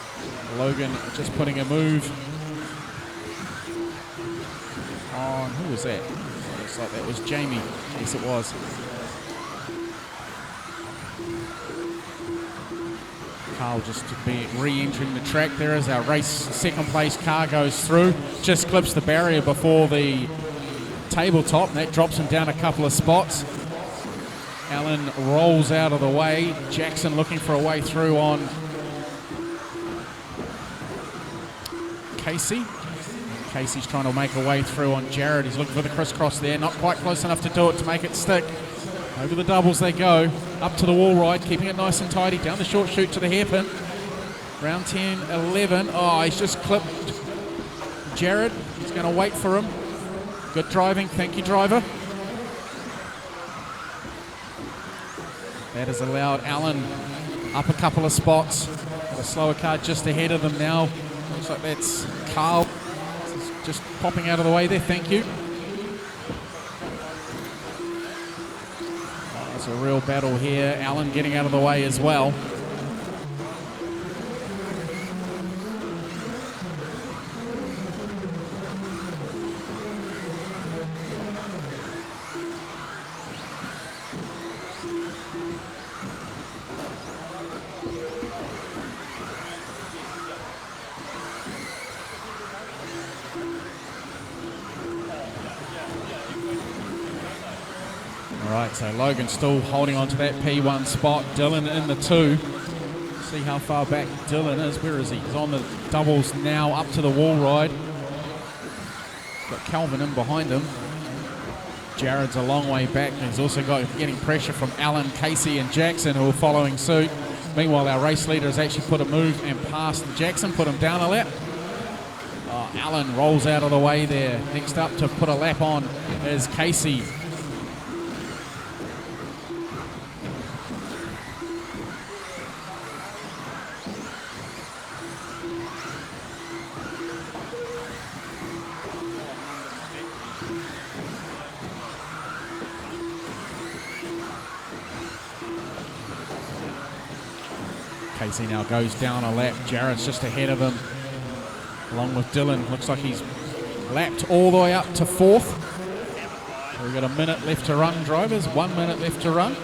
Logan just putting a move on, who was that? Looks like that was Jamie. Yes, it was. Carl just re-entering the track there as our race second place car goes through. Just clips the barrier before the tabletop and that drops him down a couple of spots. Alan rolls out of the way. Jackson looking for a way through on Casey. Casey's trying to make a way through on Jared. He's looking for the crisscross there. Not quite close enough to do it to make it stick. Over the doubles they go. Up to the wall ride, keeping it nice and tidy. Down the short chute to the hairpin. Round 10, 11. Oh, he's just clipped Jared. He's going to wait for him. Good driving. Thank you, driver. That has allowed Alan up a couple of spots. The slower car just ahead of them now. Looks like that's Carl just popping out of the way there. Thank you. It's a real battle here. Alan getting out of the way as well. Right, so Logan still holding on to that P1 spot. Dylan in the 2. See how far back Dylan is. Where is he? He's on the doubles now, up to the wall ride. Got Calvin in behind him. Jared's a long way back. He's also getting pressure from Alan, Casey and Jackson, who are following suit. Meanwhile, our race leader has actually put a move and passed Jackson, put him down a lap. Alan rolls out of the way there. Next up to put a lap on is Casey. Casey now goes down a lap. Jared's just ahead of him, along with Dylan. Looks like he's lapped all the way up to 4th. So we've got a minute left to run, drivers. 1 minute left to run.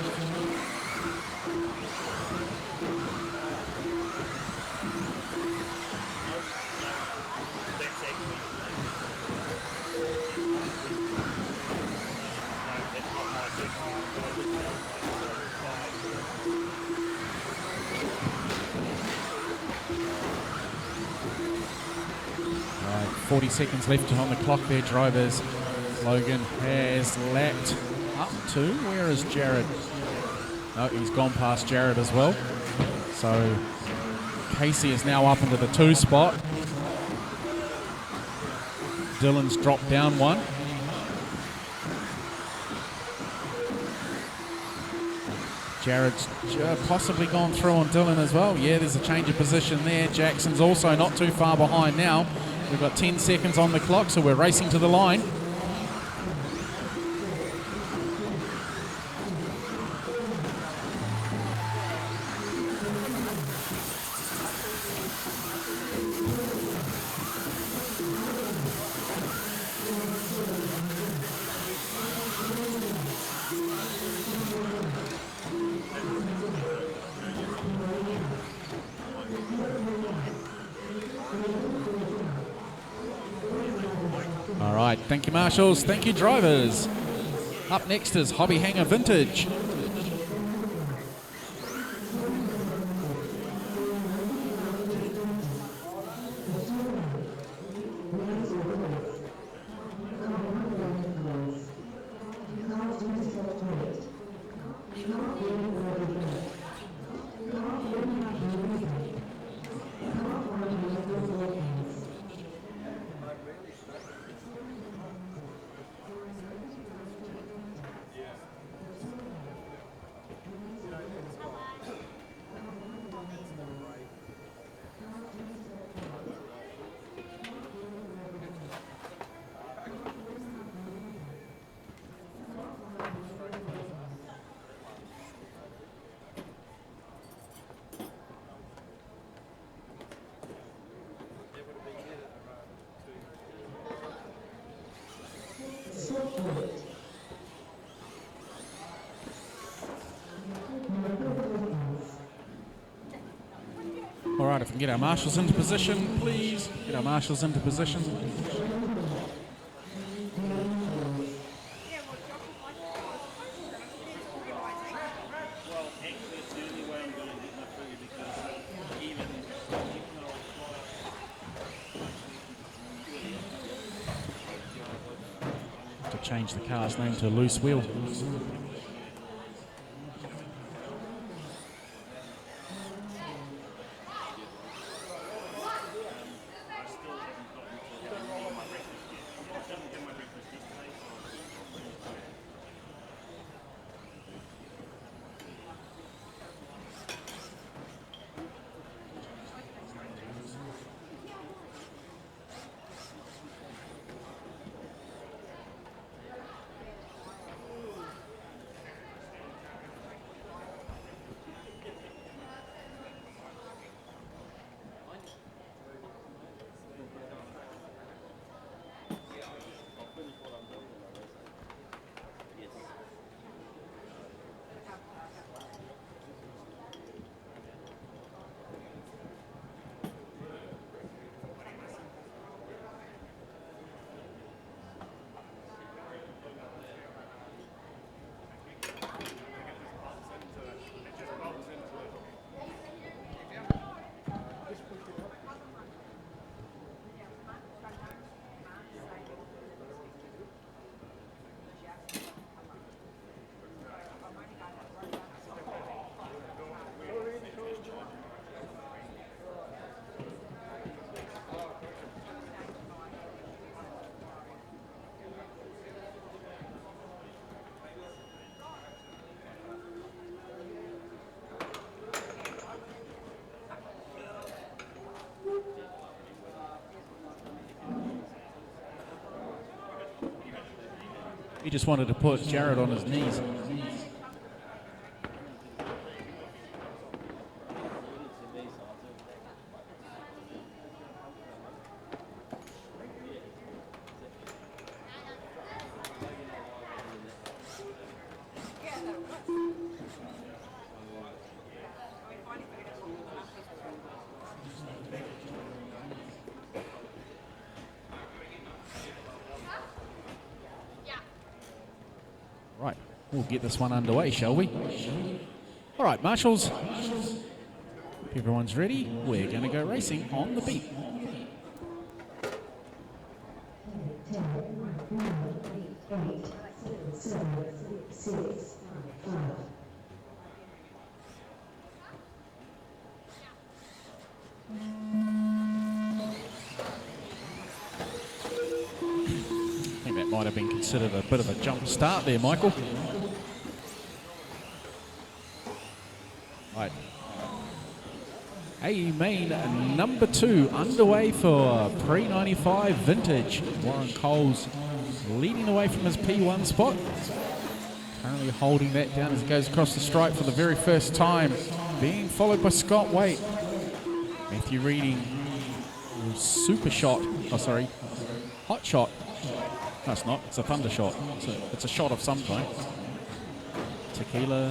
Right, 40 seconds left on the clock there, drivers. Logan has lapped up to, where is Jared? No, he's gone past Jared as well. So Casey is now up into the 2 spot. Dylan's dropped down 1. Jared's possibly gone through on Dylan as well. Yeah, there's a change of position there. Jackson's also not too far behind now. We've got 10 seconds on the clock, so we're racing to the line. All right, thank you, marshals. Thank you, drivers. Up next is Hobby Hanger Vintage. All right, if we can get our marshals into position, please. Get our marshals into position. To change the car's name to Loose Wheel. He just wanted to put Jared on his knees. Right, we'll get this one underway, shall we? All right, marshals. If everyone's ready, we're going to go racing on the beat. 10, 9, 8, 7, 6, 5. I think that might have been considered a bit of a jump start there, Michael. Right. A main number 2 underway for pre-95 vintage. Warren Coles leading away from his P1 spot. Currently holding that down as he goes across the stripe for the very first time. Being followed by Scott Waite. Matthew Reading, super shot. Oh, sorry, hot shot. No, it's not. It's a thunder shot. It's a shot of some kind. Tequila,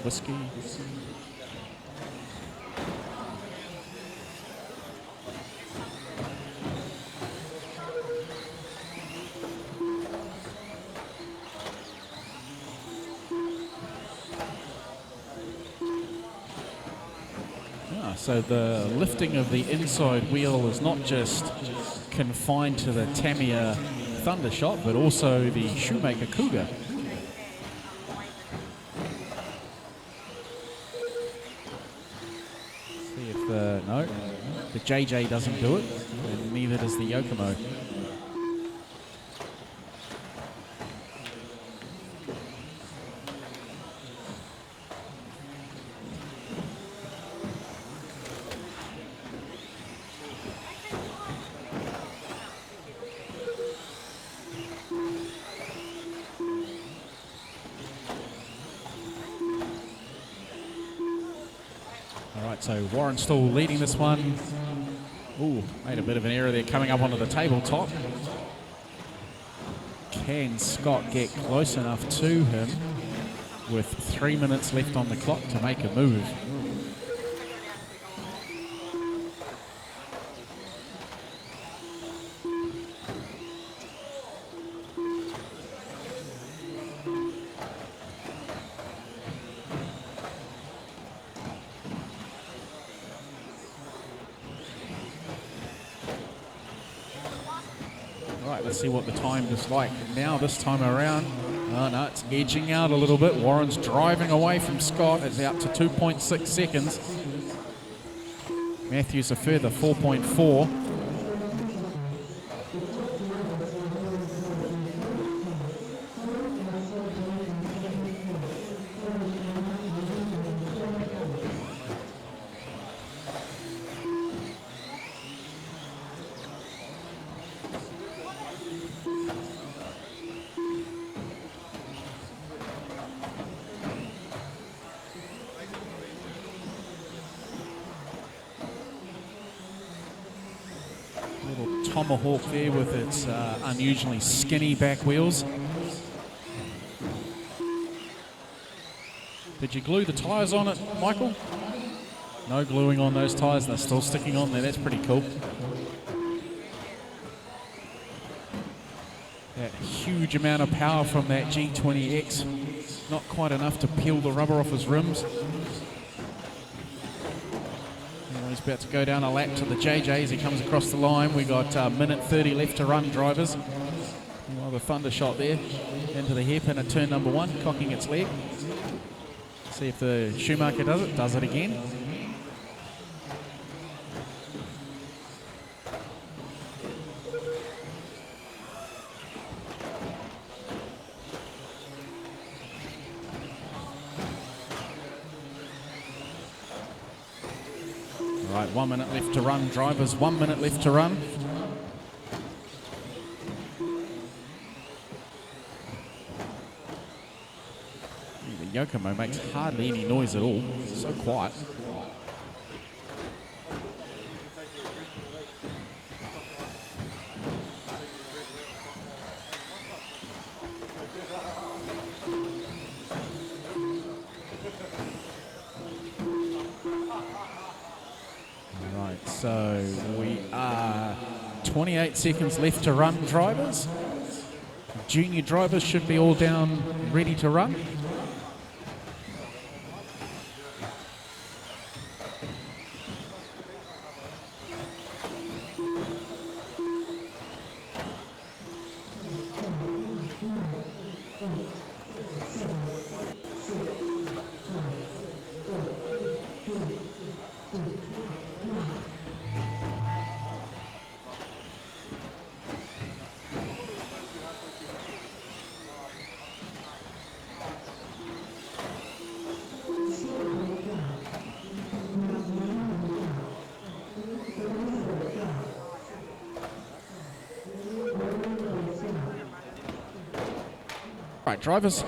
whiskey. So the lifting of the inside wheel is not just confined to the Tamiya Thunder Shot, but also the Shoemaker Cougar. See if no, the JJ doesn't do it, and neither does the Yokomo. So Warren still leading this one. Ooh, made a bit of an error there coming up onto the tabletop. Can Scott get close enough to him with 3 minutes left on the clock to make a move? See what the time is like now this time around. Oh no, it's edging out a little bit. Warren's driving away from Scott. It's out to 2.6 seconds. Matthews a further 4.4. Tomahawk there with its unusually skinny back wheels. Did you glue the tyres on it, Michael? No gluing on those tyres, they're still sticking on there. That's pretty cool. That huge amount of power from that G20X. Not quite enough to peel the rubber off his rims. He's about to go down a lap to the JJ as he comes across the line. We got a minute 30 left to run, drivers. Well, the thunder shot there into the hairpin at turn number 1, cocking its leg. See if the Schumacher does it. Does it again. Right, 1 minute left to run, drivers, 1 minute left to run. newcomer makes hardly any noise at all. So quiet. Right, so we are 28 seconds left to run, drivers. Junior drivers should be all down, ready to run. Right, drivers.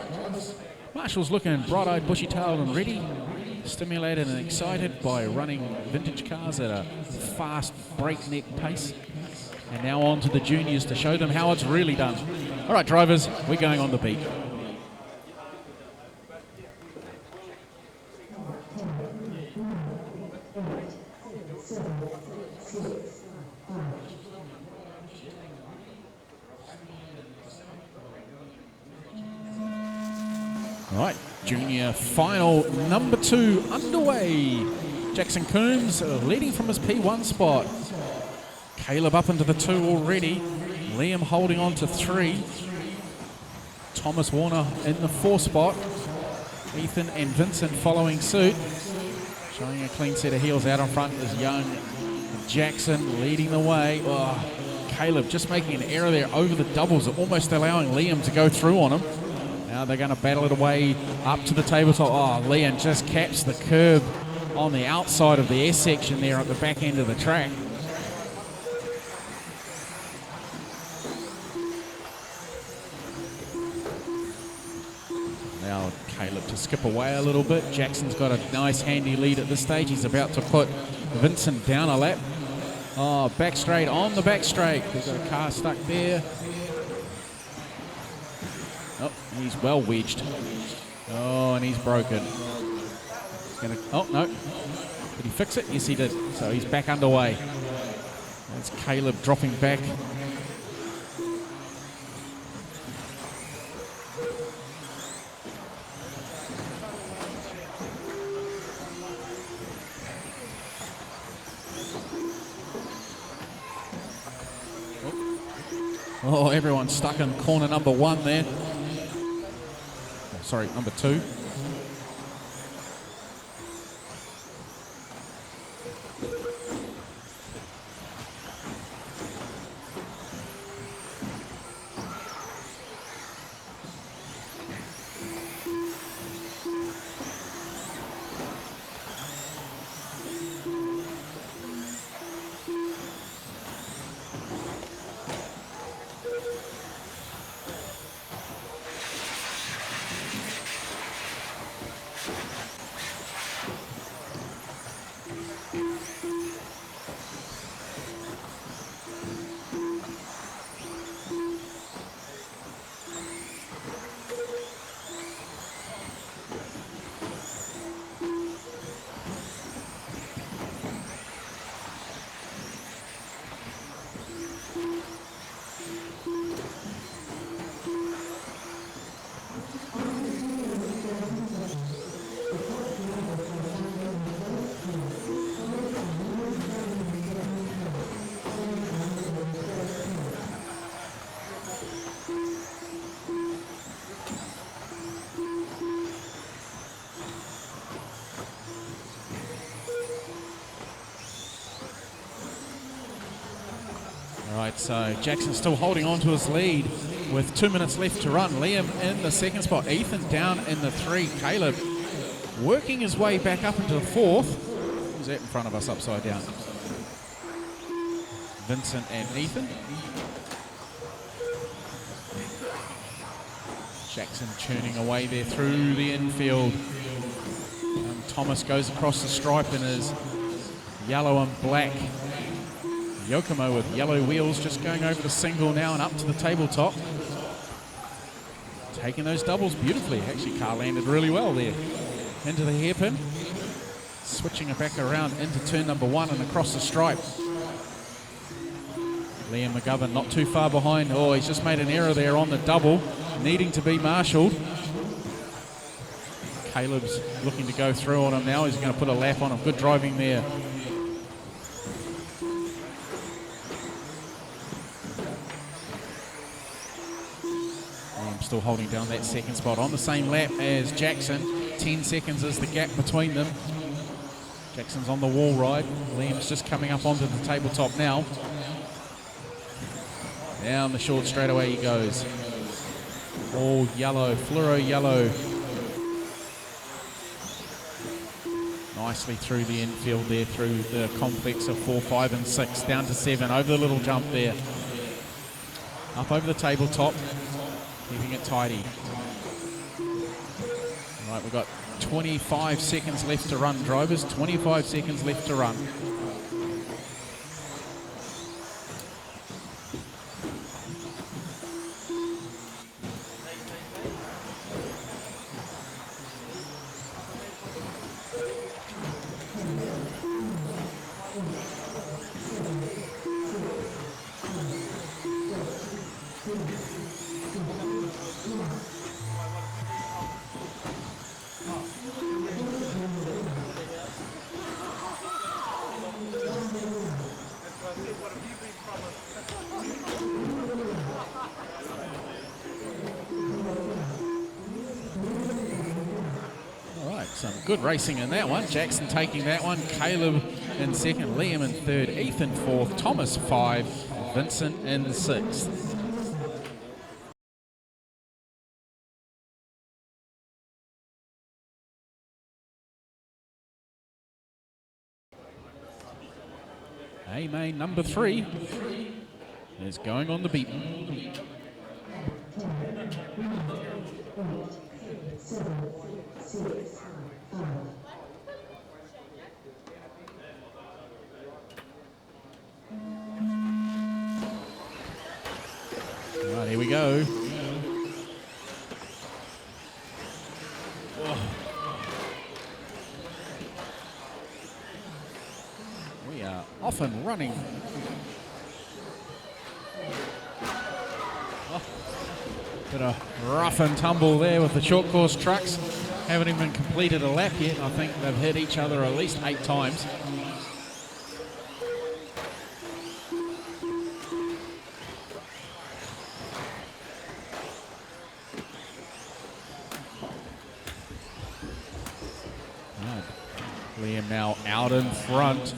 Marshall's looking bright-eyed, bushy-tailed and ready, stimulated and excited by running vintage cars at a fast breakneck pace. And now on to the juniors to show them how it's really done. All right, drivers, we're going on the beat. All right, junior final number 2 underway. Jackson Coombs leading from his P1 spot. Caleb up into the 2 already. Liam holding on to 3. Thomas Warner in the 4 spot. Ethan and Vincent following suit. Showing a clean set of heels out in front is young Jackson leading the way. Oh, Caleb just making an error there over the doubles, almost allowing Liam to go through on him. Now they're going to battle it away up to the tabletop. Oh, Liam just caps the curb on the outside of the S section there at the back end of the track. Now Caleb to skip away a little bit. Jackson's got a nice handy lead at this stage. He's about to put Vincent down a lap. Oh, back straight on the back straight. They've got a car stuck there. Oh, he's well wedged. Oh, and he's broken. He's gonna, oh, no. Did he fix it? Yes, he did. So he's back underway. That's Caleb dropping back. Oh, everyone's stuck in corner number 1 there. Oh, sorry, number 2. Right, so Jackson's still holding on to his lead with 2 minutes left to run. Liam in the 2nd spot, Ethan down in the 3. Caleb working his way back up into the 4th. Who's that in front of us upside down? Vincent and Ethan. Jackson churning away there through the infield. Thomas goes across the stripe in his yellow and black Yokomo with yellow wheels, just going over the single now and up to the tabletop. Taking those doubles beautifully. Actually, car landed really well there. Into the hairpin. Switching it back around into turn number 1 and across the stripe. Liam McGovern not too far behind. Oh, he's just made an error there on the double, needing to be marshalled. Caleb's looking to go through on him now. He's going to put a lap on him. Good driving there. Liam still holding down that second spot on the same lap as Jackson. 10 seconds is the gap between them. Jackson's on the wall ride. Liam's just coming up onto the tabletop now. Down the short straightaway he goes. All yellow, fluoro yellow. Nicely through the infield there, through the complex of 4, 5 and 6, down to 7, over the little jump there. Up over the tabletop, keeping it tidy. Right, we've got 25 seconds left to run, drivers, 25 seconds left to run. Some good racing in that one. Jackson taking that one. Caleb in second. Liam in third. Ethan fourth. Thomas 5. Vincent in 6th. A-main number 3 is going on the beat. Right, here we go. Oh. We are off and running. Oh. Bit of rough and tumble there with the short course trucks. Haven't even completed a lap yet. I think they've hit each other at least 8 times. Liam now out in front.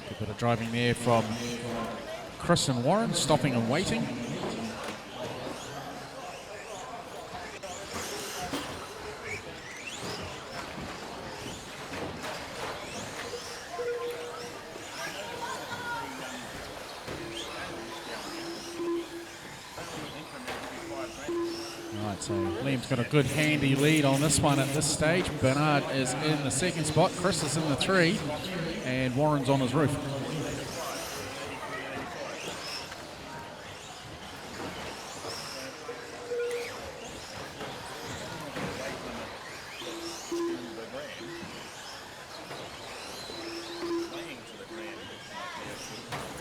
Good bit of driving there from Chris and Warren, stopping and waiting. So Liam's got a good handy lead on this one at this stage. Bernard is in the second spot, Chris is in the 3, and Warren's on his roof.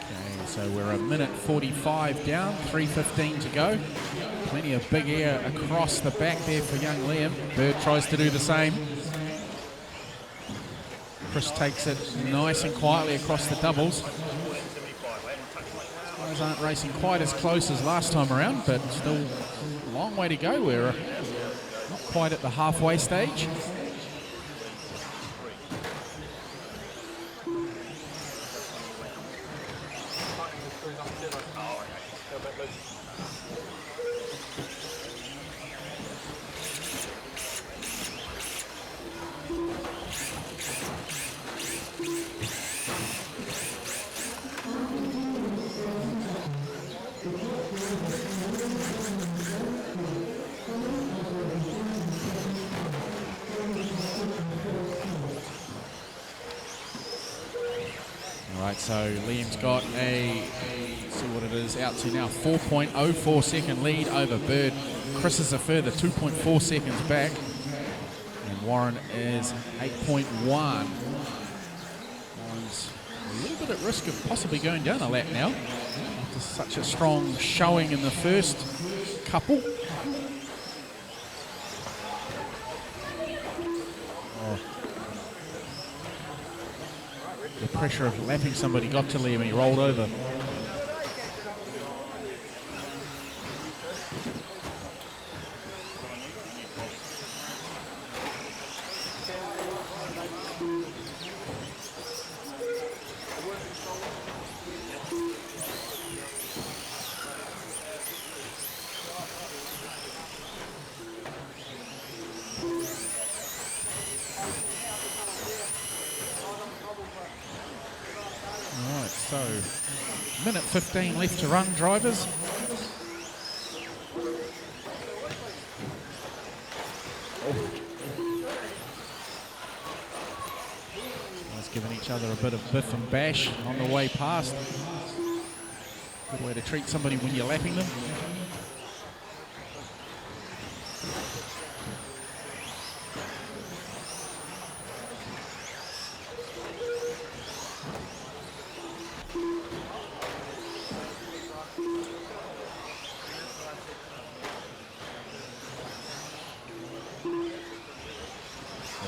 Okay, so we're a minute 45 down, 3:15 to go. Plenty of big air across the back there for young Liam. Bird tries to do the same. Chris takes it nice and quietly across the doubles. Guys aren't racing quite as close as last time around, but still a long way to go. We're not quite at the halfway stage. All right, so Liam's got a, see what it is, out to now 4.04 second lead over Bird. Chris is a further 2.4 seconds back. And Warren is 8.1. Warren's a little bit at risk of possibly going down a lap now. After such a strong showing in the first couple. The pressure of lapping somebody got to Liam and he rolled over. So, minute 15 left to run, drivers. Just giving each other a bit of biff and bash on the way past. Good way to treat somebody when you're lapping them.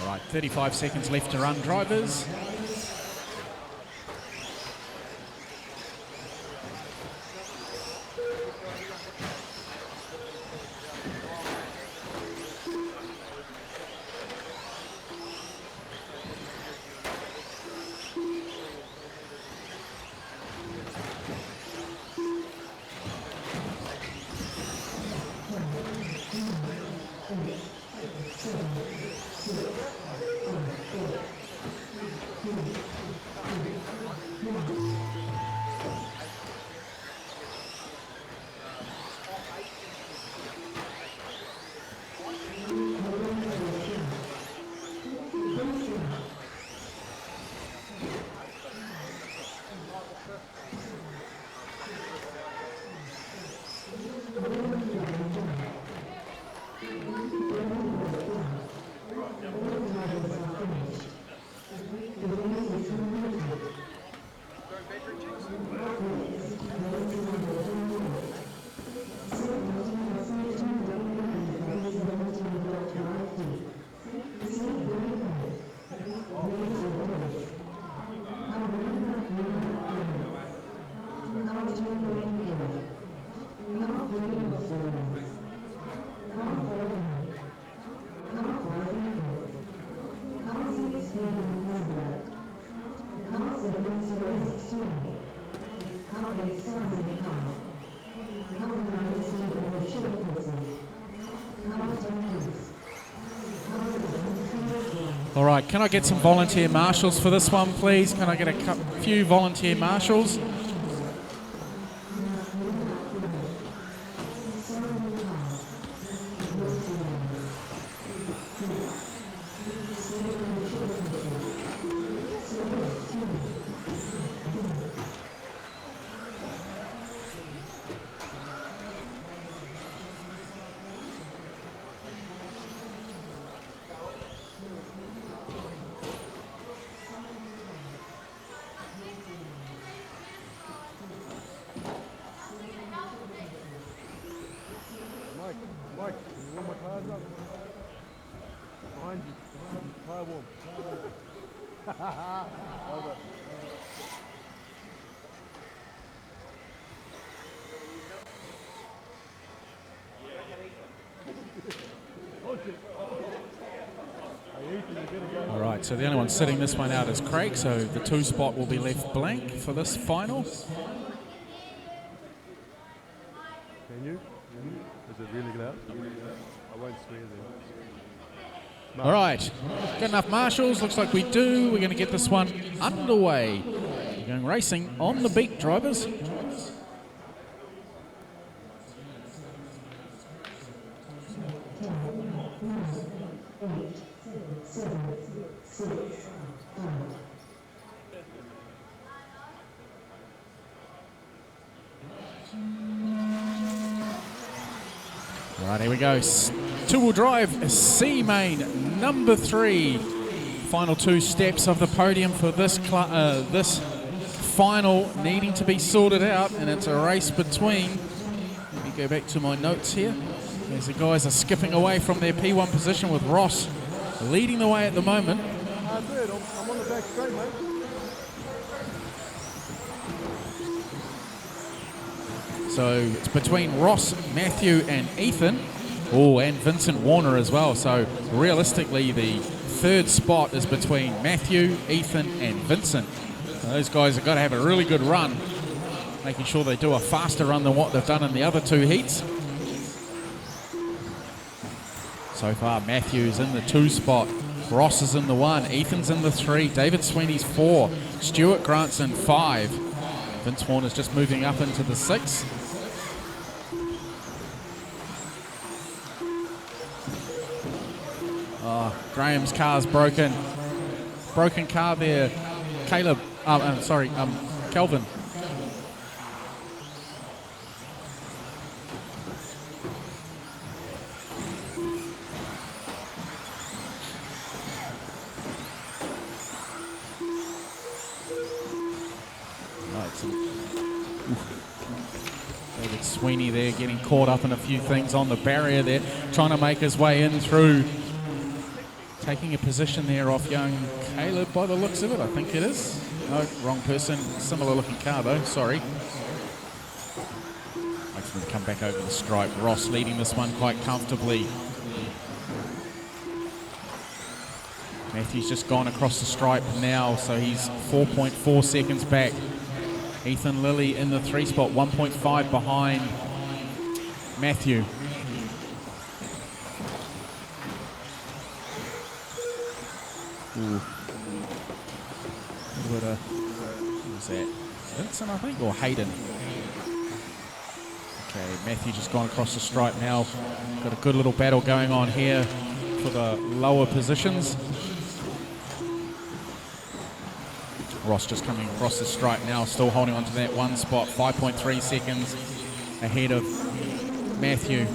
All right, 35 seconds left to run, drivers. All right, can I get some volunteer marshals for this one, please? Can I get a few volunteer marshals? Mike, you want my tires up? Behind you. Tire warm. Over. All right, so the only one sitting this one out is Craig, so the 2 spot will be left blank for this final. Can you? Is it really loud? I won't swear then. All right, got enough marshals? Looks like we do. We're going to get this one underway. We're going racing on the beat, drivers. Right, here we go. Two-wheel drive, C main, number 3. Final 2 steps of the podium for this final needing to be sorted out, and it's a race between. Let me go back to my notes here. As the guys are skipping away from their P1 position with Ross leading the way at the moment. I'm on the back straight, mate. So it's between Ross, Matthew and Ethan. Oh, and Vincent Warner as well. So realistically, the third spot is between Matthew, Ethan and Vincent. Those guys have got to have a really good run, making sure they do a faster run than what they've done in the other 2 heats. So far, Matthew's in the 2 spot. Ross is in the 1. Ethan's in the 3. David Sweeney's 4. Stuart Grant's in 5. Vince Warner's just moving up into the 6. Oh, Graham's car's broken. Broken car there. Caleb. Kelvin. David Sweeney there getting caught up in a few things on the barrier there, trying to make his way in through. Taking a position there off young Caleb by the looks of it, I think it is. No, wrong person. Similar looking car though, sorry. Makes them come back over the stripe. Ross leading this one quite comfortably. Matthew's just gone across the stripe now, so he's 4.4 seconds back. Ethan Lilly in the 3 spot, 1.5 behind Matthew. Ooh. Who's that? Vincent, I think, or Hayden? Okay, Matthew just gone across the stripe now. Got a good little battle going on here for the lower positions. Ross just coming across the stripe now, still holding on to that 1 spot, 5.3 seconds ahead of Matthew.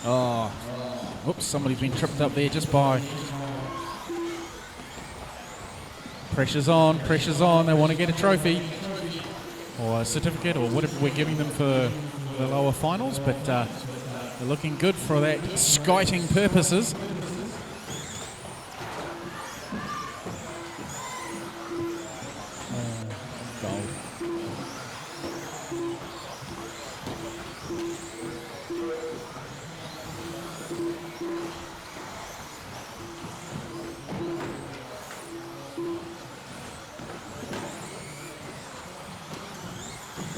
Oh, whoops, somebody's been tripped up there just by. Pressure's on, they want to get a trophy or a certificate or whatever we're giving them for the lower finals, but they're looking good for that skiting purposes. Gold.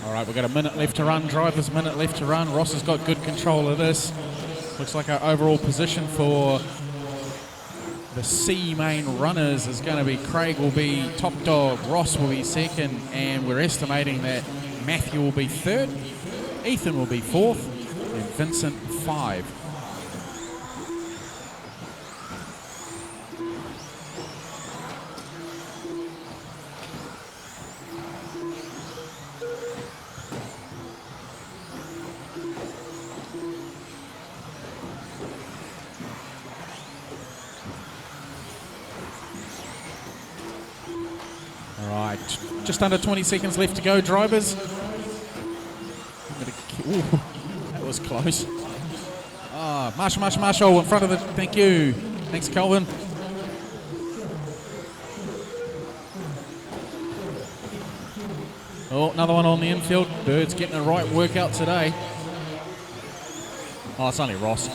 All right, we've got a minute left to run. Drivers, minute left to run. Ross has got good control of this. Looks like our overall position for the C main runners is going to be Craig will be top dog, Ross will be second, and we're estimating that Matthew will be third, Ethan will be fourth, and Vincent 5. Just under 20 seconds left to go, drivers. Ooh, that was close. Ah, Marshall in front of the, thank you. Thanks, Kelvin. Oh, another one on the infield. Bird's getting a right workout today. Oh, it's only Ross.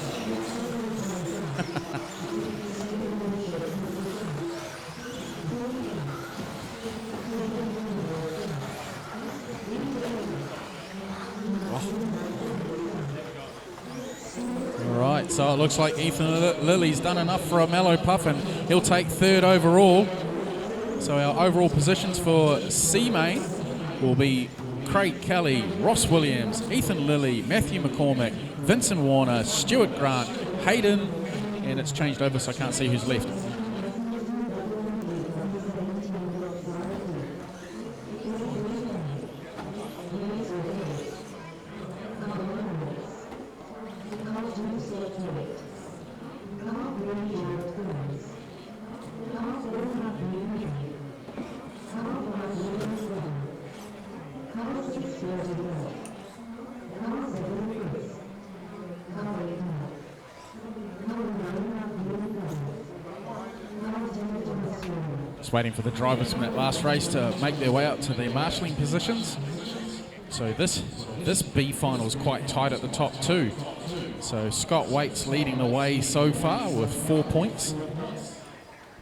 Right, so it looks like Ethan Lilly's done enough for a mellow puff, and he'll take third overall. So our overall positions for C main will be Craig Kelly, Ross Williams, Ethan Lilly, Matthew McCormick, Vincent Warner, Stuart Grant, Hayden, and it's changed over so I can't see who's left. Just waiting for the drivers from that last race to make their way up to their marshalling positions. So this B final is quite tight at the top too. So Scott Waite's leading the way so far with 4 points.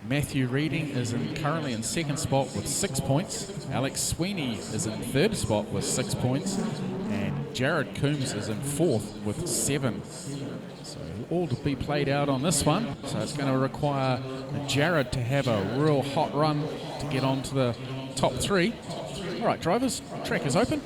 Matthew Reading is currently in second spot with 6 points. Alex Sweeney is in third spot with 6 points. And Jared Coombs is in fourth with 7. So all to be played out on this one. So it's going to require Jared to have a real hot run to get on to the top 3. All right, drivers, track is open.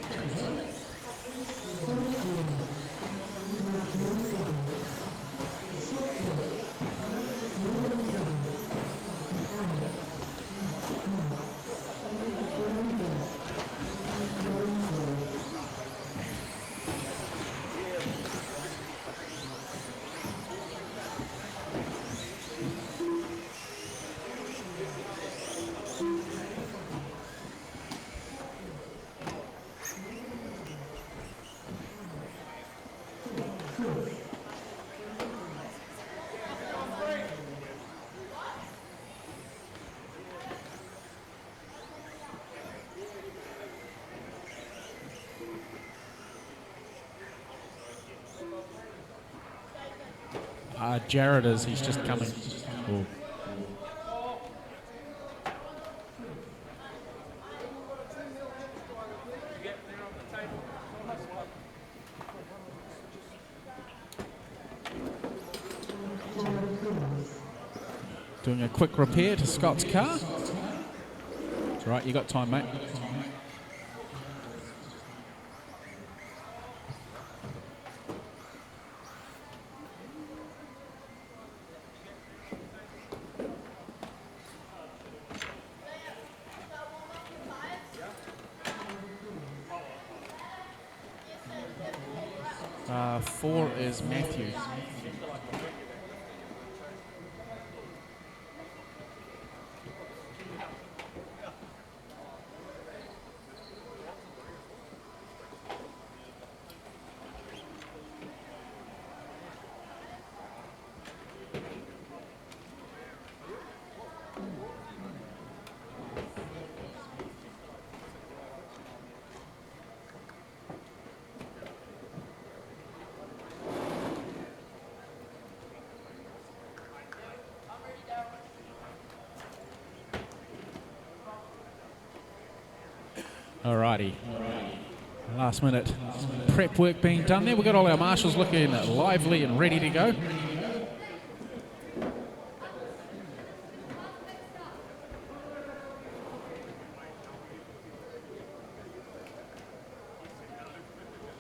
Jared he's just coming. Ooh. Doing a quick repair to Scott's car. It's all right, you got time, mate. Four is Matthew. Alrighty. Last minute prep work being done there. We've got all our marshals looking lively and ready to go.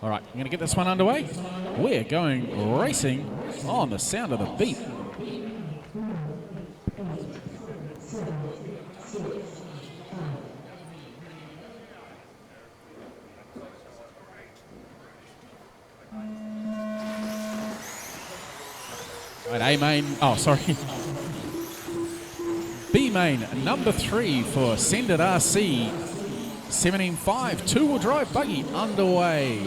All right, I'm going to get this one underway. We're going racing on the sound of the beat. A main, oh sorry, B main, number 3 for Send It RC, 17.5, two-wheel drive buggy underway.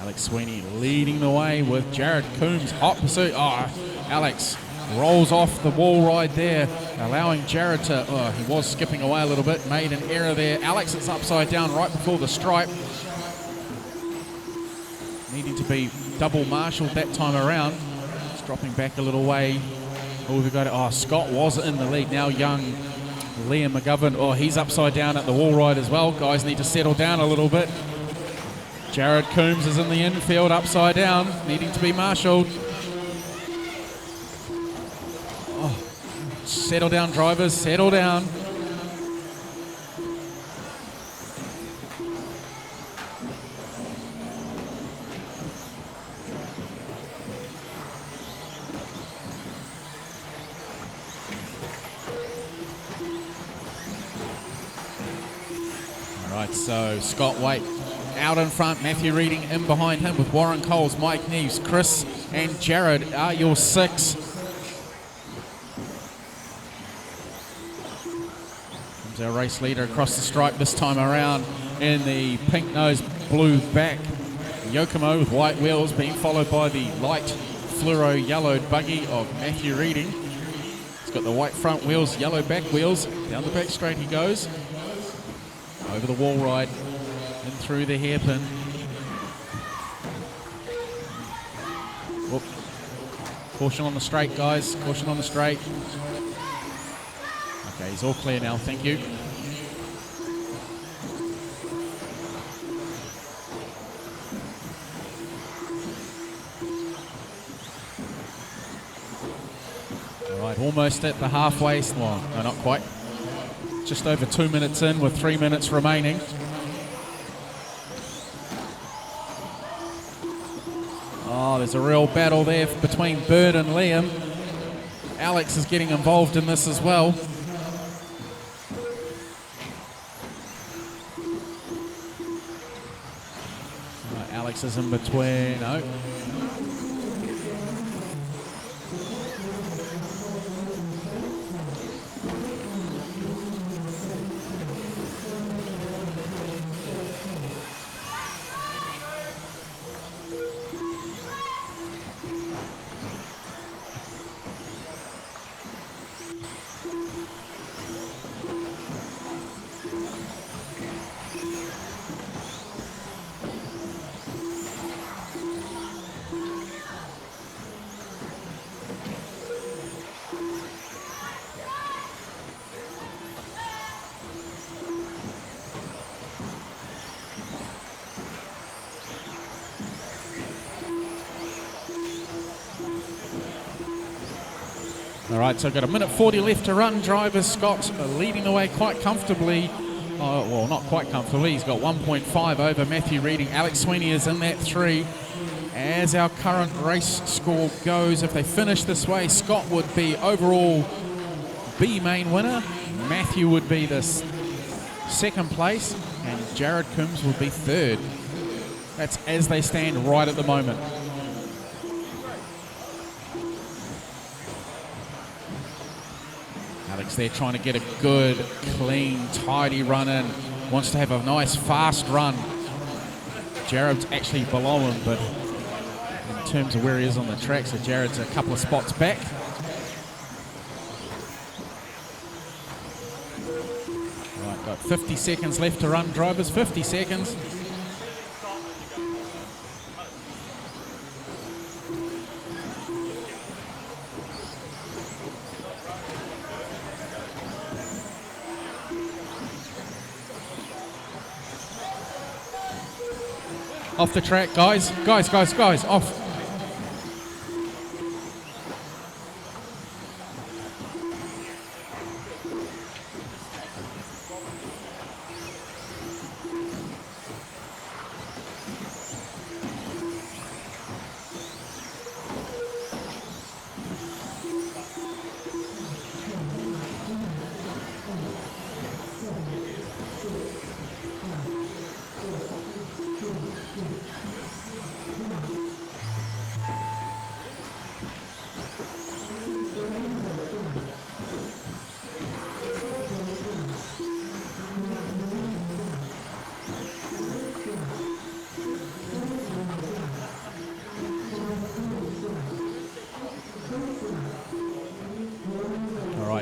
Alex Sweeney leading the way with Jared Coombs, hot pursuit. Oh, Alex rolls off the wall ride there, allowing Jared to, he was skipping away a little bit, made an error there. Alex is upside down right before the stripe. Needing to be double marshalled that time around. It's dropping back a little way. Oh, we've got it. Oh, Scott was in the lead. Now young Liam McGovern. Oh, he's upside down at the wall ride as well. Guys need to settle down a little bit. Jared Coombs is in the infield, upside down, needing to be marshalled. Oh, settle down, drivers, settle down. All right, so Scott Waite out in front, Matthew Reading in behind him with Warren Coles, Mike Neves, Chris and Jared are your 6. Comes our race leader across the stripe this time around in the pink nose, blue back Yokomo with white wheels, being followed by the light fluoro yellowed buggy of Matthew Reading. He's got the white front wheels, yellow back wheels. Down the back straight he goes. Over the wall ride. In through the hairpin. Whoop. Caution on the straight, guys. Caution on the straight. Okay, he's all clear now. Thank you. All right, almost at the halfway. Well, no, not quite. Just over 2 minutes in with 3 minutes remaining. Oh, there's a real battle there between Bird and Liam. Alex is getting involved in this as well. Alex is in between. No. All right, so got a minute 40 left to run. Driver Scott leading the way quite comfortably. Well, not quite comfortably. He's got 1.5 over Matthew Reading. Alex Sweeney is in that 3. As our current race score goes, if they finish this way, Scott would be overall B main winner. Matthew would be the 2nd place, and Jared Coombs would be 3rd. That's as they stand right at the moment. Alex there trying to get a good, clean, tidy run in. Wants to have a nice, fast run. Jared's actually below him, but in terms of where he is on the track, so Jared's a couple of spots back. Right, got 50 seconds left to run, drivers, 50 seconds. Off the track, guys. Guys, off.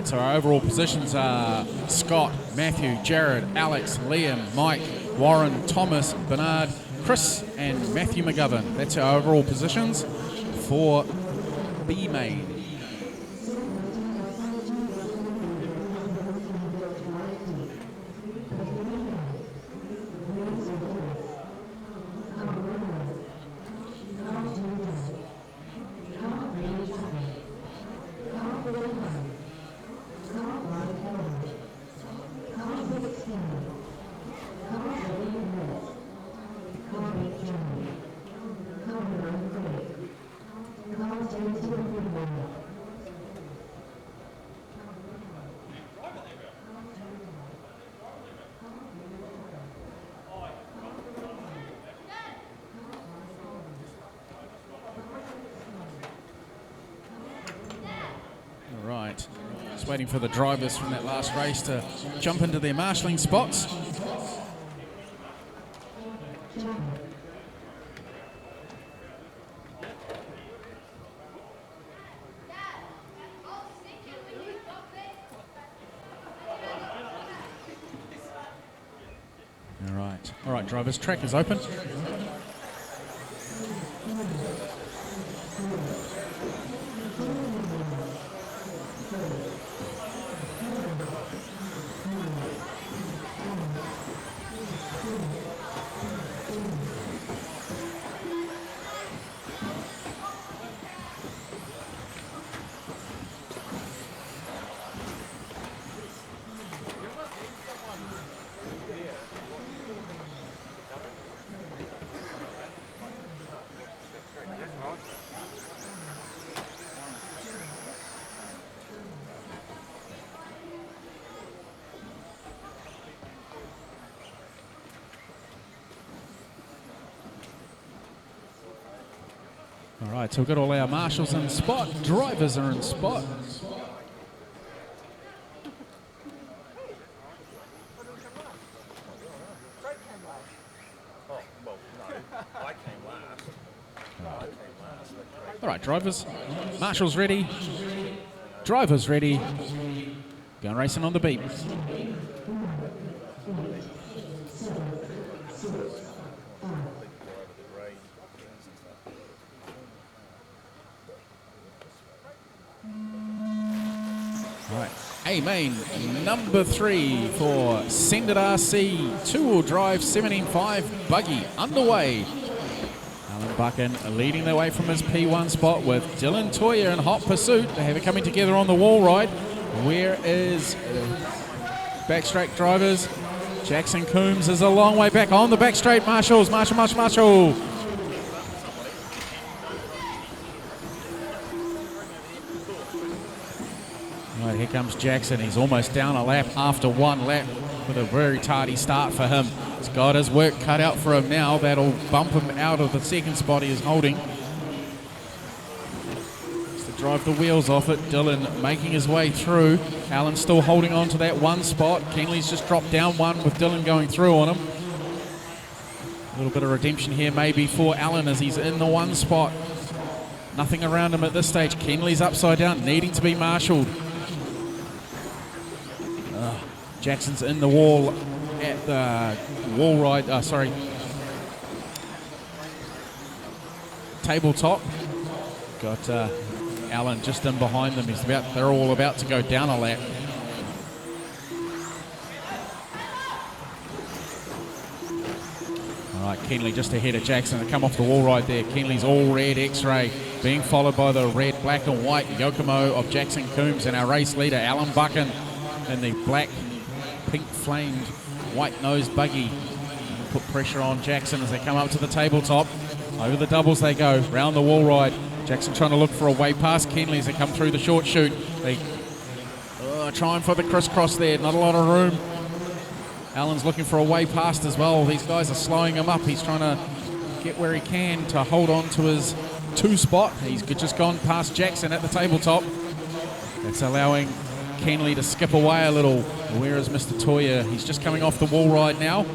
So our overall positions are Scott, Matthew, Jared, Alex, Liam, Mike, Warren, Thomas, Bernard, Chris and Matthew McGovern. That's our overall positions for B main. Right, just waiting for the drivers from that last race to jump into their marshalling spots. All right, drivers, track is open. All right, so we've got all our marshals in spot, drivers are in spot. All right, drivers, marshals ready, drivers ready, going racing on the beat. A main, number 3 for Sendit RC, two-wheel drive 17.5 buggy underway. Alan Buchan leading the way from his P1 spot with Dylan Toyer in hot pursuit. They have it coming together on the wall ride. Where is backstraight drivers? Jackson Coombs is a long way back on the backstraight. Marshall. Right, here comes Jackson. He's almost down a lap after one lap with a very tardy start for him. He's got his work cut out for him now. That'll bump him out of the second spot he is holding. Just to drive the wheels off it. Dylan making his way through. Alan still holding on to that one spot. Kenley's just dropped down one with Dylan going through on him. A little bit of redemption here maybe for Alan as he's in the one spot. Nothing around him at this stage. Kenley's upside down, needing to be marshalled. Jackson's in the wall at the wall ride, tabletop. Got Alan just in behind them. They're all about to go down a lap. All right, Kenley just ahead of Jackson to come off the wall ride there. Kenley's all red X-ray, being followed by the red, black and white Yokomo of Jackson Coombs and our race leader, Alan Buchan, in the black, pink-flamed, white-nosed buggy. Put pressure on Jackson as they come up to the tabletop. Over the doubles they go, round the wall ride. Jackson trying to look for a way past Kenley as they come through the short chute. They trying for the crisscross there, not a lot of room. Alan's looking for a way past as well. These guys are slowing him up. He's trying to get where he can to hold on to his 2 spot. He's just gone past Jackson at the tabletop. That's allowing Kenley to skip away a little. Where is Mr. Toyer? He's just coming off the wall ride now.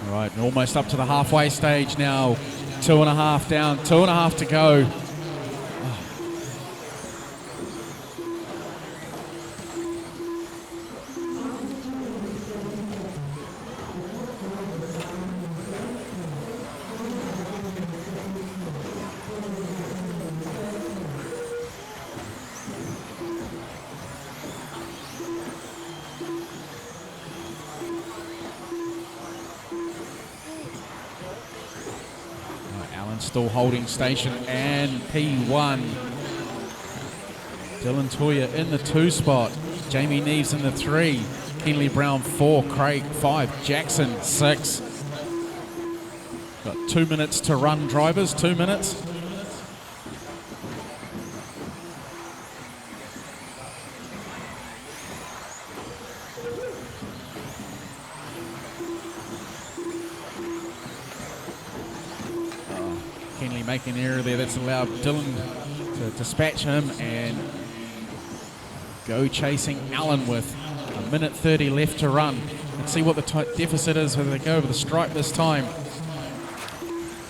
All right, almost up to the halfway stage now. 2.5 down, 2.5 to go. Still holding station, and P1. Dylan Toya in the 2 spot. Jamie Neves in the 3. Kenley Brown 4. Craig 5. Jackson 6. Got 2 minutes to run, drivers. 2 minutes. Making an error there that's allowed Dylan to dispatch him and go chasing Allen with 1:30 left to run. Let's see what the deficit is when they go over the stripe this time.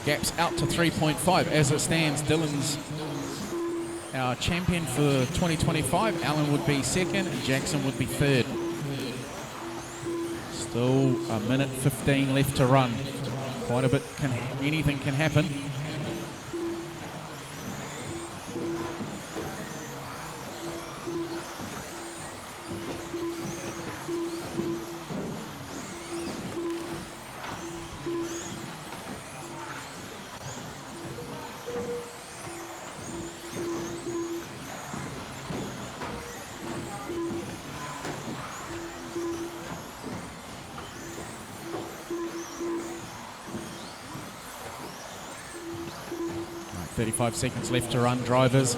Gaps out to 3.5 as it stands. Dylan's our champion for 2025. Allen would be second and Jackson would be third. Still 1:15 left to run. Quite a bit, anything can happen. Right, 35 seconds left to run, drivers.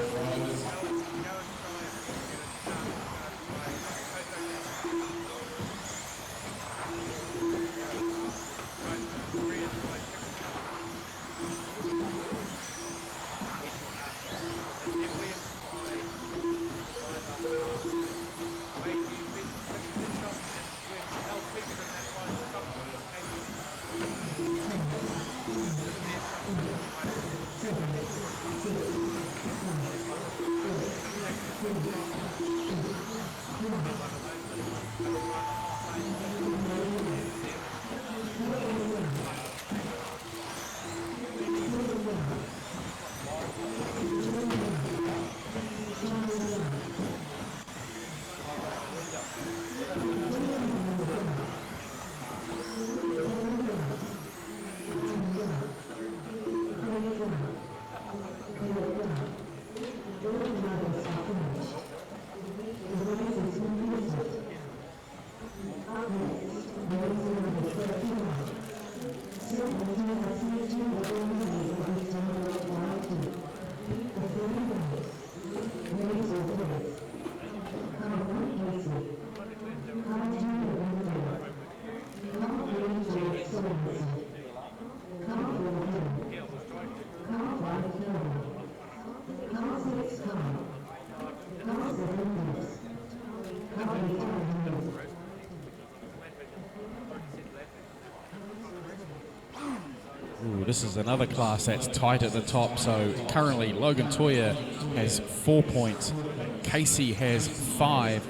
This is another class that's tight at the top. So currently Logan Toya has 4 points, Casey has 5,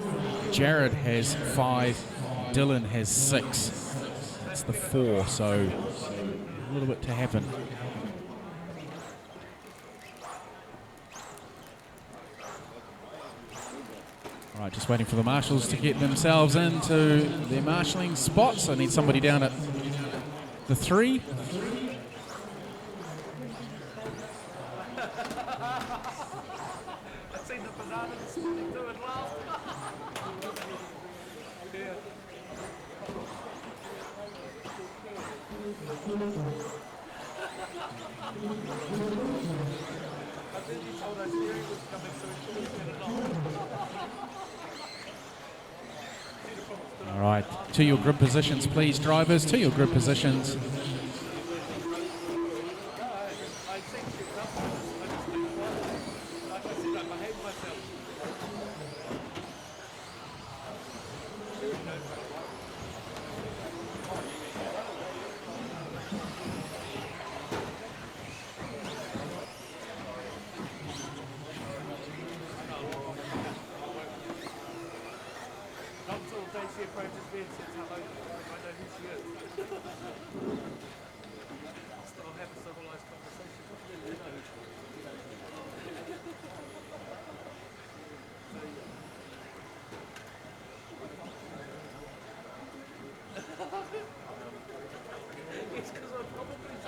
Jared has 5, Dylan has 6. That's the 4, so a little bit to happen. All right, just waiting for the marshals to get themselves into their marshalling spots. I need somebody down at the 3. All right, to your grid positions, please, drivers, to your grid positions.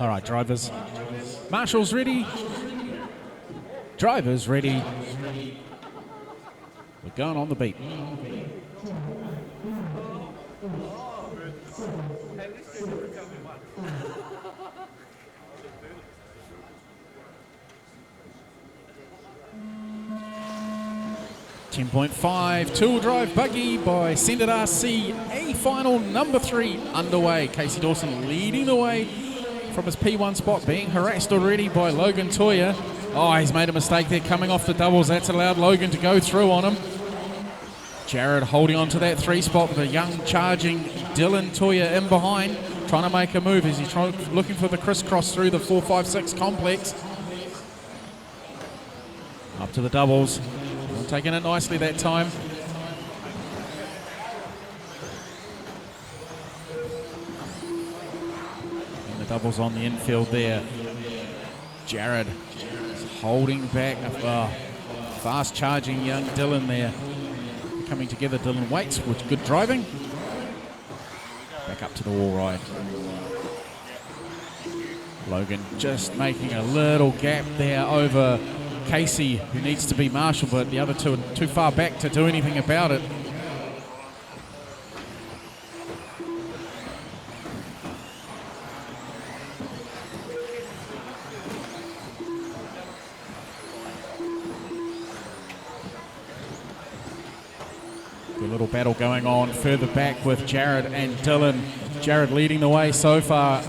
All right, drivers. Marshals ready. Drivers ready. We're going on the beat. 10.5, two-wheel drive buggy by TIRCCC, A final number 3 underway. Casey Dawson leading the way from his P1 spot, being harassed already by Logan Toya. Oh, he's made a mistake there coming off the doubles. That's allowed Logan to go through on him. Jared holding on to that 3 spot with a young charging Dylan Toya in behind, trying to make a move as he's looking for the crisscross through the 4-5-6 complex. Up to the doubles. Taking it nicely that time. And the doubles on the infield there. Jared is holding back. Fast charging young Dylan there. Coming together, Dylan waits with good driving. Back up to the wall ride. Logan just making a little gap there over Casey, who needs to be marshal, but the other two are too far back to do anything about it. Good little battle going on further back with Jared and Dylan. Jared leading the way so far.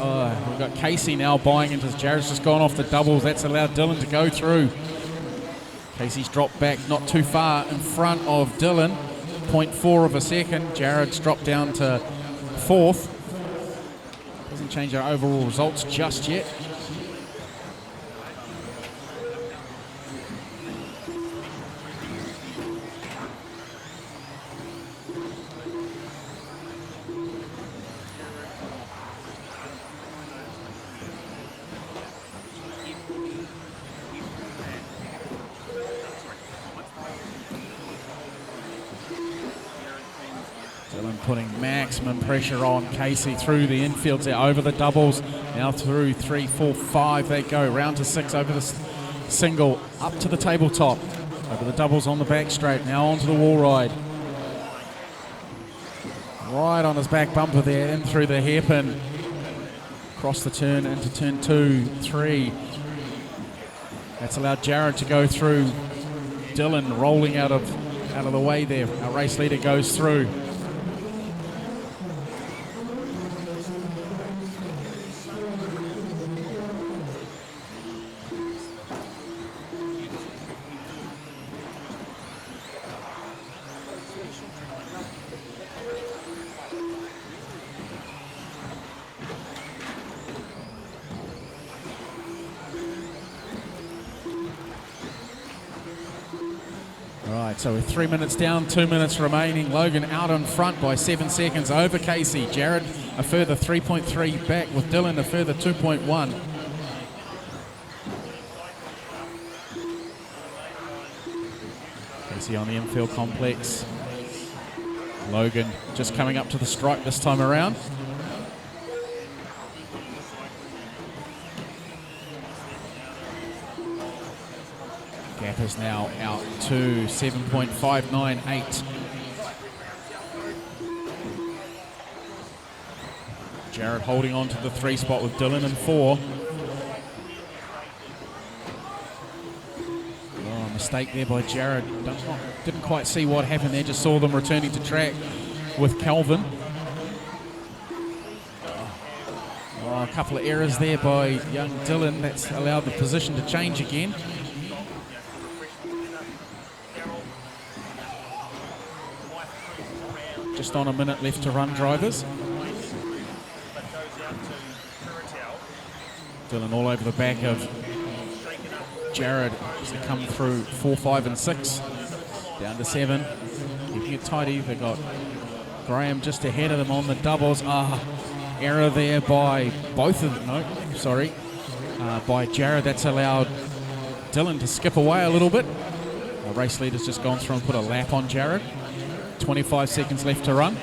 We've got Casey now buying into this. Jared's just gone off the doubles. That's allowed Dylan to go through. Casey's dropped back not too far in front of Dylan. 0.4 of a second. Jared's dropped down to 4th. Doesn't change our overall results just yet. Dylan putting maximum pressure on Casey through the infields there, over the doubles, now through 3, 4, 5 they go, round to 6 over the single, up to the tabletop, over the doubles on the back straight, now onto the wall ride. Right on his back bumper there, in through the hairpin, across the turn into turn 2, 3. That's allowed Jared to go through. Dylan rolling out of the way there. Our race leader goes through. Right, so we're 3 minutes down, 2 minutes remaining. Logan out in front by 7 seconds over Casey. Jared a further 3.3 back, with Dylan a further 2.1. Casey on the infield complex. Logan just coming up to the stripe this time around. Gap is now out to 7.598. Jared holding on to the 3 spot with Dylan in 4. Oh, mistake there by Jared. Didn't quite see what happened there, just saw them returning to track with Calvin. Oh, a couple of errors there by young Dylan. That's allowed the position to change again. Just on a minute left to run, drivers. Dylan all over the back of Jared as they come through 4, 5 and 6. Down to 7. Keeping it tidy. They've got Graham just ahead of them on the doubles. Error there by both of them. No, sorry. By Jared. That's allowed Dylan to skip away a little bit. The race leader's just gone through and put a lap on Jared. 25 seconds left to run.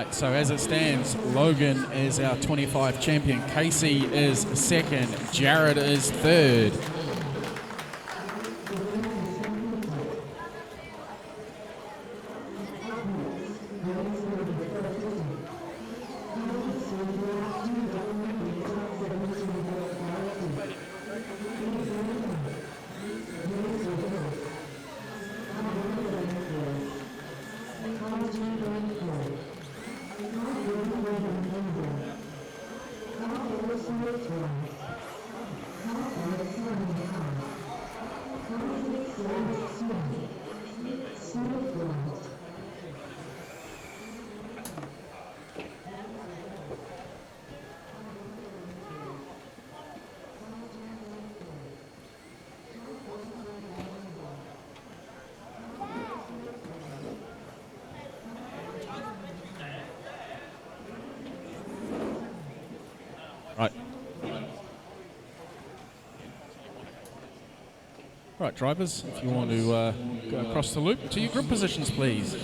Right, so as it stands, Logan is our 25 champion, Casey is second, Jared is third. Right. Right, drivers, if you want to go across the loop to your group positions, please.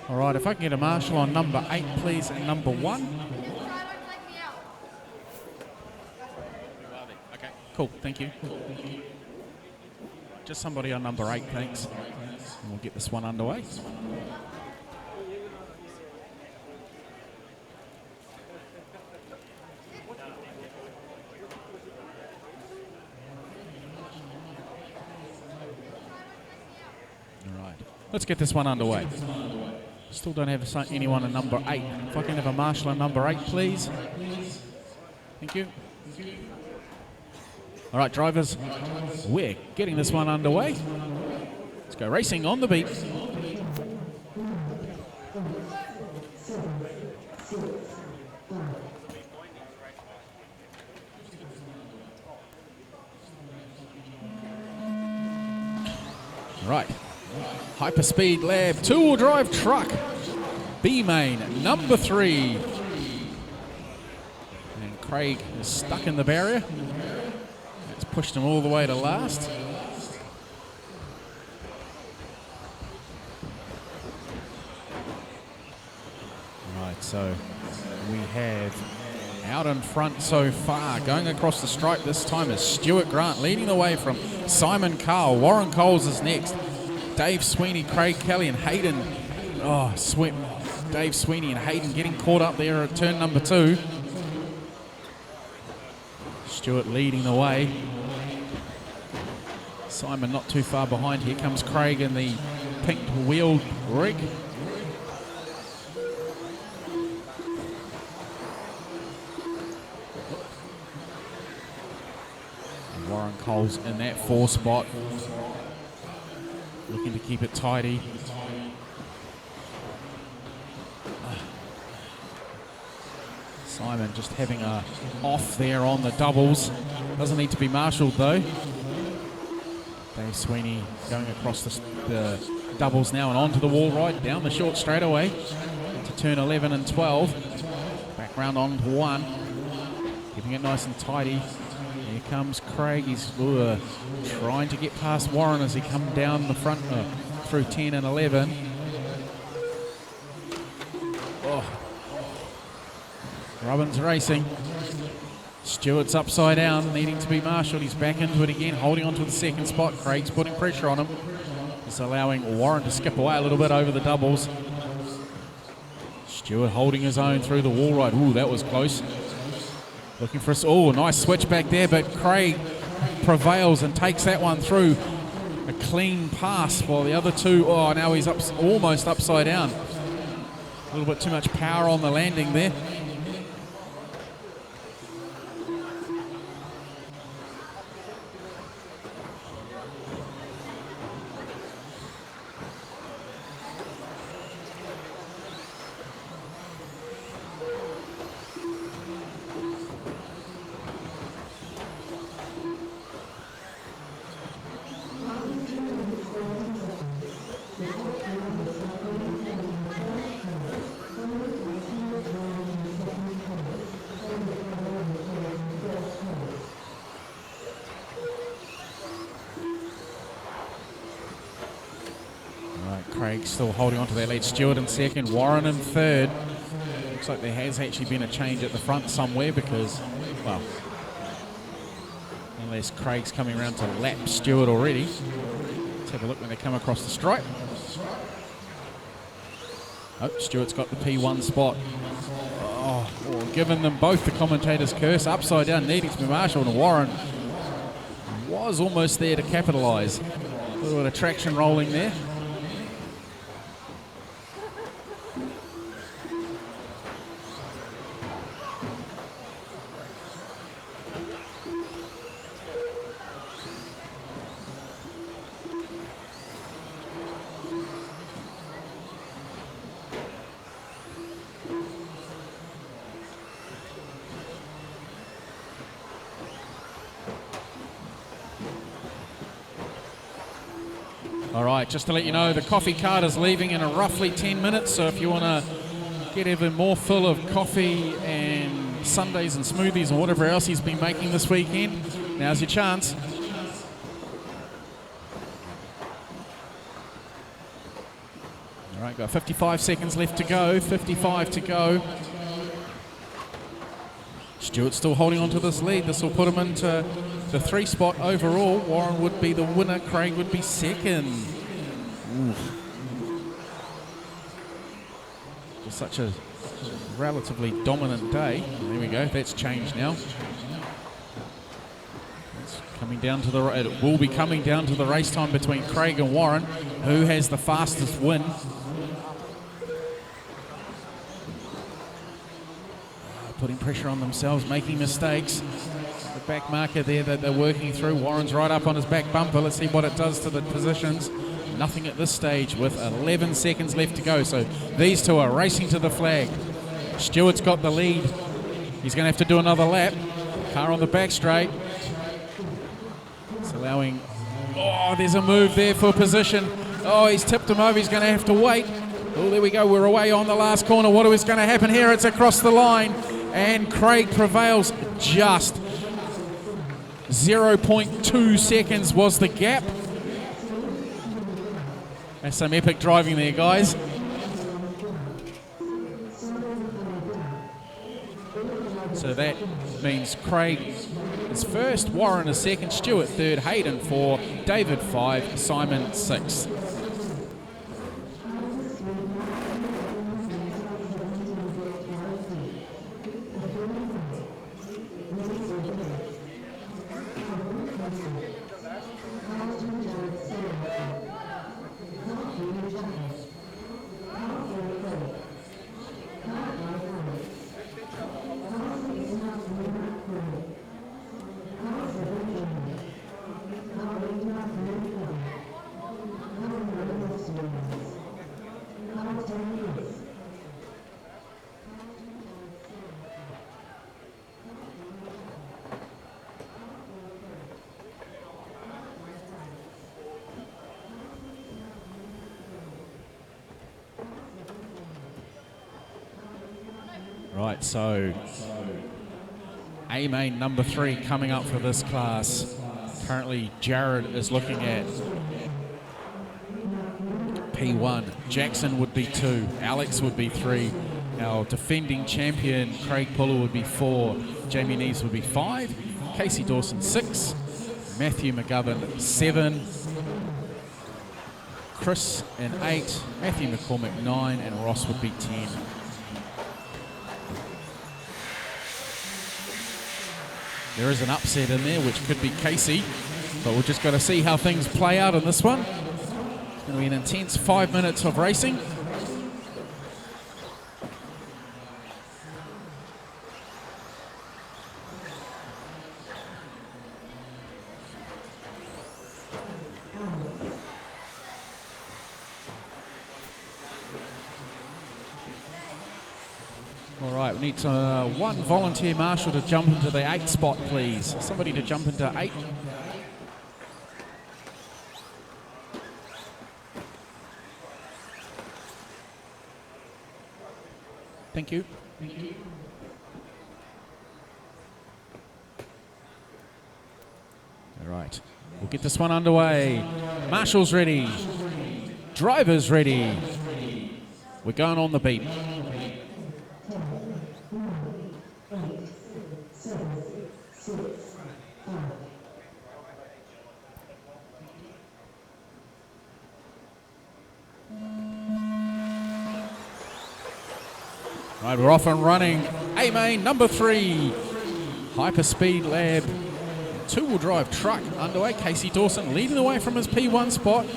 All right, if I can get a marshal on number 8, please, and number 1. Okay, cool, thank you. Just somebody on number 8, thanks. And we'll get this one underway. All right, let's get this one underway. Still don't have anyone at number 8. If I can have a marshal at number 8, please. Thank you. All right, drivers, we're getting this one underway. Let's go racing on the beat. Right. Hyperspeed Lab 2-wheel drive truck, B-main, number 3. And Craig is stuck in the barrier. It's pushed him all the way to last. Right, so we have out in front so far, going across the stripe this time is Stuart Grant, leading the way from Simon Carl. Warren Coles is next. Dave Sweeney, Craig Kelly, and Hayden. Oh, Dave Sweeney and Hayden getting caught up there at turn number 2. Stuart leading the way. Simon not too far behind. Here comes Craig in the pink wheeled rig. And Warren Coles in that 4 spot. Looking to keep it tidy. Simon just having a off there on the doubles. Doesn't need to be marshalled though. Dave Sweeney going across the doubles now and onto the wall right, down the short straightaway to turn 11 and 12. Back round on to 1. Keeping it nice and tidy. Here comes Craig. He's trying to get past Warren as he comes down the front through 10 and 11. Oh. Robbins racing. Stewart's upside down, needing to be marshalled. He's back into it again, holding on to the second spot. Craig's putting pressure on him. Just allowing Warren to skip away a little bit over the doubles. Stewart holding his own through the wall ride. Ooh, that was close. Looking for us. Oh, nice switch back there, but Craig prevails and takes that one through. a clean pass while the other two, oh, now he's almost upside down. A little bit too much power on the landing there. Craig still holding on to that lead. Stewart in second, Warren in third. Looks like there has actually been a change at the front somewhere because, well, unless Craig's coming around to lap Stewart already. Let's have a look when they come across the stripe. Oh, Stewart's got the P1 spot. Oh, giving them both the commentator's curse. Upside down, needing to be marshalled, and Warren was almost there to capitalise. A little bit of traction rolling there. All right, just to let you know, the coffee cart is leaving in roughly 10 minutes, so if you want to get even more full of coffee and sundaes and smoothies and whatever else he's been making this weekend, now's your chance. All right, got 55 seconds left to go, 55 to go. Stewart's still holding on to this lead. This will put him into the 3 spot overall. Warren would be the winner. Craig would be second. Oof. Just such a relatively dominant day. There we go. That's changed now. It's coming down to it will be coming down to the race time between Craig and Warren. Who has the fastest win? Putting pressure on themselves, making mistakes. The back marker there that they're working through. Warren's right up on his back bumper. Let's see what it does to the positions. Nothing at this stage with 11 seconds left to go. So these two are racing to the flag. Stewart's got the lead. He's going to have to do another lap. Car on the back straight. It's allowing... Oh, there's a move there for position. Oh, he's tipped him over. He's going to have to wait. Oh, there we go. We're away on the last corner. What is going to happen here? It's across the line. And Craig prevails just 0.2 seconds was the gap. That's some epic driving there, guys. So that means Craig is first, Warren is second, Stewart third, Hayden 4, David 5, Simon 6. Right, so A-main number 3 coming up for this class. Currently, Jared is looking at P1. Jackson would be 2. Alex would be 3. Our defending champion, Craig Puller, would be 4. Jamie Neves would be 5. Casey Dawson, 6. Matthew McGovern, 7. Chris in 8. Matthew McCormick, 9. And Ross would be 10. There is an upset in there, which could be Casey. But we're just going to see how things play out in this one. It's going to be an intense 5 minutes of racing. All right, we need one volunteer marshal to jump into the 8 spot, please. Somebody to jump into 8. Thank you. All right, we'll get this one underway. Marshals ready. Drivers ready. We're going on the beat. Right, we're off and running. A-Main number 3, Hyperspeed Lab, 2-wheel drive truck underway. Casey Dawson leading the way from his P1 spot.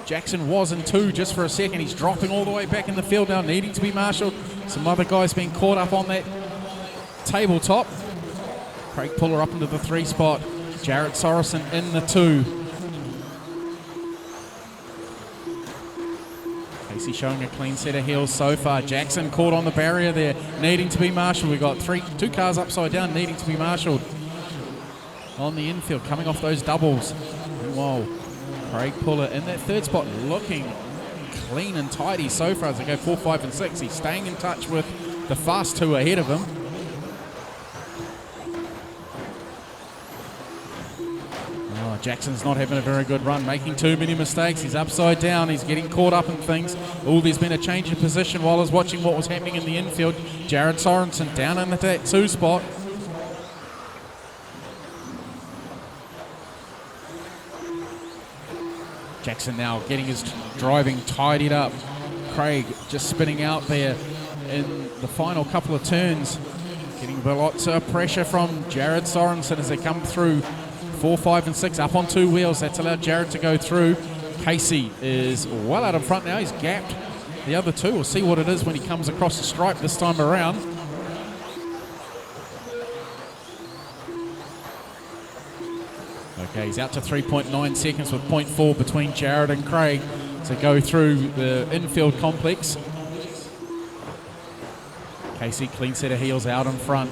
Jackson was in 2 just for a second. He's dropping all the way back in the field now, needing to be marshalled. Some other guys being caught up on that tabletop. Craig Puller up into the 3 spot. Jared Sorensen in the 2. Casey showing a clean set of heels so far. Jackson caught on the barrier there, needing to be marshalled. We've got 2 cars upside down, needing to be marshalled. On the infield, coming off those doubles. Whoa, Craig Puller in that 3rd spot, looking clean and tidy so far as they go 4, 5, and 6. He's staying in touch with the fast 2 ahead of him. Jackson's not having a very good run, making too many mistakes. He's upside down. He's getting caught up in things. Oh, there's been a change of position while I was watching what was happening in the infield. Jared Sorensen down in that 2 spot. Jackson now getting his driving tidied up. Craig just spinning out there in the final couple of turns. Getting lots of pressure from Jared Sorensen as they come through. 4, 5, and 6 up on 2 wheels. That's allowed Jared to go through. Casey is well out in front now. He's gapped the other 2. We'll see what it is when he comes across the stripe this time around. Okay, he's out to 3.9 seconds with 0.4 between Jared and Craig to go through the infield complex. Casey, clean set of heels out in front.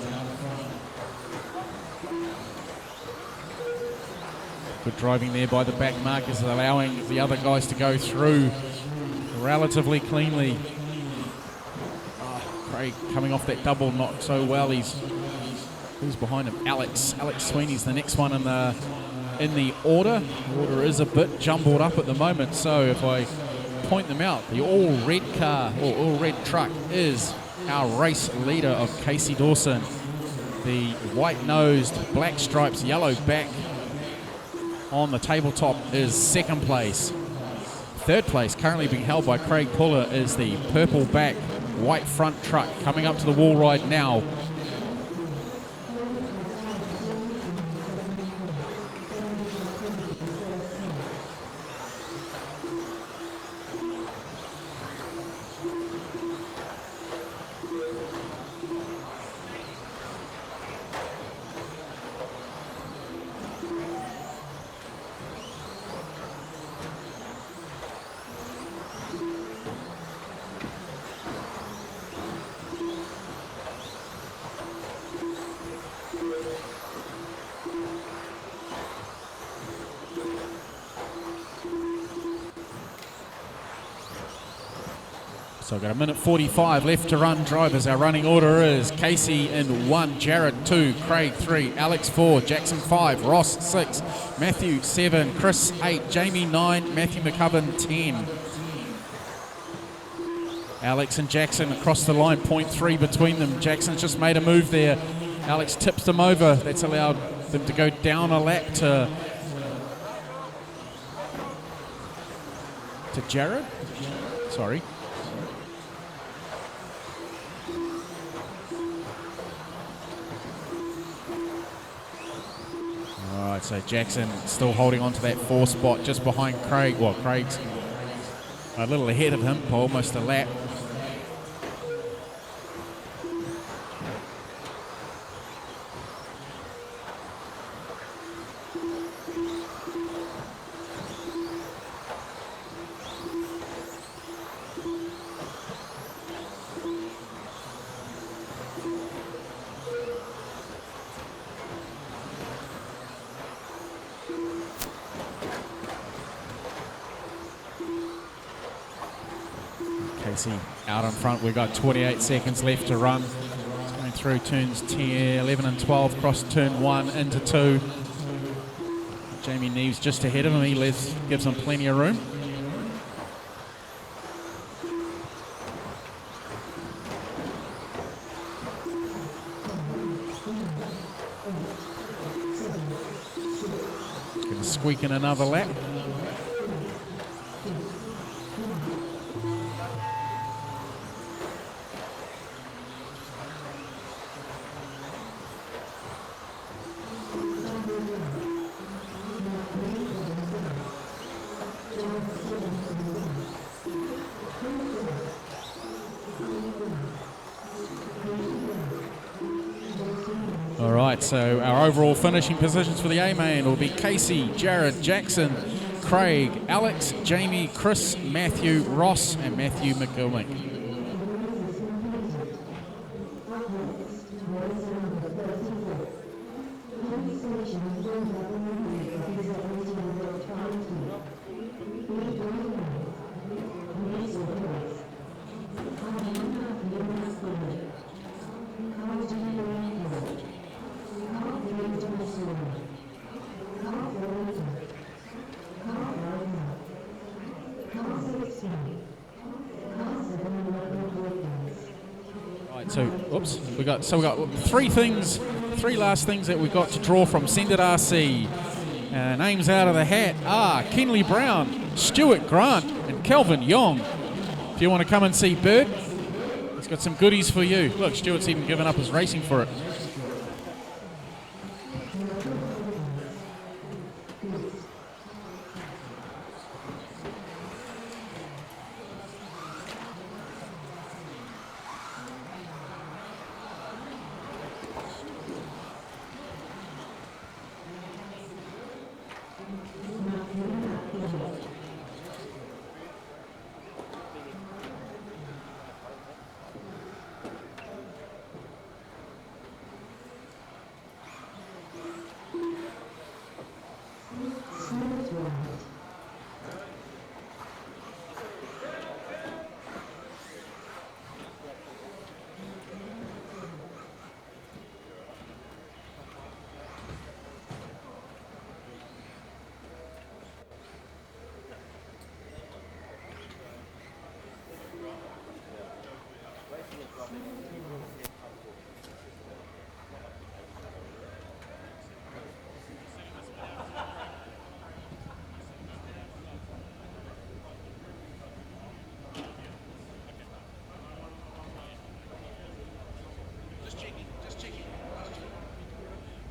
Good driving there by the back markers, allowing the other guys to go through relatively cleanly. Craig coming off that double not so well. Who's behind him? Alex Sweeney's the next one in the order. The order is a bit jumbled up at the moment, so if I point them out, the all red car or all red truck is our race leader of Casey Dawson. The white-nosed, black stripes, yellow back on the tabletop is 2nd place. 3rd place, currently being held by Craig Puller, is the purple back, white front truck coming up to the wall ride now. So I've got 1:45 left to run, drivers. Our running order is Casey in 1, Jared 2, Craig 3, Alex 4, Jackson 5, Ross 6, Matthew 7, Chris 8, Jamie 9, Matthew McCubbin 10. Alex and Jackson across the line, 0.3 between them. Jackson's just made a move there. Alex tips them over. That's allowed them to go down a lap to Jared. Sorry. All right, So Jackson still holding on to that 4 spot just behind Craig. Well, Craig's a little ahead of him for almost a lap. Out in front, we've got 28 seconds left to run. It's going through turns 10, 11 and 12, across turn 1 into 2. Jamie Neves just ahead of him, he gives him plenty of room. Going to squeak in another lap. So our overall finishing positions for the A-Main will be Casey, Jared, Jackson, Craig, Alex, Jamie, Chris, Matthew, Ross and Matthew McGilmick. We got three last things that we got to draw from Send It RC. Names out of the hat are Kenley Brown, Stuart Grant and Kelvin Young. If you want to come and see Bird, he's got some goodies for you. Look, Stuart's even given up his racing for it.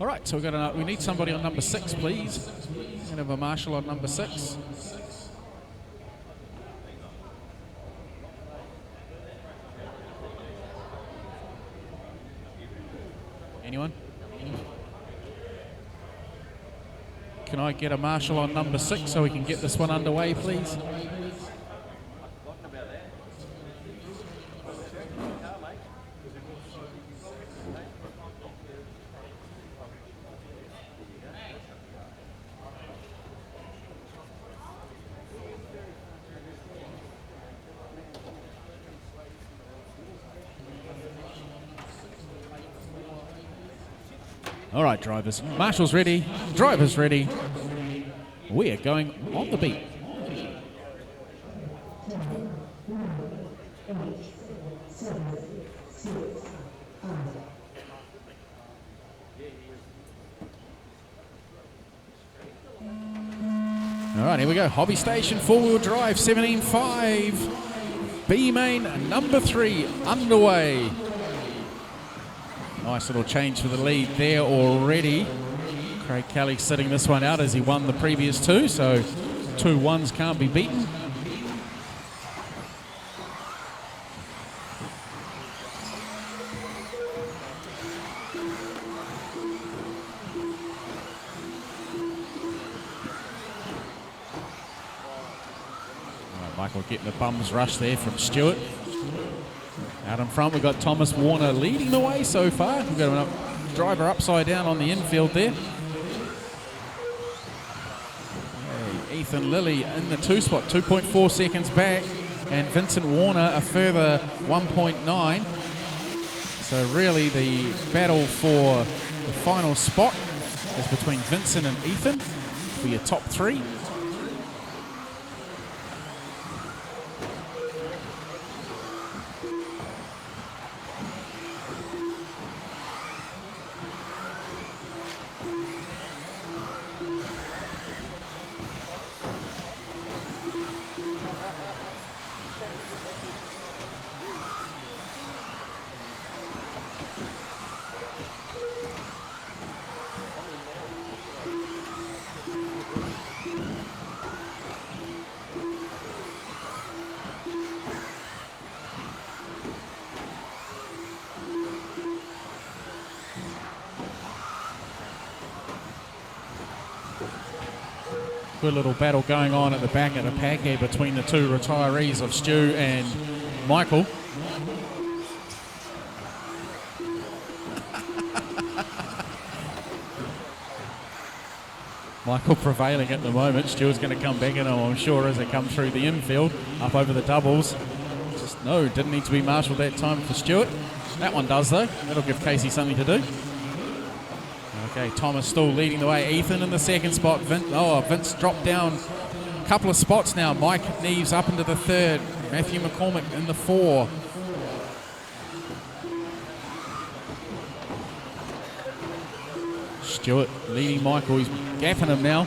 All right, so we need somebody on number 6, please. And have a marshal on number 6. Anyone? Can I get a marshal on number 6 so we can get this one underway, please? All right, drivers. Marshall's ready. Drivers ready. We are going on the beat. All right, here we go. Hobby Station, 4-wheel drive, 17.5. B-Main, number 3, underway. Nice little change for the lead there already. Craig Kelly sitting this one out as he won the previous two, so 2 1s can't be beaten. Michael getting the bums rush there from Stewart. Out in front, we've got Thomas Warner leading the way so far. We've got a driver upside down on the infield there. Okay, Ethan Lilly in the 2 spot, 2.4 seconds back. And Vincent Warner a further 1.9. So really the battle for the final spot is between Vincent and Ethan for your top 3. Good little battle going on at the back of the pack here between the 2 retirees of Stu and Michael. Michael prevailing at the moment. Stuart's going to come back in, I'm sure, as they come through the infield, up over the doubles. Just no, didn't need to be marshalled that time for Stuart. That one does though. That'll give Casey something to do. Okay, Thomas still leading the way. Ethan in the 2nd spot. Vince dropped down a couple of spots now. Mike Neves up into the 3rd. Matthew McCormick in the 4. Stewart leading Michael. He's gapping him now.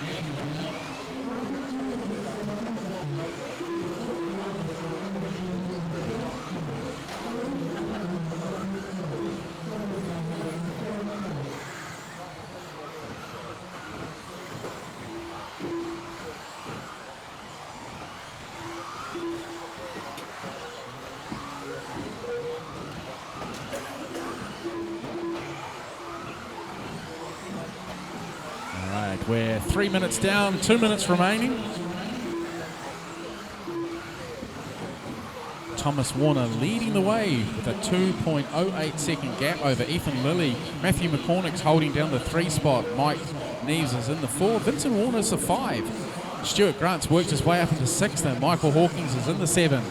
We're 3 minutes down, 2 minutes remaining. Thomas Warner leading the way with a 2.08 second gap over Ethan Lilly. Matthew McCormick's holding down the 3 spot. Mike Neves is in the 4. Vincent Warner's the 5. Stuart Grant's worked his way up into 6th, and Michael Hawkins is in the 7.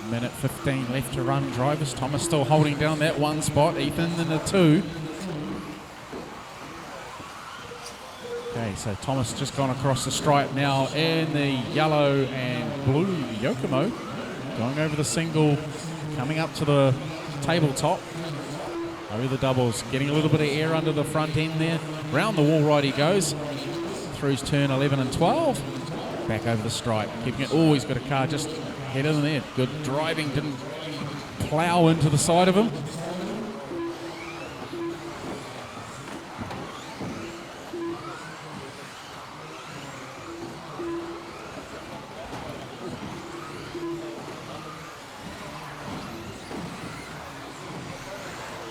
Minute 15 left to run, drivers. Thomas still holding down that 1 spot. Ethan in the 2. Okay, so Thomas just gone across the stripe now in the yellow and blue Yokomo. Going over the single, coming up to the tabletop. Over the doubles, getting a little bit of air under the front end there. Round the wall right he goes. Through turn 11 and 12. Back over the stripe, keeping it. Oh, he's got a car just head in there. Good driving, didn't plough into the side of him.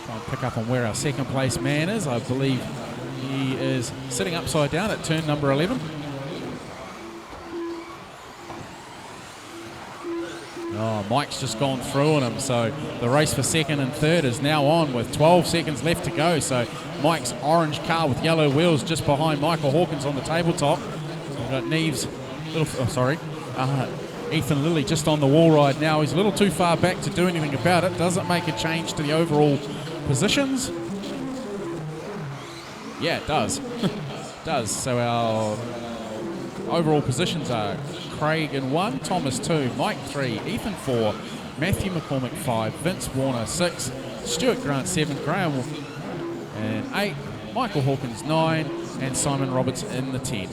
Try and pick up on where our 2nd place man is. I believe he is sitting upside down at turn number 11. Oh, Mike's just gone through on him, so the race for 2nd and 3rd is now on with 12 seconds left to go. So Mike's orange car with yellow wheels just behind Michael Hawkins on the tabletop. We've got Neves, Ethan Lilly just on the wall ride now. He's a little too far back to do anything about it. Doesn't make a change to the overall positions. Yeah, it does. It does. So our overall positions are Craig in 1, Thomas 2, Mike 3, Ethan 4, Matthew McCormick 5, Vince Warner 6, Stuart Grant 7, Graham and 8, Michael Hawkins 9, and Simon Roberts in the 10.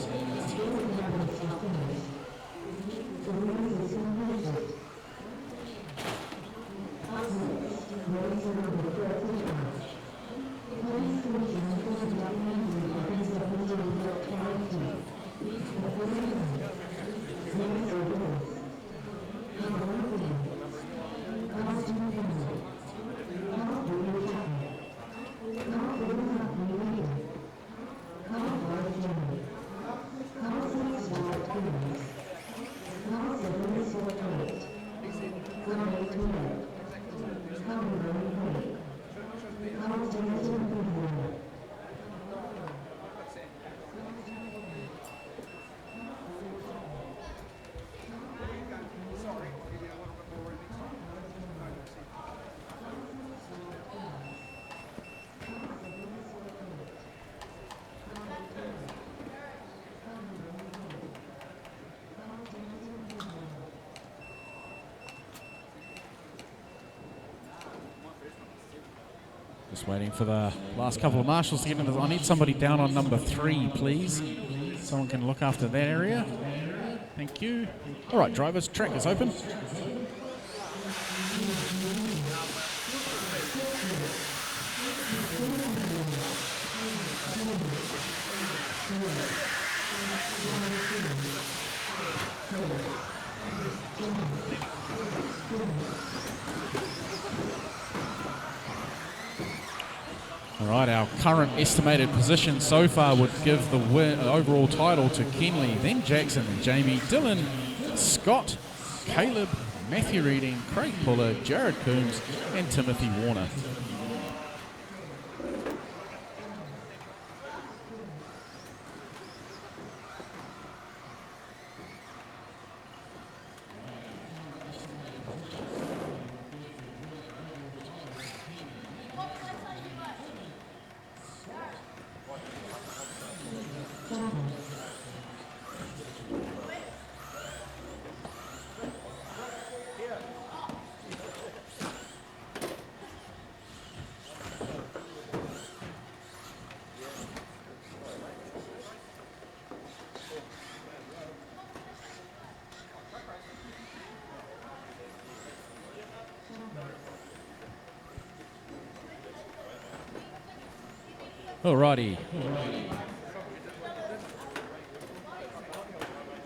Just waiting for the last couple of marshals to get into. I need somebody down on number 3, please. Someone can look after that area. Thank you. All right, drivers, track is open. All right, our current estimated position so far would give the overall title to Kenley, then Jackson, Jamie, Dylan, Scott, Caleb, Matthew Reading, Craig Puller, Jared Coombs, and Timothy Warner. Alrighty.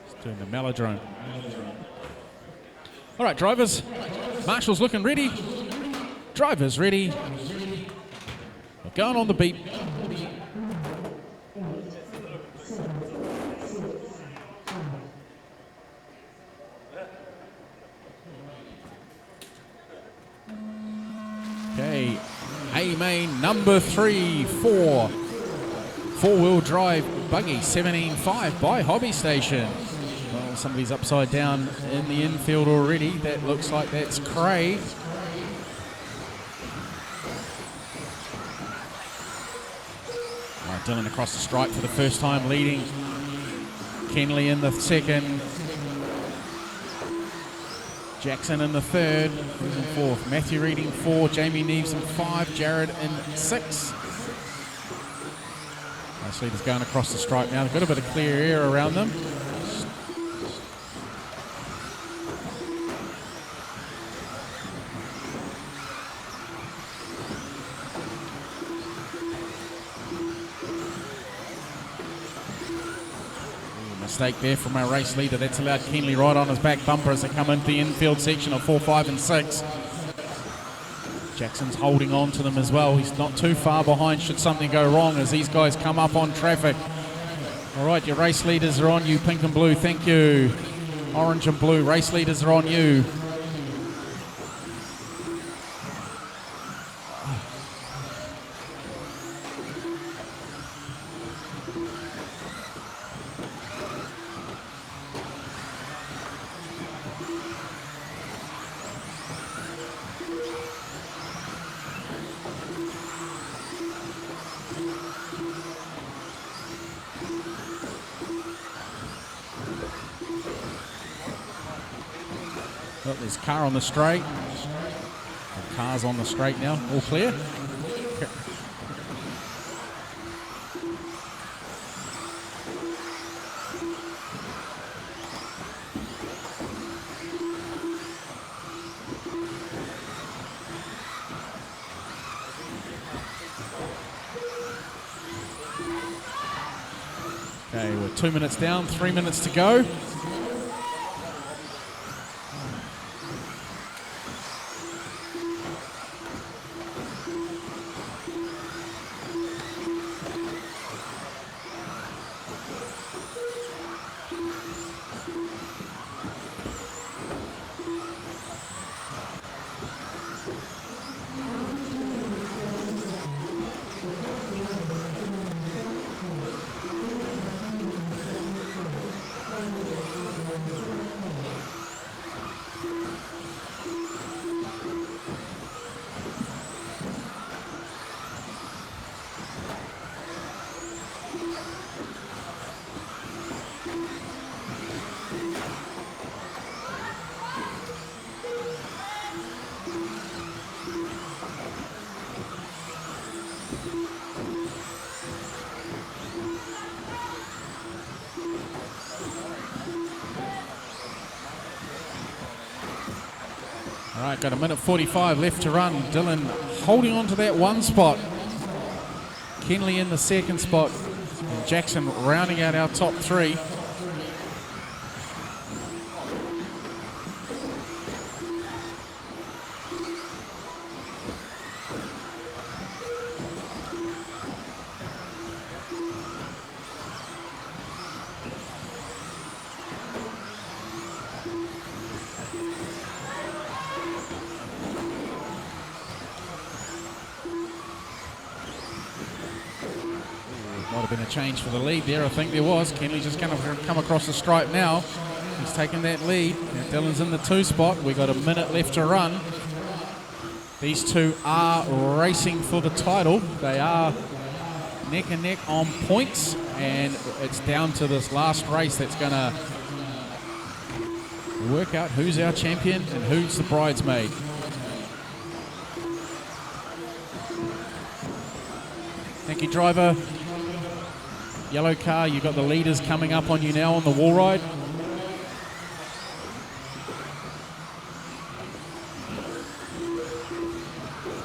Just doing the melodrome. All right, drivers. Marshall's looking ready. Drivers ready. We're going on the beat. Okay. A-main number 3, 4. Four-wheel drive buggy, 17.5 by Hobby Station. Well, somebody's upside down in the infield already. That looks like that's Craig. Right, Dylan across the stripe for the first time, leading. Kenley in the second. Jackson in the third, who's in fourth. Matthew Reading 4, Jamie Neves in 5, Jared in 6. Race leaders going across the stripe now. They've got a bit of clear air around them. Mistake there from our race leader. That's allowed Kenley right on his back bumper as they come into the infield section of 4, 5 and 6. Jackson's holding on to them as well. He's not too far behind should something go wrong as these guys come up on traffic. All right, your race leaders are on you, pink and blue. Thank you. Orange and blue, race leaders are on you. Oh, there's car on the straight. The car's on the straight now, all clear. Okay, we're 2 minutes down, 3 minutes to go. All right, got a minute 45 left to run. Dylan holding on to that one spot. Kenley in the second spot. And Jackson rounding out our top three. Might have been a change for the lead there, I think there was. Kenley just going to come across the stripe now. He's taken that lead. Now Dylan's in the 2 spot. We've got a minute left to run. These two are racing for the title. They are neck and neck on points, and it's down to this last race that's going to work out who's our champion and who's the bridesmaid. Thank you, driver. Yellow car, you've got the leaders coming up on you now on the wall ride.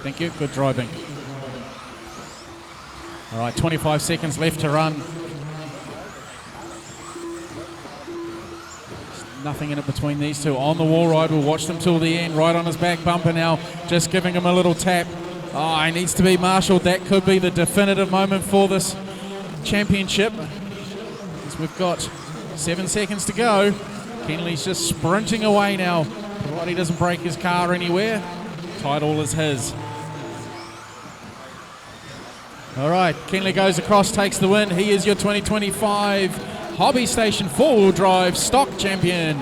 Thank you, good driving. All right, 25 seconds left to run. Nothing in it between these two. On the wall ride, we'll watch them till the end. Right on his back bumper now, just giving him a little tap. Oh, he needs to be marshalled. That could be the definitive moment for this championship. As we've got 7 seconds to go. Kenley's just sprinting away now. Provided he doesn't break his car anywhere, title is his. All right, Kenley goes across, takes the win. He is your 2025 Hobby Station 4-wheel drive stock champion.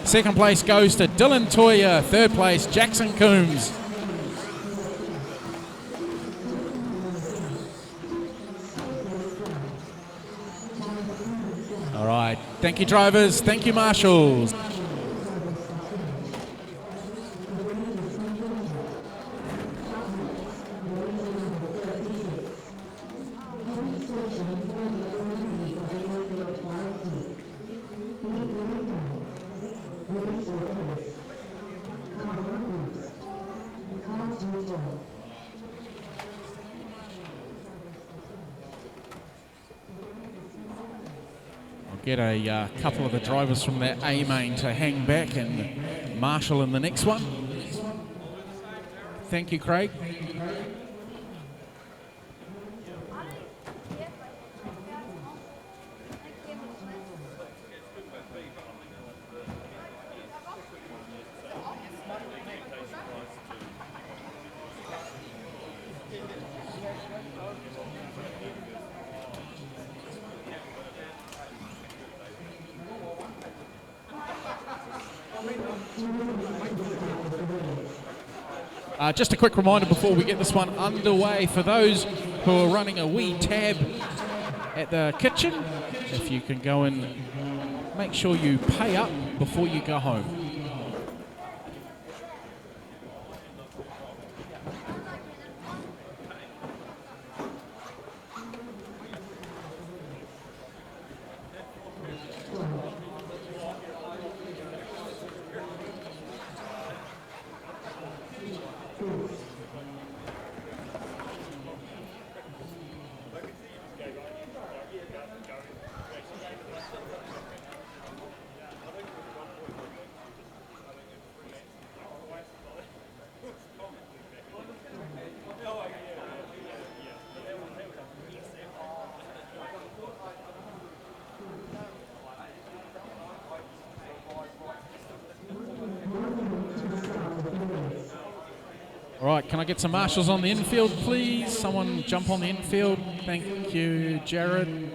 Second place goes to Dylan Toya. Third place, Jackson Coombs. All right, thank you drivers, thank you marshals. Get a couple of the drivers from that A main to hang back and marshal in the next one. Thank you, Craig. Just a quick reminder before we get this one underway, for those who are running a wee tab at the kitchen, if you can go and make sure you pay up before you go home. All right, can I get some marshals on the infield, please? Someone jump on the infield. Thank you, Jared.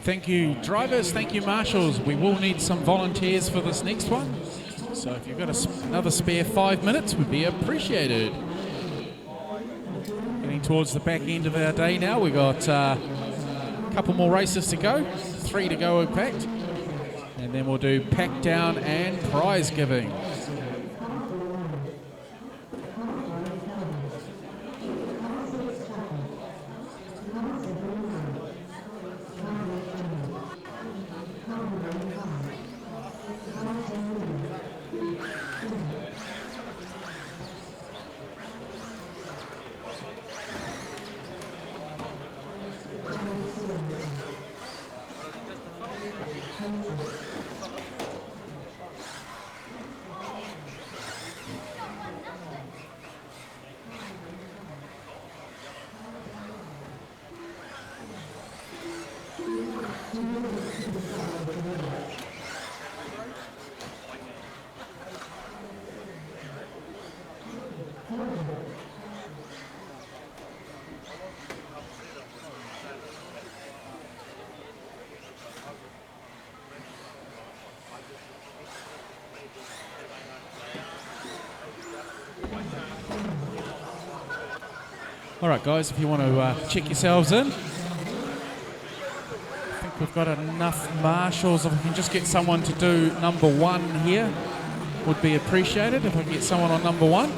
thank you drivers, thank you marshals. We will need some volunteers for this next one. So if you've got another spare 5 minutes, would be appreciated. Getting towards the back end of our day now. We've got a couple more races to go. 3 to go packed. And then we'll do pack down and prize giving. All right, guys, if you want to check yourselves in. I think we've got enough marshals. If we can just get someone to do number 1 here, would be appreciated. If I can get someone on number 1.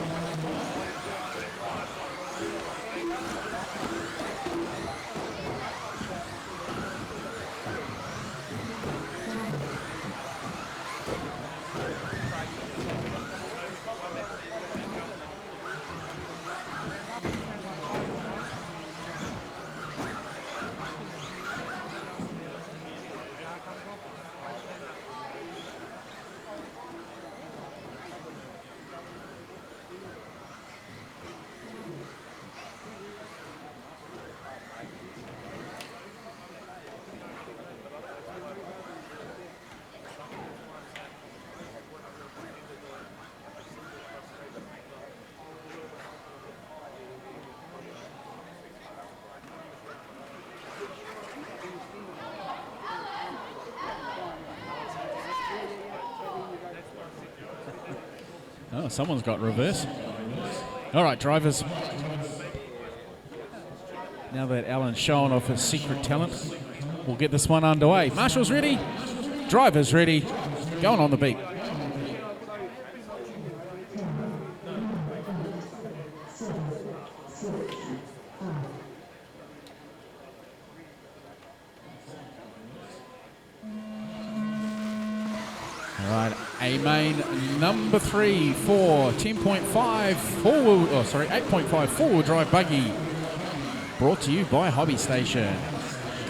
Oh, someone's got reverse. All right, drivers. Now that Alan's shown off his secret talent, we'll get this one underway. Marshals ready, drivers ready, going on the beat. All right, A-main number 3 for 10.5 4-wheel, 8.5 4-wheel drive buggy. Brought to you by Hobby Station.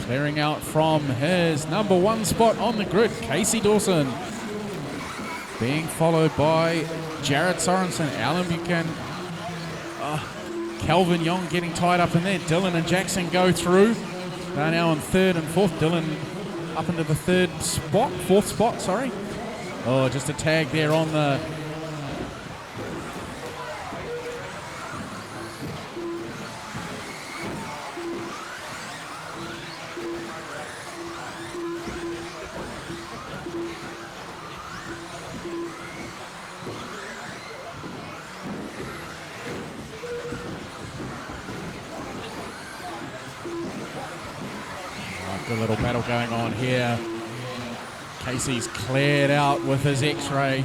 Clearing out from his number 1 spot on the grid, Casey Dawson. Being followed by Jared Sorensen, Alan Buchanan, Calvin Young getting tied up in there. Dylan and Jackson go through. They're now in 3rd and 4th. Dylan up into the 4th spot, sorry. Oh, just a tag there on the... Good little battle going on here. Casey's cleared out with his X-ray,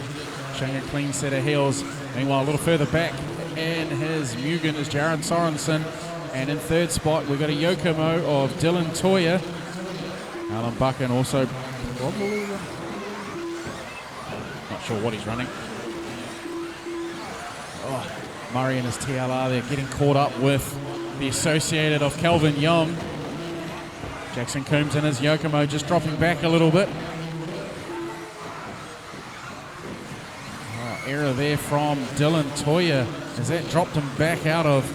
showing a clean set of heels. Meanwhile, a little further back in his Mugen is Jared Sorensen. And in 3rd spot, we've got a Yokomo of Dylan Toya. Alan Buchan also probably... Not sure what he's running. Oh, Murray and his TLR, they're getting caught up with the associated of Calvin Young. Jackson Coombs and his Yokomo just dropping back a little bit. Oh, error there from Dylan Toya as that dropped him back out of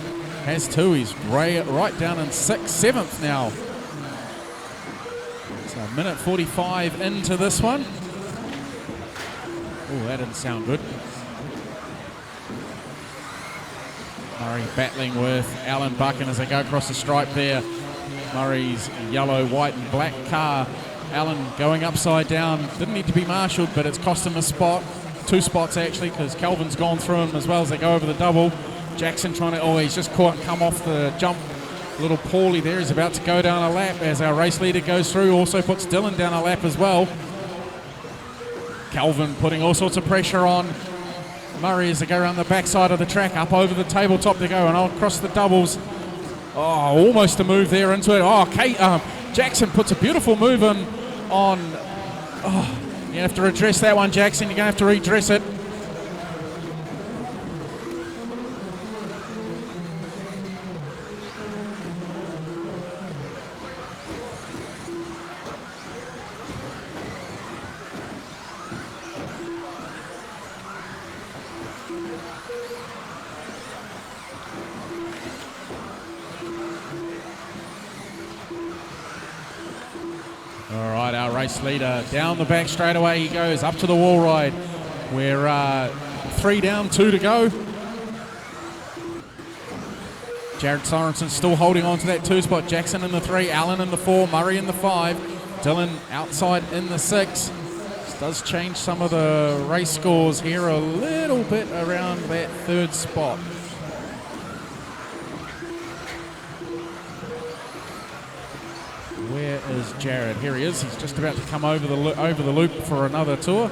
has too. He's right down in 6th, 7th now. So a minute 45 into this one. Oh, that didn't sound good. Murray battling with Alan Buchan as they go across the stripe there. Murray's yellow, white and black car. Allen going upside down. Didn't need to be marshalled, but it's cost him a spot. 2 spots actually, because Calvin's gone through him as well as they go over the double. Jackson trying to, he's just caught and come off the jump a little poorly there. He's about to go down a lap as our race leader goes through. Also puts Dylan down a lap as well. Calvin putting all sorts of pressure on Murray as they go around the backside of the track, up over the tabletop to go, and across the doubles. Almost a move there into it. Jackson puts a beautiful move on. You have to redress that one, Jackson. You're going to have to redress it. All right, our race leader down the back straight away he goes, up to the wall ride. We're 3 down, 2 to go. Jared Sorensen still holding on to that 2 spot. Jackson in the 3, Allen in the 4, Murray in the 5, Dylan outside in the 6. This does change some of the race scores here a little bit around that 3rd spot. Where is Jared? Here he is. He's just about to come over the loop for another tour.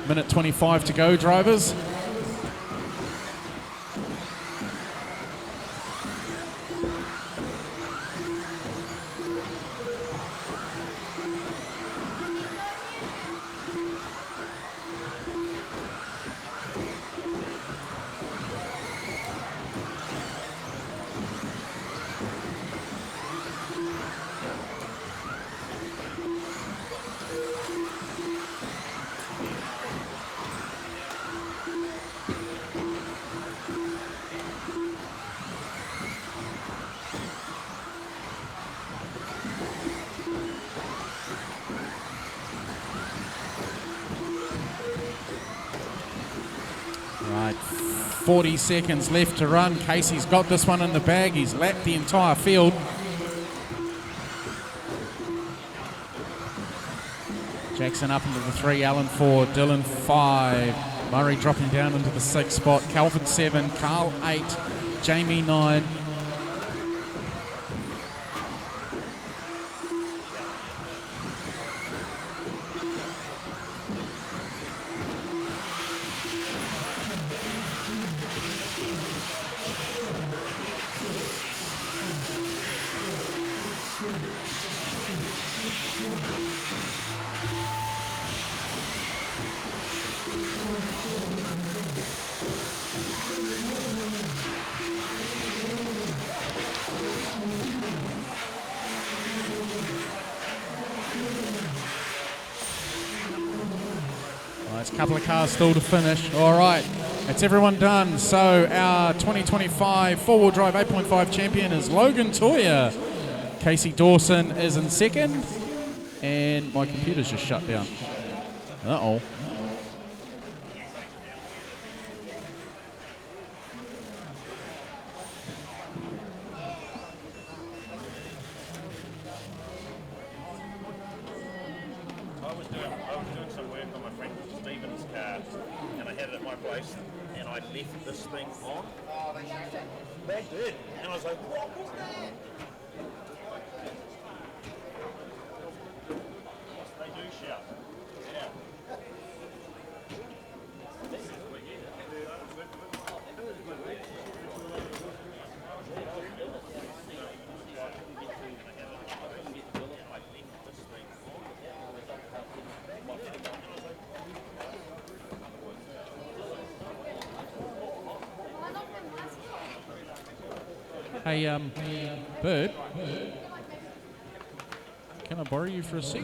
Minute 25 to go, drivers. Right, 40 seconds left to run. Casey's got this one in the bag. He's lapped the entire field. Jackson up into the 3, Allen 4, Dylan 5, Murray dropping down into the 6th spot, Calvin 7, Carl 8, Jamie 9. There's a couple of cars still to finish. All right, that's everyone done. So our 2025 four-wheel drive 8.5 champion is Logan Toya. Casey Dawson is in 2nd. And my computer's just shut down. Uh-oh. I was doing some work on my friend Stephen's car, and I had it at my place, and I left this thing on. They did, and I was like, what was that? They do shout. Yeah. Hey, Bird, can I borrow you for a sec?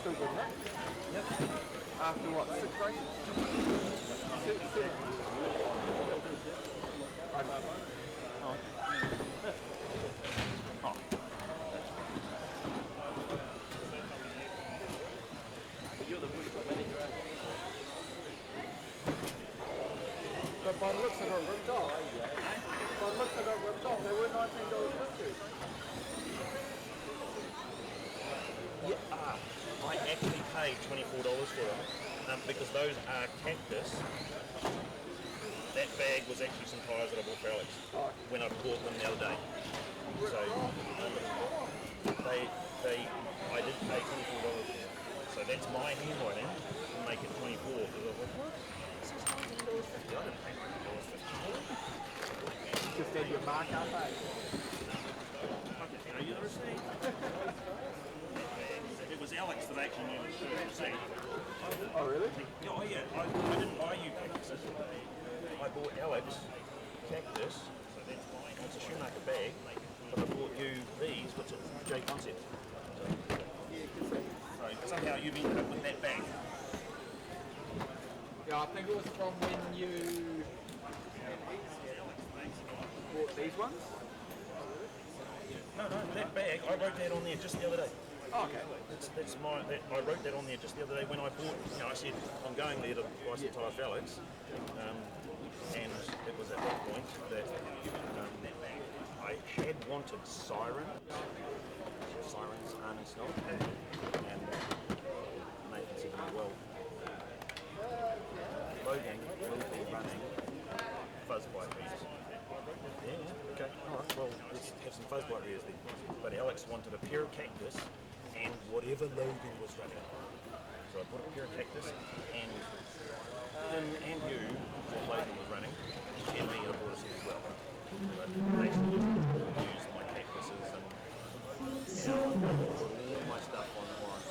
Still good, mate? Yep. After what, 6 races? 6? But by the looks I got ripped off. By the looks I got ripped off. They were $19.50. Yeah, I actually paid $24 for them because those are cactus. That bag was actually some tyres that I bought for Alex when I bought them the other day. So I did pay $24. So that's my handwriting to make it 24. Because I was like, what? This is $19.50. I didn't pay $19.50. Just had your mark up, eh? I can show you the receipt. It was Alex that actually knew the receipt. Oh, really? Oh, yeah. I didn't buy you cactuses. I bought Alex cactus, so that's mine. It's a Schumacher bag, but I bought you these, which is J Concept. So somehow you've ended up with that bag. Yeah, I think it was from when you bought these ones. No, that bag, I wrote that on there just the other day. Oh, okay. I wrote that on there just the other day when I bought, I said, I'm going there to buy some tyres for Alex. And it was at that point that I had wanted Siren. Sirens aren't installed. And Nathan said to me, well, Logan will be running fuzz bite rears. Yeah, okay, alright, well, let's have some fuzz bite rears then. But Alex wanted a pair of cactus and whatever Logan was running. So I bought a pair of cactus and him and you, what Logan was running, and me, I bought a set as well. But they used my cactuses and all my stuff on the line.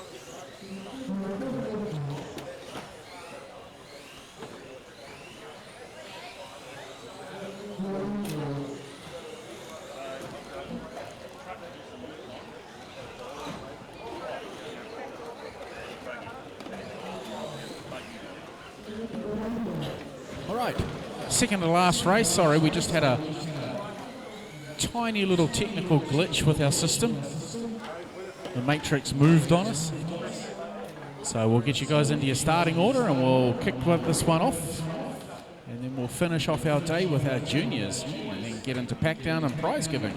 All right, second to last race. Sorry, we just had a tiny little technical glitch with our system. The matrix moved on us. So we'll get you guys into your starting order and we'll kick this one off. And then we'll finish off our day with our juniors and then get into pack down and prize giving.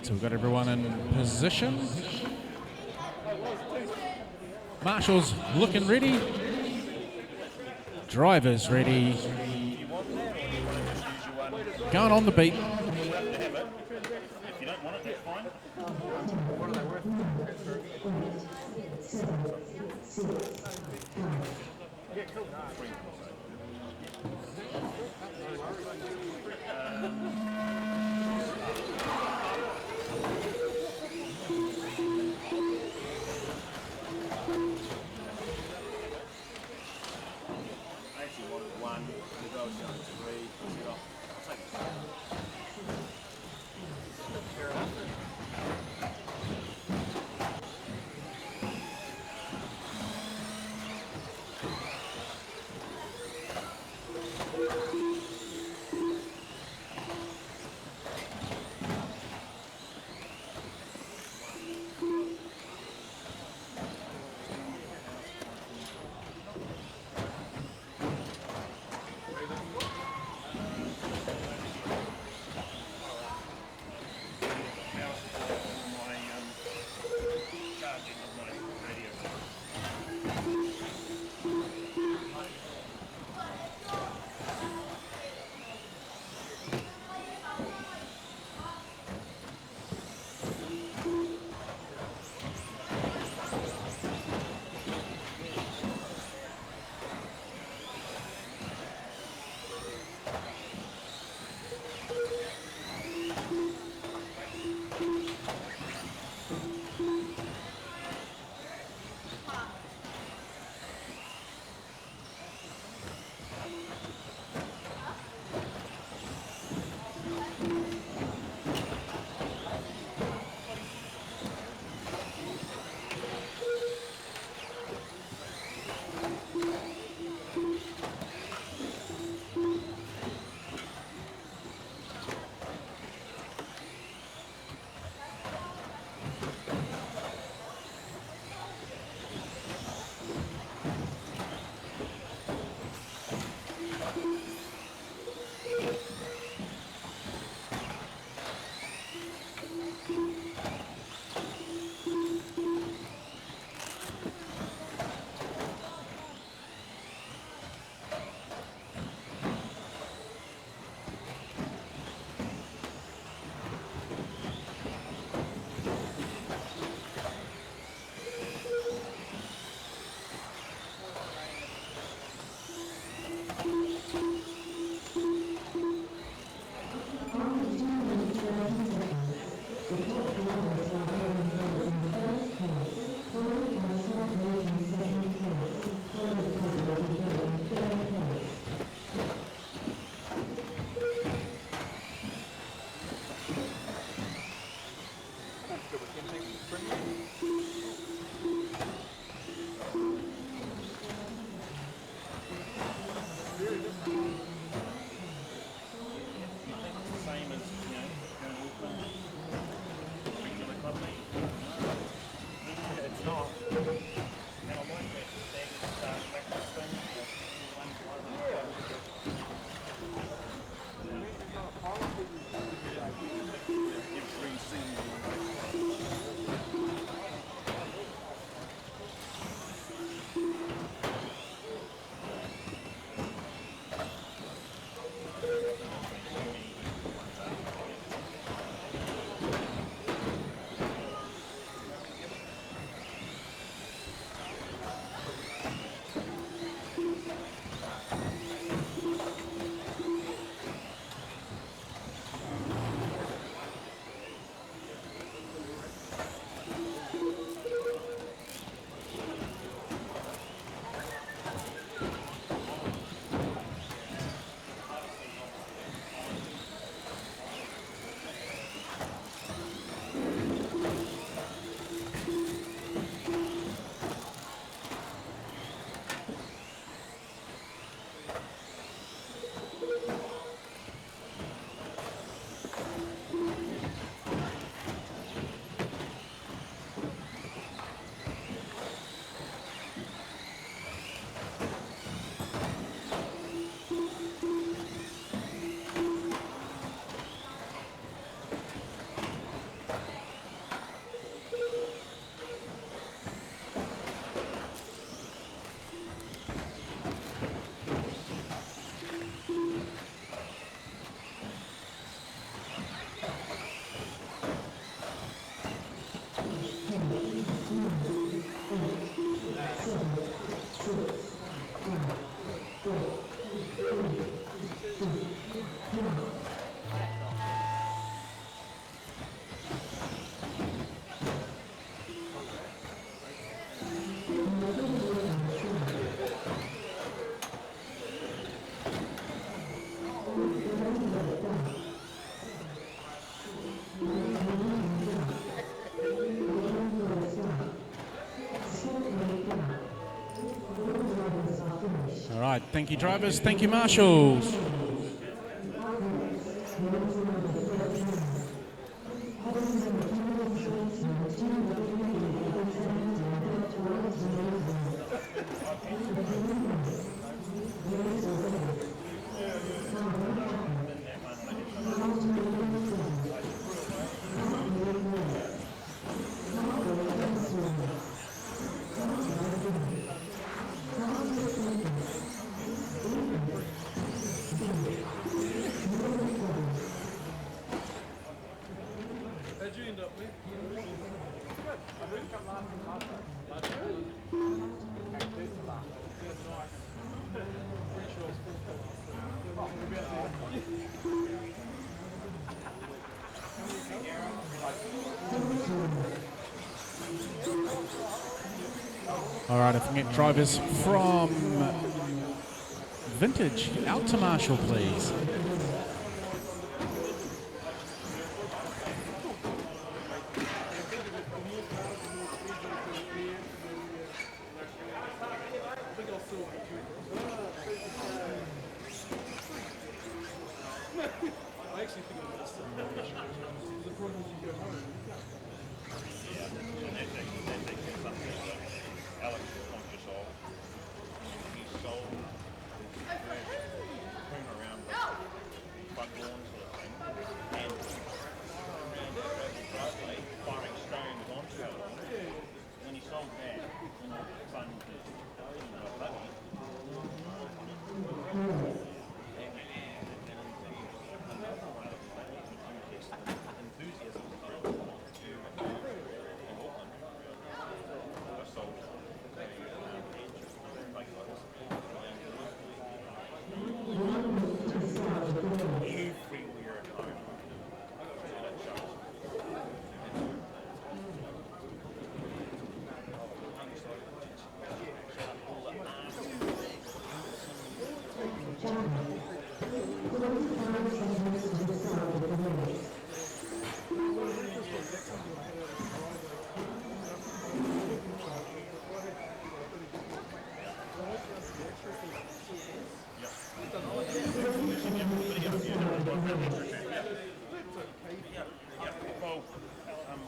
So we've got everyone in position. Marshall's looking ready. Driver's ready. Going on the beat. If you don't want it, that's fine. What are they worth? Yeah, cool. right, thank you drivers, thank you marshals. How'd you end up with? All right, if we can get drivers from Vintage out to Marshall, please. I actually think it was the problem you go home. Alex is conscious of. He's sold clean around the front lawn sort of thing. And around the driveway, firing stones onto our lawn. When he sold that, you know, fun to buggy.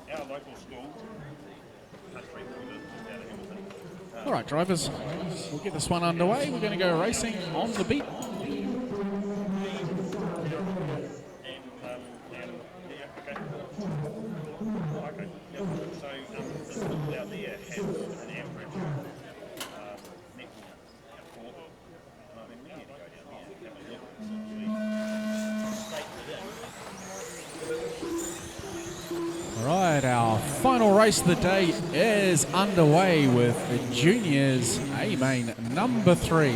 Our local school, All right, drivers, we'll get this one underway. We're going to go racing on the beat. All right, our final race of the day is underway with the juniors A main number 3.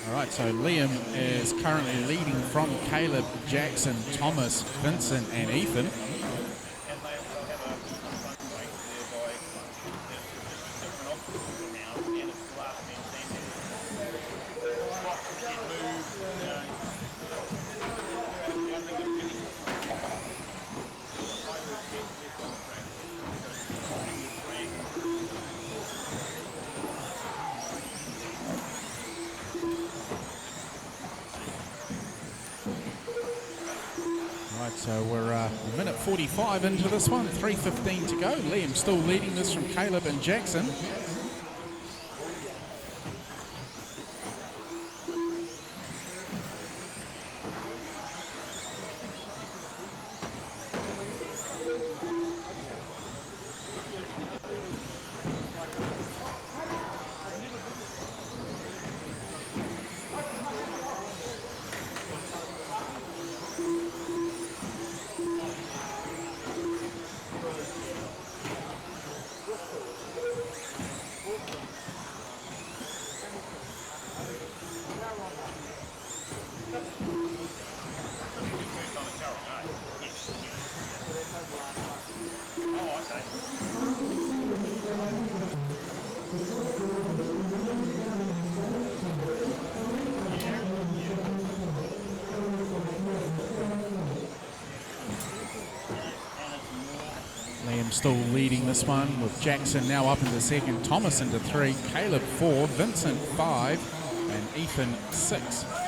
All right, so Liam is currently leading from Caleb, Jackson, Thomas, Vincent and Ethan. So we're a minute 45 into this one, 3:15 to go. Liam still leading this from Caleb and Jackson. still leading this one with Jackson now up into second, Thomas into 3, Caleb 4, Vincent 5, and Ethan 6.